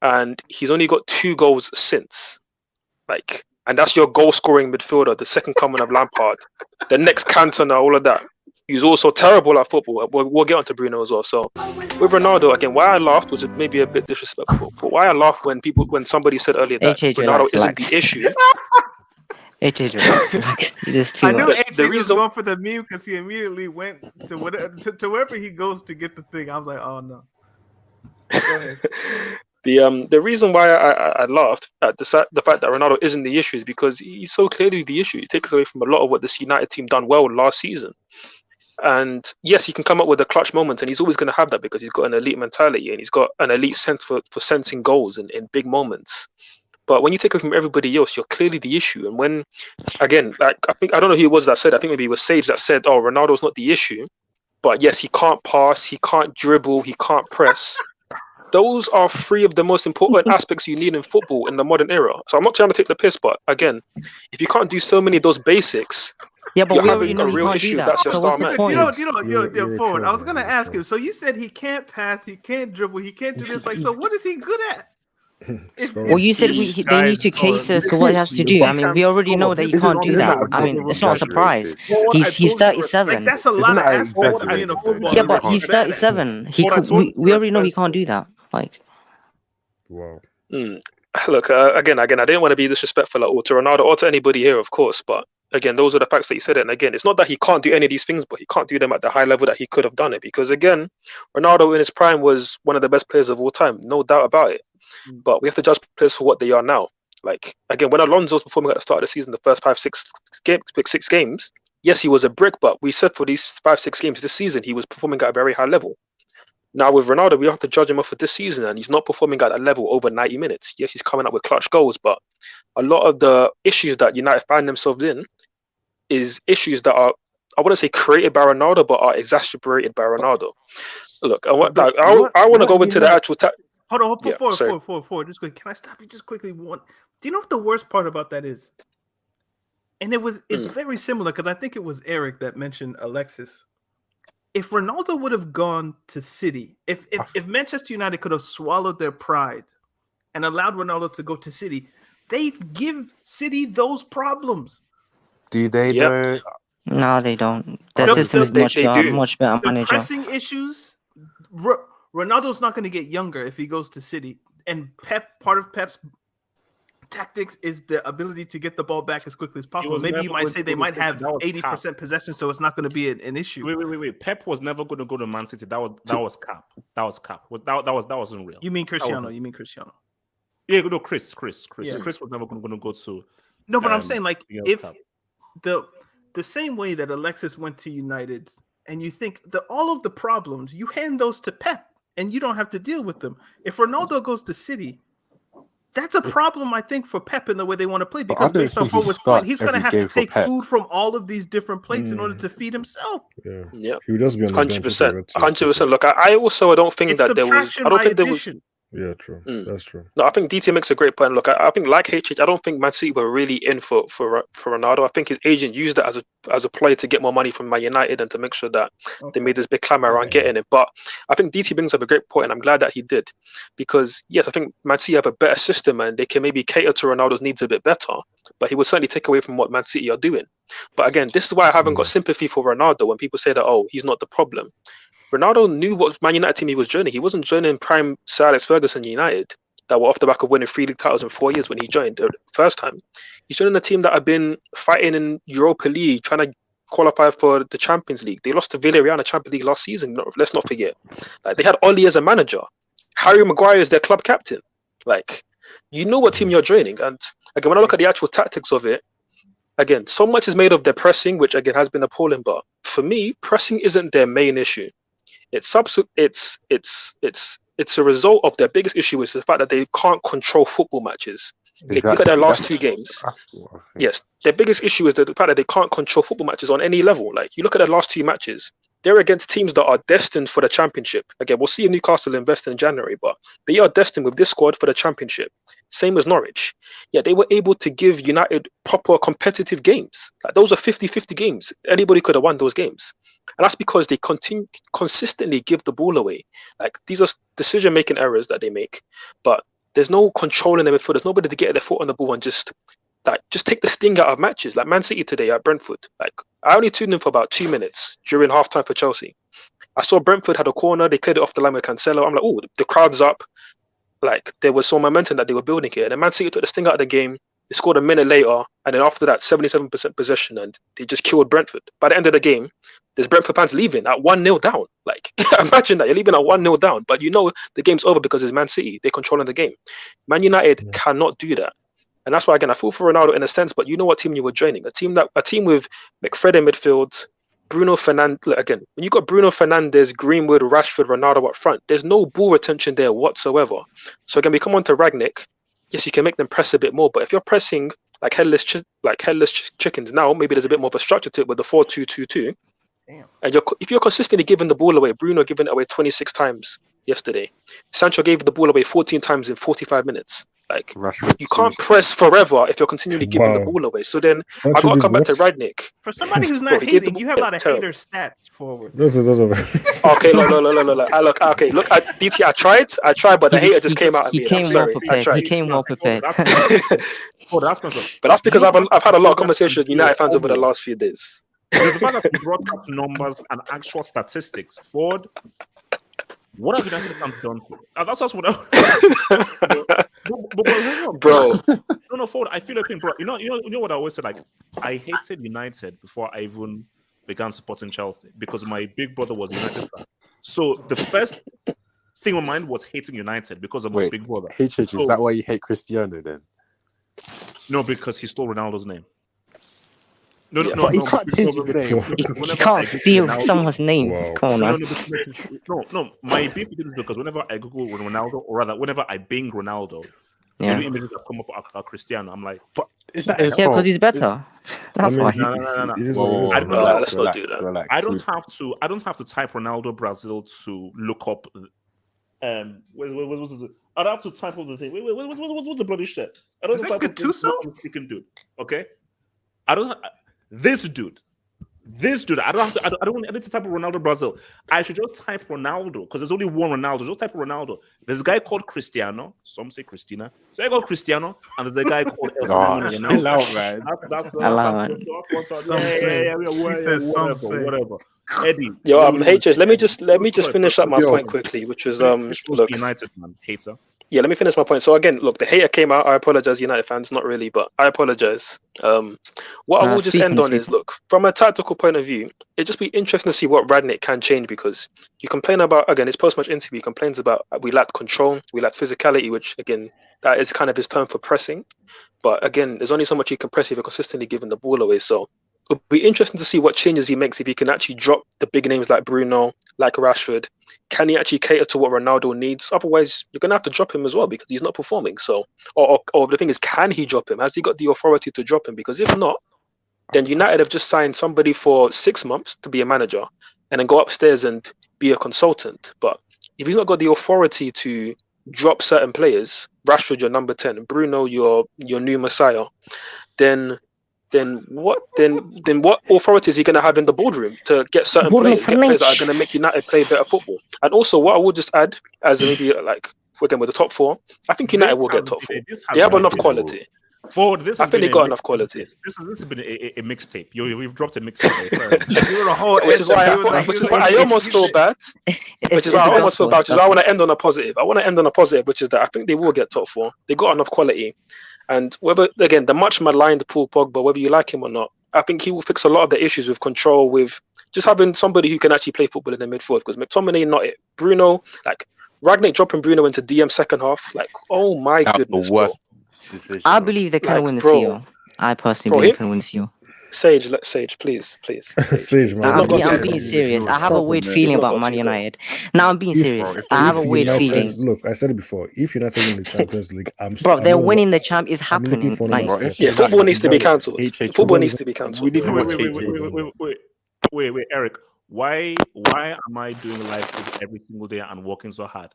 and he's only got 2 goals since. And that's your goal-scoring midfielder, the second coming of Lampard, the next Cantona, all of that. He's also terrible at football. We'll get onto Bruno as well. So with Ronaldo, again, why I laughed was maybe a bit disrespectful. But why I laughed when somebody said earlier that Ronaldo isn't the issue. I knew AJ was going for the meme because he immediately went to wherever he goes to get the thing. I was like, oh no. Go ahead. The reason why I laughed at the fact that Ronaldo isn't the issue is because he's so clearly the issue. He takes away from a lot of what this United team done well last season. And yes, he can come up with a clutch moment, and he's always going to have that because he's got an elite mentality and he's got an elite sense for sensing goals in big moments. But when you take it from everybody else, you're clearly the issue. And when, again, I don't know who it was that said, I think maybe it was Sage that said, oh, Ronaldo's not the issue. But yes, he can't pass, he can't dribble, he can't press. Those are 3 of the most important aspects you need in football in the modern era. So I'm not trying to take the piss, but again, if you can't do so many of those basics, yeah, but we already know a real can't issue. Do that. That's your so star man. Forward. I was gonna ask him. So you said he can't pass, he can't dribble, he can't do this. So what is he good at? Well, you said they need to cater to what he has to do. I mean, we already know that he can't do that. I mean, it's not a surprise. He's 37. That's a lot of aspects of being a footballer. Yeah, but he's 37. We already know he can't do that. Wow. Look, again, I didn't want to be disrespectful or to Ronaldo or to anybody here, of course, but again, those are the facts that you said. And again, it's not that he can't do any of these things, but he can't do them at the high level that he could have done it. Because again, Ronaldo in his prime was one of the best players of all time, no doubt about it. But we have to judge players for what they are now. Again, when Alonso was performing at the start of the season, the first 6 games, yes, he was a brick, but we said for these 5-6 games this season, he was performing at a very high level. Now with Ronaldo, we have to judge him off of this season, and he's not performing at that level over 90 minutes. Yes, he's coming up with clutch goals, but a lot of the issues that United find themselves in is issues that are, I wouldn't say created by Ronaldo, but are exacerbated by Ronaldo. Look, I want to go into the actual... Hold on, forward. Just quick. Can I stop you just quickly? Do you know what the worst part about that is? And it's very similar because I think it was Eric that mentioned Alexis. If Ronaldo would have gone to City, if Manchester United could have swallowed their pride and allowed Ronaldo to go to City, they give City those problems. Do they though? No, they don't. The system is much better The manager. pressing issues, Ronaldo's not going to get younger if he goes to City. And part of Pep's tactics is the ability to get the ball back as quickly as possible. Maybe you might say they might have 80% possession, so it's not going to be an issue. Wait. Pep was never going to go to Man City. That was cap. That wasn't real. You mean Cristiano? Yeah, no, Chris. Yeah. Chris was never going to go to. No, but I'm saying if the same way that Alexis went to United, and you think that all of the problems you hand those to Pep, and you don't have to deal with them. If Ronaldo goes to City, That's a problem, I think, for Pep in the way they want to play. But I Because don't based on think he Forward's point, starts he's going to every have to game for take Pep. food from all of these different plates in order to feed himself. Yeah. Yeah, He would just be on the bench. 100%. 100%. Look, I also don't think It's that there was. subtraction I don't by think there was. addition. Yeah, true. That's true. No, I think DT makes a great point. Look, I think like HH, I don't think Man City were really in for Ronaldo. I think his agent used it as a play to get more money from Man United and to make sure that they made this big clamor around getting him. But I think DT brings up a great point, and I'm glad that he did, because yes, I think Man City have a better system and they can maybe cater to Ronaldo's needs a bit better. But he will certainly take away from what Man City are doing. But again, this is why I haven't got sympathy for Ronaldo when people say that, oh, he's not the problem. Ronaldo knew what Man United team he was joining. He wasn't joining prime Sir Alex Ferguson United that were off the back of winning 3 league titles in 4 years when he joined the first time. He's joining a team that have been fighting in Europa League, trying to qualify for the Champions League. They lost to Villarreal in the Champions League last season. Let's not forget. Like, they had Oli as a manager. Harry Maguire is their club captain. Like, you know what team you're joining. And again, when I look at the actual tactics of it, again, so much is made of their pressing, which again has been appalling. But for me, pressing isn't their main issue. It's a result of their biggest issue, which is the fact that they can't control football matches. If you look at their last 2 games. Yes, their biggest issue is the fact that they can't control football matches on any level. Like, you look at their last 2 matches, they're against teams that are destined for the Championship. Again, we'll see Newcastle invest in January, but they are destined with this squad for the Championship. Same as Norwich. Yeah, they were able to give United proper competitive games. Like, those are 50-50 games. Anybody could have won those games. And that's because they consistently give the ball away. Like, these are decision-making errors that they make, but there's no control in the midfield. There's nobody to get their foot on the ball and just take the sting out of matches. Like Man City today at Brentford. Like, I only tuned in for about 2 minutes during halftime for Chelsea. I saw Brentford had a corner. They cleared it off the line with Cancelo. I'm like, oh, the crowd's up. Like, there was some momentum that they were building here. And then Man City took the sting out of the game. They scored a minute later, and then after that, 77% possession, and they just killed Brentford. By the end of the game, there's Brentford fans leaving at 1-0 down. Like, imagine that, you're leaving at 1-0 down, but you know the game's over because it's Man City. They're controlling the game. Man United cannot do that. And that's why, again, I feel for Ronaldo in a sense, but you know what team you were joining. A team with McFred in midfield, Bruno Fernandes. Again, when you got Bruno Fernandes, Greenwood, Rashford, Ronaldo up front, there's no ball retention there whatsoever. So again, we come on to Rangnick. Yes, you can make them press a bit more, but if you're pressing like headless chickens now, maybe there's a bit more of a structure to it with the 4-2-2-2. And if you're consistently giving the ball away, Bruno giving it away 26 times yesterday. Sancho gave the ball away 14 times in 45 minutes. Like, you can't press forever if you're continually giving the ball away. So then I got to come back to Rangnick. For somebody who's not hating, you have a lot of hater stats forward. There's a lot of Okay, look. Look, DT, I tried, but the hater just came out at me. I'm sorry. He came well prepared. But that's because I've had a lot of conversations with United fans over the last few days. The fact that you brought up numbers and actual statistics, Ford, what have United fans done? That's just what bro. No, Ford. I feel like, bro. You know what I always said. Like, I hated United before I even began supporting Chelsea because my big brother was a United fan. So the first thing on my mind was hating United because of my big brother. Is that why you hate Cristiano then? No, because he stole Ronaldo's name. No, but he can't change his name. You can't steal someone's name. Wow. Come on, man. No. My beef is because whenever I Google Ronaldo, or rather, whenever I Bing Ronaldo, the images that come up are Cristiano. I'm like, but is that his fault? because he's better. That's why. No. Let's not do that. I don't have to type Ronaldo Brazil to look up. I'd have to type up the thing. What's the bloody shit? I don't Is have to that type up Gattuso? Freaking dude. Okay, I don't. This dude. I don't need to type of Ronaldo Brazil. I should just type Ronaldo because there's only one Ronaldo. Just type Ronaldo. There's a guy called Cristiano. Some say Christina. So I got Cristiano, and there's a guy called whatever. Eddie. Yo, HS. Let me just finish up my point quickly, which was look, United man, hater. Yeah, let me finish my point. So again, look, the hater came out. I apologize, United fans. Not really, but I apologize. What I will just end on is, look, from a tactical point of view, it'd just be interesting to see what Rangnick can change, because you complain about, again, his post-match interview, he complains about we lacked control, we lacked physicality, which, again, that is kind of his term for pressing. But again, there's only so much you can press if you're consistently giving the ball away. So it'll be interesting to see what changes he makes if he can actually drop the big names like Bruno, like Rashford. Can he actually cater to what Ronaldo needs? Otherwise, you're gonna have to drop him as well because he's not performing. So, or the thing is, can he drop him? Has he got the authority to drop him? Because if not, then United have just signed somebody for 6 months to be a manager and then go upstairs and be a consultant. But if he's not got the authority to drop certain players, Rashford, your number 10, Bruno, your new messiah, then what authority is he going to have in the boardroom to get certain players that are going to make United play better football? And also, what I will just add, as maybe like again with the top 4, I think United will get top 4. They have enough quality. I think they got enough quality. This has been a mixtape. You've dropped a mixtape. Which is why I almost feel bad. Which is why I almost feel bad. Which is why I want to end on a positive. Which is that I think they will get top 4. They got enough quality. And whether, again, the much maligned Paul Pogba, whether you like him or not, I think he will fix a lot of the issues with control, with just having somebody who can actually play football in the midfield. Because McTominay, not it. Bruno, like Ragnick dropping Bruno into DM second half, like, oh my goodness, bro. I believe they can win the seal. I personally believe they can win the seal. Sage, please. Sage, man. I'm being serious. I have a weird feeling about Man United. Now I'm being serious. I have a weird feeling. Look, I said it before. If United win the Champions League, they're winning the champ. It's happening. Football needs to be cancelled. Football needs to be cancelled. We need to watch Wait, Eric. Why am I doing live every single day and working so hard?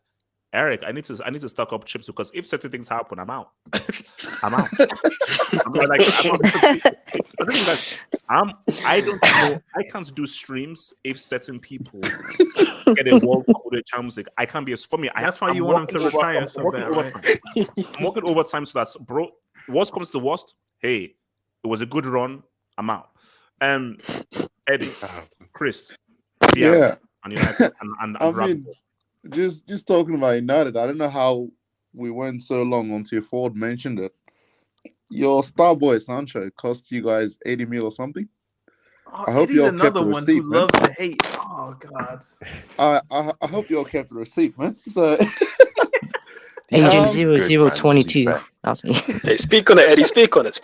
Eric, I need to stock up chips because if certain things happen, I'm out. I'm out. I don't know. I can't do streams if certain people get a World Cup with the Champions League. I can't be for me. That's why you want him to retire so bad, right? I'm working overtime so that's bro. Worst comes to worst. Hey, it was a good run. I'm out. Eddie, Chris, yeah, and United and I mean, just talking about United, I don't know how we went so long until Ford mentioned it. Your star boy Sancho cost you guys 80 mil or something. I hope you all kept the receipt, who loves to hate. Oh God. I hope you all kept the receipt, man. So Agent 0022. Hey, speak on it, Eddie. Speak on it.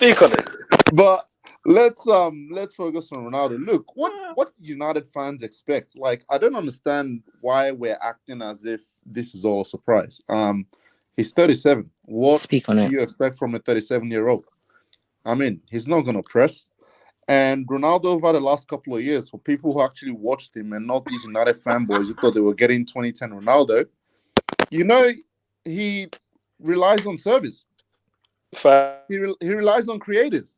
But let's focus on Ronaldo. Look, what United fans expect. Like, I don't understand why we're acting as if this is all a surprise. He's 37. What do you expect from a 37-year-old? I mean, he's not gonna press. And Ronaldo over the last couple of years, for people who actually watched him and not these United fanboys who thought they were getting 2010 Ronaldo, he relies on service. He relies on creators.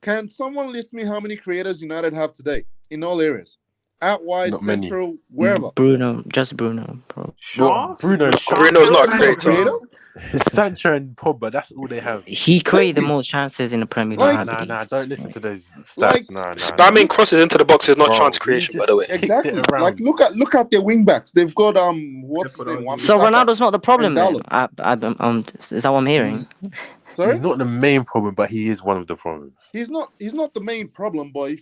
Can someone list me how many creators United have today in all areas? Out wide, not central, many. Wherever. Bruno, just Bruno, bro. Bruno's not a creator. Sancho and Pogba, that's all they have. He created the most chances in the Premier League. Nah, don't listen to those stats. Spamming crosses into the box is not chance creation, by the way. Exactly. Like look at their wing backs. They've got what's the name? So Ronaldo's not the problem then. Is that what I'm hearing? Sorry? He's not the main problem, but he is one of the problems. He's not the main problem, but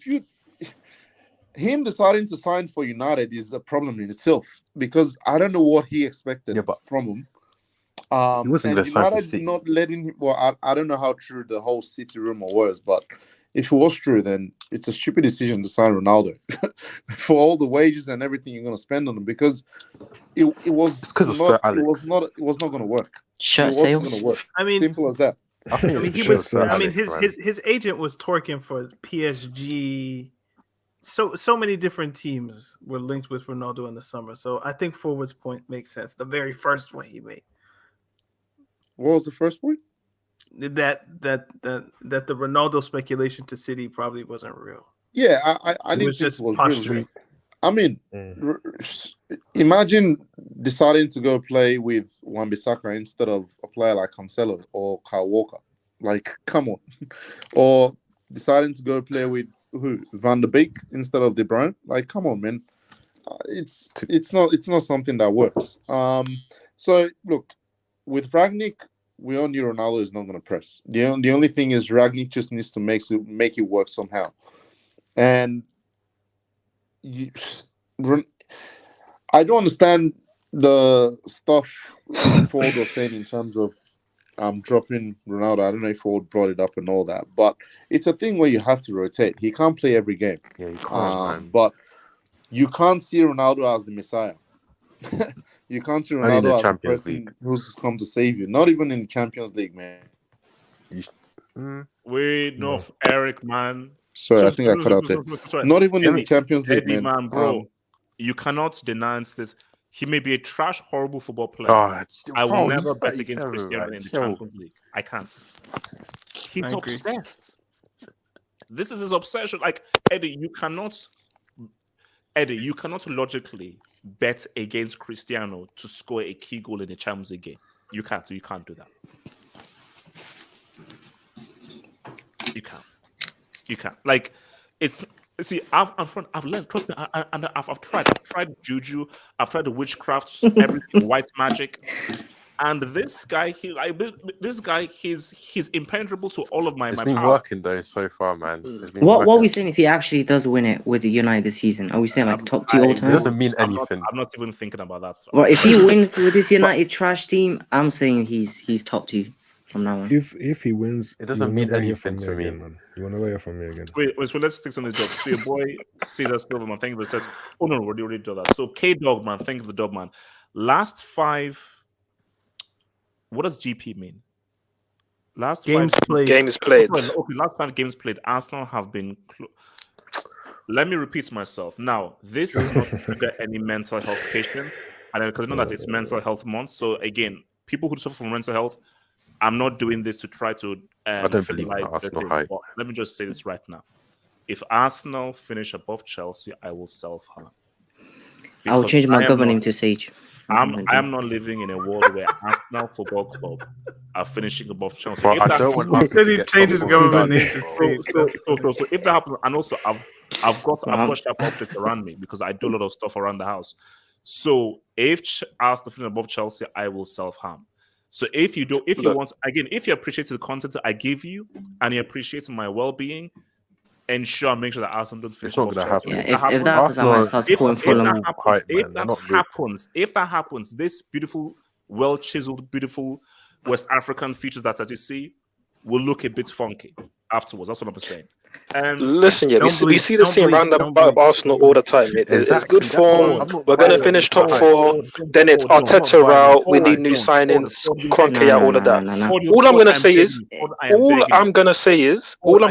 him deciding to sign for United is a problem in itself because I don't know what he expected from him. He wasn't going to sign for City. Not letting him. Well, I don't know how true the whole City rumor was, but if it was true, then it's a stupid decision to sign Ronaldo for all the wages and everything you're going to spend on him because it was not going to work. Sure, it wasn't going to work. I mean, simple as that. His agent was twerking for PSG. So many different teams were linked with Ronaldo in the summer. So I think Forward's point makes sense. The very first one he made. What was the first point? That the Ronaldo speculation to City probably wasn't real. Yeah, I think this was real. I mean, imagine deciding to go play with Wan-Bissaka instead of a player like Cancelo or Kyle Walker. Like, come on. Or deciding to go play with Van der Beek instead of De Bruyne. Like, come on, man. It's not something that works. So look, with Ragnick, we all knew Ronaldo is not going to press. The only thing is Ragnick just needs to make it work somehow. And I don't understand the stuff Ford was saying in terms of dropping Ronaldo. I don't know if Ford brought it up and all that, but it's a thing where you have to rotate. He can't play every game. Yeah, you can't, man. But you can't see Ronaldo as the Messiah. You can't see Only in the Ronaldo as the Champions person League. who's come to save you. Not even in the Champions League, man. Wait, no, Eric, man. Sorry, I think I cut out there. Sorry. Not even in the Eddie, Champions League, Eddie, man. man, bro. You cannot denounce this. He may be a trash, horrible football player. Oh, I will bro, never he's bet against 37, Cristiano man. in the Chill. Champions League. I can't. He's I agree. obsessed. This is his obsession. Like, Eddie, you cannot logically bet against Cristiano to score a key goal in the Champions League game. You can't do that. You can't. Like, it's see. I've learned. Trust me. I've tried juju. I've tried the witchcraft, everything, white magic. And this guy, he's impenetrable to all of my It's my been power. working though so far, man. It's been What are working. we saying if he actually does win it with the United this season? Are we saying like top two all It time? doesn't mean I'm anything. not even thinking about that stuff. Well, if he wins with this United trash team, I'm saying he's top two from now on. If he wins, It doesn't you will mean never hear anything from to me. again, man. You will never hear from me again. Wait, so let's stick on the dog. So your boy Caesar Silverman, thank you for says. Oh no, we already did that. So K Dog man, thank you for the dog man. Last 5. What does GP mean? Last Games 5 played. Games played. Okay, last 5 games played. Arsenal have been. Let me repeat myself. Now, this is not to trigger any mental health patient, and because I know that it's mental health month. So again, people who suffer from mental health, I'm not doing this to try to. I don't believe in trivialize Arsenal the thing, hype. but let me just say this right now: if Arsenal finish above Chelsea, I will self-harm. I'll Because change my I am government name not- to Sage. I am not living in a world where Arsenal Football Club are finishing above Chelsea. But If I that don't want happens- He said Arsenal to he get changed his top government four. name to Sage. so if that happens, and also I've got sharp objects around me because I do a lot of stuff around the house. So if Arsenal finish above Chelsea, I will self-harm. So if you appreciate the content I give you and you appreciate my well-being, ensure make sure that Arsenal don't finish It's not above gonna Chelsea. happen. Yeah, if that happens, I might start supporting Fulham. If that happens, this beautiful, well-chiseled, beautiful West African features that you see will look a bit funky afterwards. That's what I'm saying. Listen, yeah, we see the Don't same bleach, roundabout don't of bleach. Arsenal all the time. It's Exactly, good that's form. what I'm not We're going to buying finish into top the hype. 4. Then it's Arteta route. We need new signings. Kroenke out, all of that. All I'm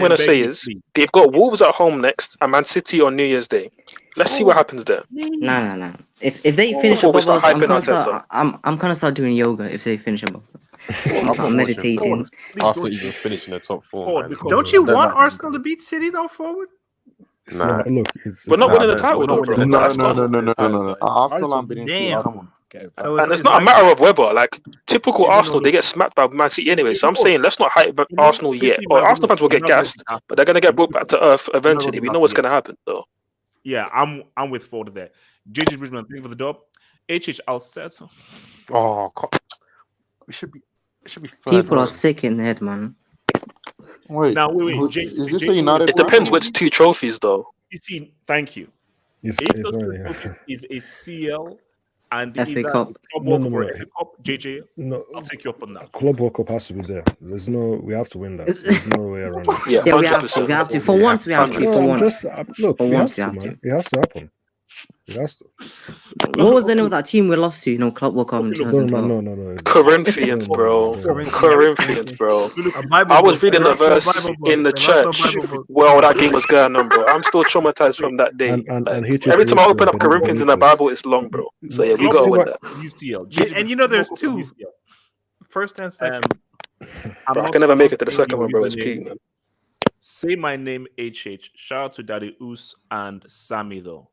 going to say is, they've got Wolves at home next and Man City on New Year's Day. Let's see what happens there. Nah. If they finish Before we above us, start I'm hyping gonna start doing yoga. If they finish above us, I'm start not meditating. watching Arsenal even finishing the top 4, man. because- Don't you I don't want like them Arsenal to guys. beat City though forward? Nah. Look, it's We're not Nah, winning the man, title we're not though, winning bro. the No, Let's title. go. no. Arsenal and beating City. Damn. Come on. So And it's not a matter of whether, like, typical Arsenal, they get smacked by Man City anyway. So I'm saying, let's not hype Arsenal yet. Or Arsenal fans will get gassed, but they're going to get brought back to earth eventually. We know what's going to happen, though. Yeah, I'm with Ford there. JJ Bridgman, thank you for the dub. I'll settle. Oh, it should be third People row. are sick in the head, man. Wait, Now, wait. is this a United It fan? depends which 2 trophies, though. You see, thank you. It's If those not, two trophies is a CL and FA either Cup. Club No, World no, Cup or no. FA Cup, JJ, no. I'll take you up on that. Club World Cup has to be there. We have to win that. There's no way around it. Yeah, Yeah, we 100%. have to. For once, we have to. No, For I'm once. just look. For It once, has we to, have man. It has to happen. It has to. What was the name of that team we lost to? Club World Cup in Okay, look, 2012. No. Corinthians, bro. Corinthians, bro. I was reading the verse in the church where all that game was going on, bro. I'm still traumatized from that day. And Every time I open up Benitez. Corinthians in the Bible, it's long, bro. So yeah, we Club gotta World win Cup that. UCL. Yeah, and you know there's Club World Cup two. UCL. First and second. I'm Bro, I not- can never I'm make not it to the saying second your one, bro. It's username. peak, man. Say my name, HH. Shout out to Daddy Oos and Sammy, though.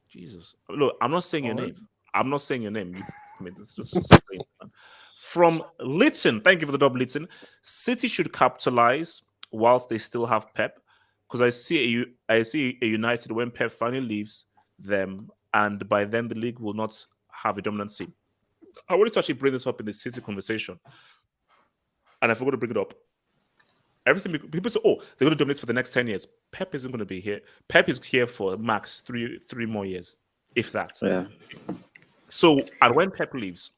Jesus. Look, I'm not saying your name. I'm not saying your name. I mean, it's just strange, man. From Litton, thank you for the dub, Litton. City should capitalize whilst they still have Pep, because I see a United when Pep finally leaves them, and by then the league will not have a dominant team. I wanted to actually bring this up in the City conversation, and I forgot to bring it up. Everything people say, oh, they're going to dominate for the next 10 years. Pep isn't going to be here. Pep is here for max three more years, if that. Yeah. So, and when Pep leaves,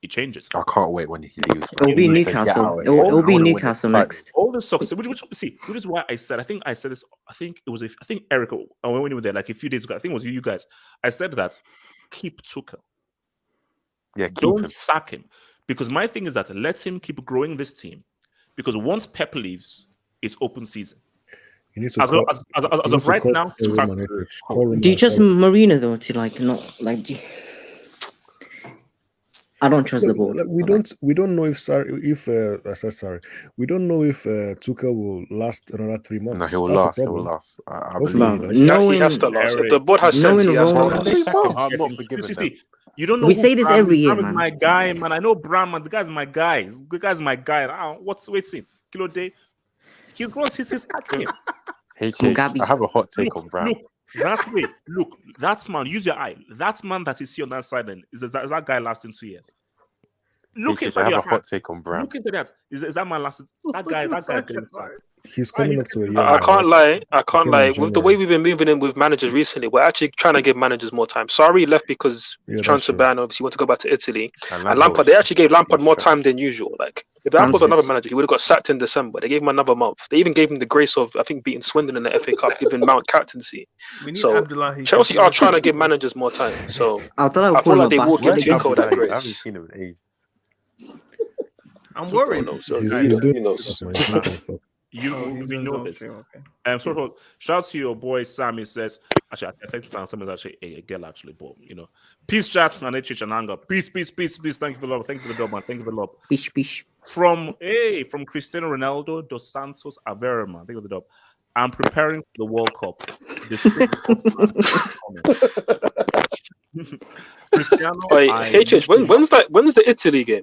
it changes. I can't wait when he leaves. It'll be Newcastle. It'll be Newcastle next. All the success, which is why I said, I think this. I think Eric, when we were there like a few days ago, I think it was you guys. I said that keep Tuchel. Yeah, keep Don't him. sack him, because my thing is that let him keep growing this team, because once Pep leaves, it's open season. You need to As of right now, Do you trust Marino though to like not like? I don't trust the ball. We don't know if we don't know if Tuchel will last another 3 months. No, he will That's last. the He will problem. last. I Hopefully believe. he does. He has to last. If the board has sense, he has to Rome- last. I'm not forgiving them. You don't know. We who say this Bram every is. year, Bram is man. my guy, man. I know Bram, man. The guy's my guy. The guy's my guy. What's waiting? Kilo Day. He's gross. He's catching him. Mugabe. I have a hot take on Brown. Look, that man. Use your eye. That man that you see on that side, then is that guy lasting 2 years? Look I into have your a hot take on Brown. Look into that. Is that man lasting? That guy's getting sacked. He's coming up to a year. I can't lie. Came in With the way we've been moving in with managers recently, we're actually trying to give managers more time. Sarri left because transfer ban. Obviously, want to go back to Italy. And Lampard, they actually gave Lampard more time than usual. Like if Lampard was another manager, he would have got sacked in December. They gave him another month. They even gave him the grace of, I think, beating Swindon in the FA Cup, giving Mount captaincy. So Chelsea are trying to give managers more time. So I feel like they will give Tuchel that grace. I haven't seen him in ages. I'm worried. He's doing stuff. We know this. So shout out to your boy Sammy. Says actually, I think Sam is actually a girl actually, but peace, chats and HH and anger. Peace. Thank you for love. Thank you for the dog, man. Thank you for love. Peace. From Cristiano Ronaldo dos Santos Aveiro, man. Thank you for the dog. I'm preparing for the World Cup. Cristiano. HH, when's the Italy game?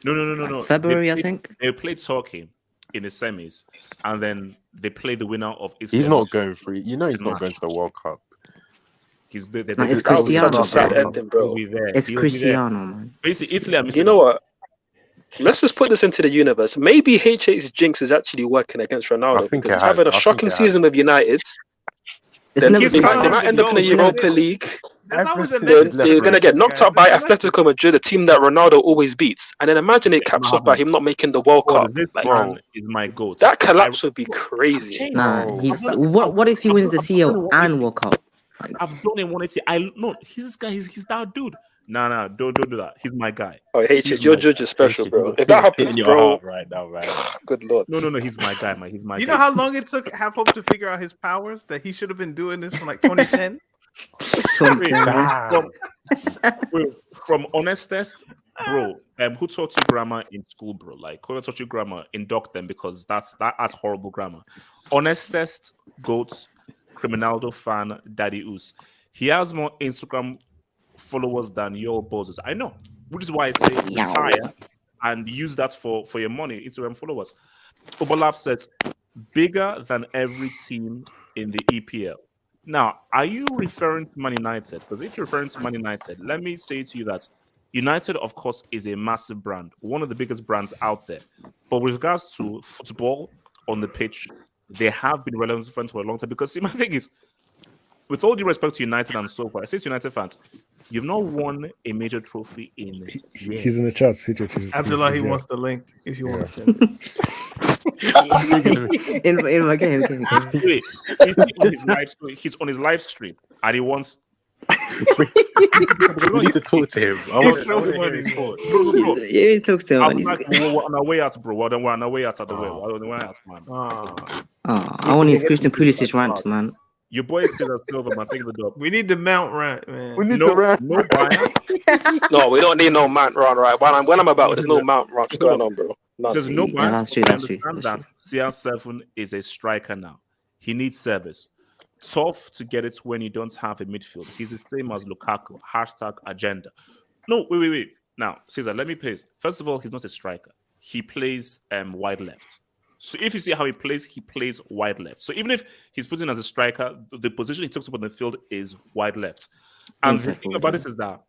No. February, I think. They played Turkey in the semis, and then they play the winner of Italy. He's not going for it. He's not going to the World Cup. It's Cristiano. Such a sad ending, bro. It's Cristiano, man. Basically, Italy. You know what? Let's just put this into the universe. Maybe HH's jinx is actually working against Ronaldo because he's having a shocking season with United. They might end up in the Europa League. They're going to get knocked out by Atletico Madrid, a team that Ronaldo always beats. And then imagine it caps off by him not making the World Cup. This man is my goat. That collapse would be crazy. Nah, what if he wins the CL and World Cup? I've done him 180. He's that dude. Nah, don't do that. He's my guy. Oh, HH, your judge is special, bro. If that happens, bro, right now, man. Good lord. No, he's my guy, man. He's my guy. You know how long it took Half Hope to figure out his powers? That he should have been doing this from like 2010? From honest test, bro. Who taught you grammar in school, bro? Like, who taught you grammar? Induct them because that's horrible grammar. Honest test, goats, Criminaldo fan, Daddy Oos. He has more Instagram followers than your bosses. I know, which is why I say retire and use that for your money. Instagram followers. Obolaf says bigger than every team in the EPL. Now, are you referring to Man United? Because if you're referring to Man United, let me say to you that United, of course, is a massive brand, one of the biggest brands out there. But with regards to football on the pitch, they have been relevant for a long time. Because see, my thing is, with all due respect to United and so forth, I say to United fans, you've not won a major trophy in years. He's in the chats. Abdullah, he wants the link if you want to send it. in my game. Wait, he's on his live stream and he wants. We need to talk to him. He's so funny. You talk to him. We're on our way out, bro. We're on our way out of the way. We're on the way out, man. I want his Christian Pulisic rant, man. Your boy said that Silver, man. Take the dog. We need the Mount rant, man. We need the rant. No Brian. No, we don't need no Mount rant, right? When I'm about, there's no Mount rants going on, bro. There's no Brian. That's true. That CR7 is a striker now. He needs service. Tough to get it when you don't have a midfield. He's the same as Lukaku. #agenda. No, wait. Now, Caesar, let me pace. First of all, he's not a striker. He plays wide left. So if you see how he plays wide left. So even if he's put in as a striker, the position he takes up on the field is wide left. And the thing about this is that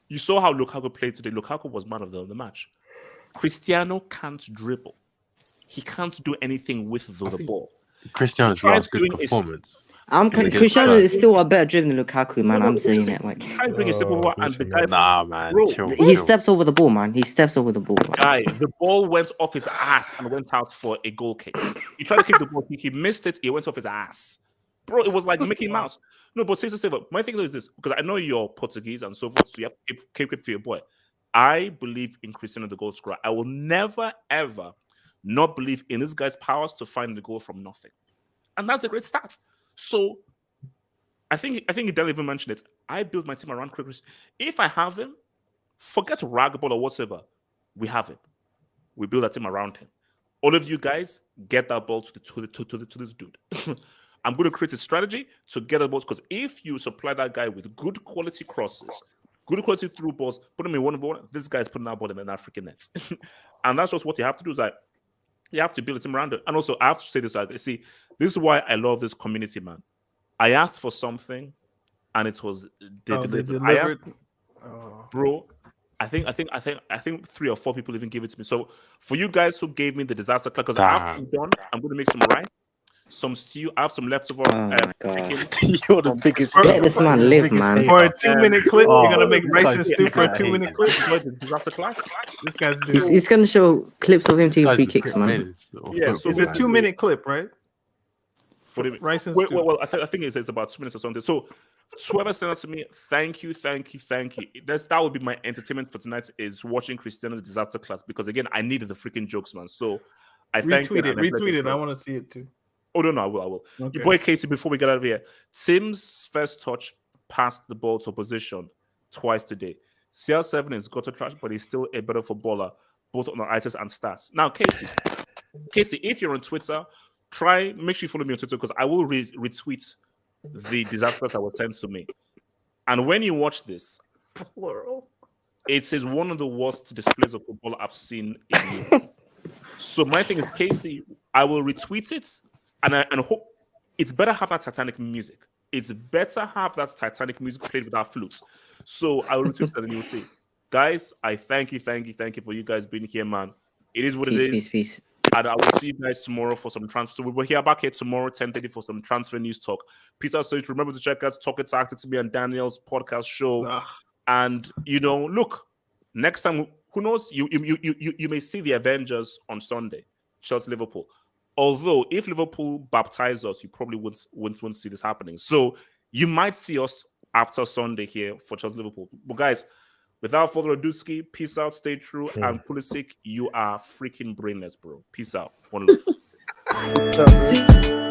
you saw how Lukaku played today. Lukaku was man of the match. Cristiano can't dribble. He can't do anything with the ball. Cristiano's last good performance. Cristiano is still a better driven than Lukaku, man. I'm saying it. Like, try to bring a step over, and the guy, Nah, man. bro, Chill, he chill. steps over the ball, man. He steps over the ball. guy, the ball went off his ass and went out for a goal kick. He tried to kick the ball, he missed it. It went off his ass, bro. It was like Mickey Mouse. No, but seriously, my thing is this, because I know you're Portuguese and so forth, so you have to keep it for your boy. I believe in Cristiano, the goal scorer. I will never ever not believe in this guy's powers to find the goal from nothing, and that's a great stat. So I think Dell even mentioned it. I build my team around Chris. If I have him, forget ragball or whatever. We have him. We build a team around him. All of you guys get that ball to this dude. I'm going to create a strategy to get the balls, because if you supply that guy with good quality crosses, good quality through balls, put him in one ball, this guy's putting that ball in an African net. And that's just what you have to do. Is like, you have to build a team around it. And also, I have to say this. Like, see, this is why I love this community, man. I asked for something, and it was delivered. I asked, bro. I think 3 or 4 people even gave it to me. So for you guys who gave me the disaster clap, because I'm done, I'm going to make some rice, some stew. I have some leftover chicken. You're the biggest. Let this man live, man. For a 2-minute clip, you're gonna make this rice guy's and stew for a getting 2-minute clip. Disaster clap. This guy's doing. He's gonna show clips of him taking free kicks, man. Yeah, so It's a 2-minute clip, right? For the, Rice and stew. well, I think it's about 2 minutes or something. So whoever sent it to me, thank you. That would be my entertainment for tonight, is watching Cristiano's disaster class, because again, I needed the freaking jokes, man. So I thank you. Retweet it. I want to see it too. Oh no, I will. Okay. Your boy Casey, before we get out of here, Tim's first touch passed the ball to opposition twice today. CR7 is gutter trash, but he's still a better footballer, both on the itis and stats. Now, Casey, if you're on Twitter, make sure you follow me on Twitter, because I will retweet the disasters that were sent to me. And when you watch this, it is one of the worst displays of football I've seen in years. So my thing is, Casey, I will retweet it, and hope it's better have that Titanic music. It's better have that Titanic music played without flutes. So I will retweet it, and you'll see. Guys, I thank you for you guys being here, man. It is what it is. Peace. And I will see you guys tomorrow for some transfer. So we will hear back here tomorrow, 10:30, for some transfer news talk. Peace out. So remember to check out Talking Tactics, me and Daniel's podcast show. And look, next time, who knows? You may see the Avengers on Sunday, Chelsea Liverpool. Although if Liverpool baptize us, you probably won't see this happening. So you might see us after Sunday here for Chelsea Liverpool. But guys, without further ado, peace out, stay true, and Pulisic, you are freaking brainless, bro. Peace out. One love.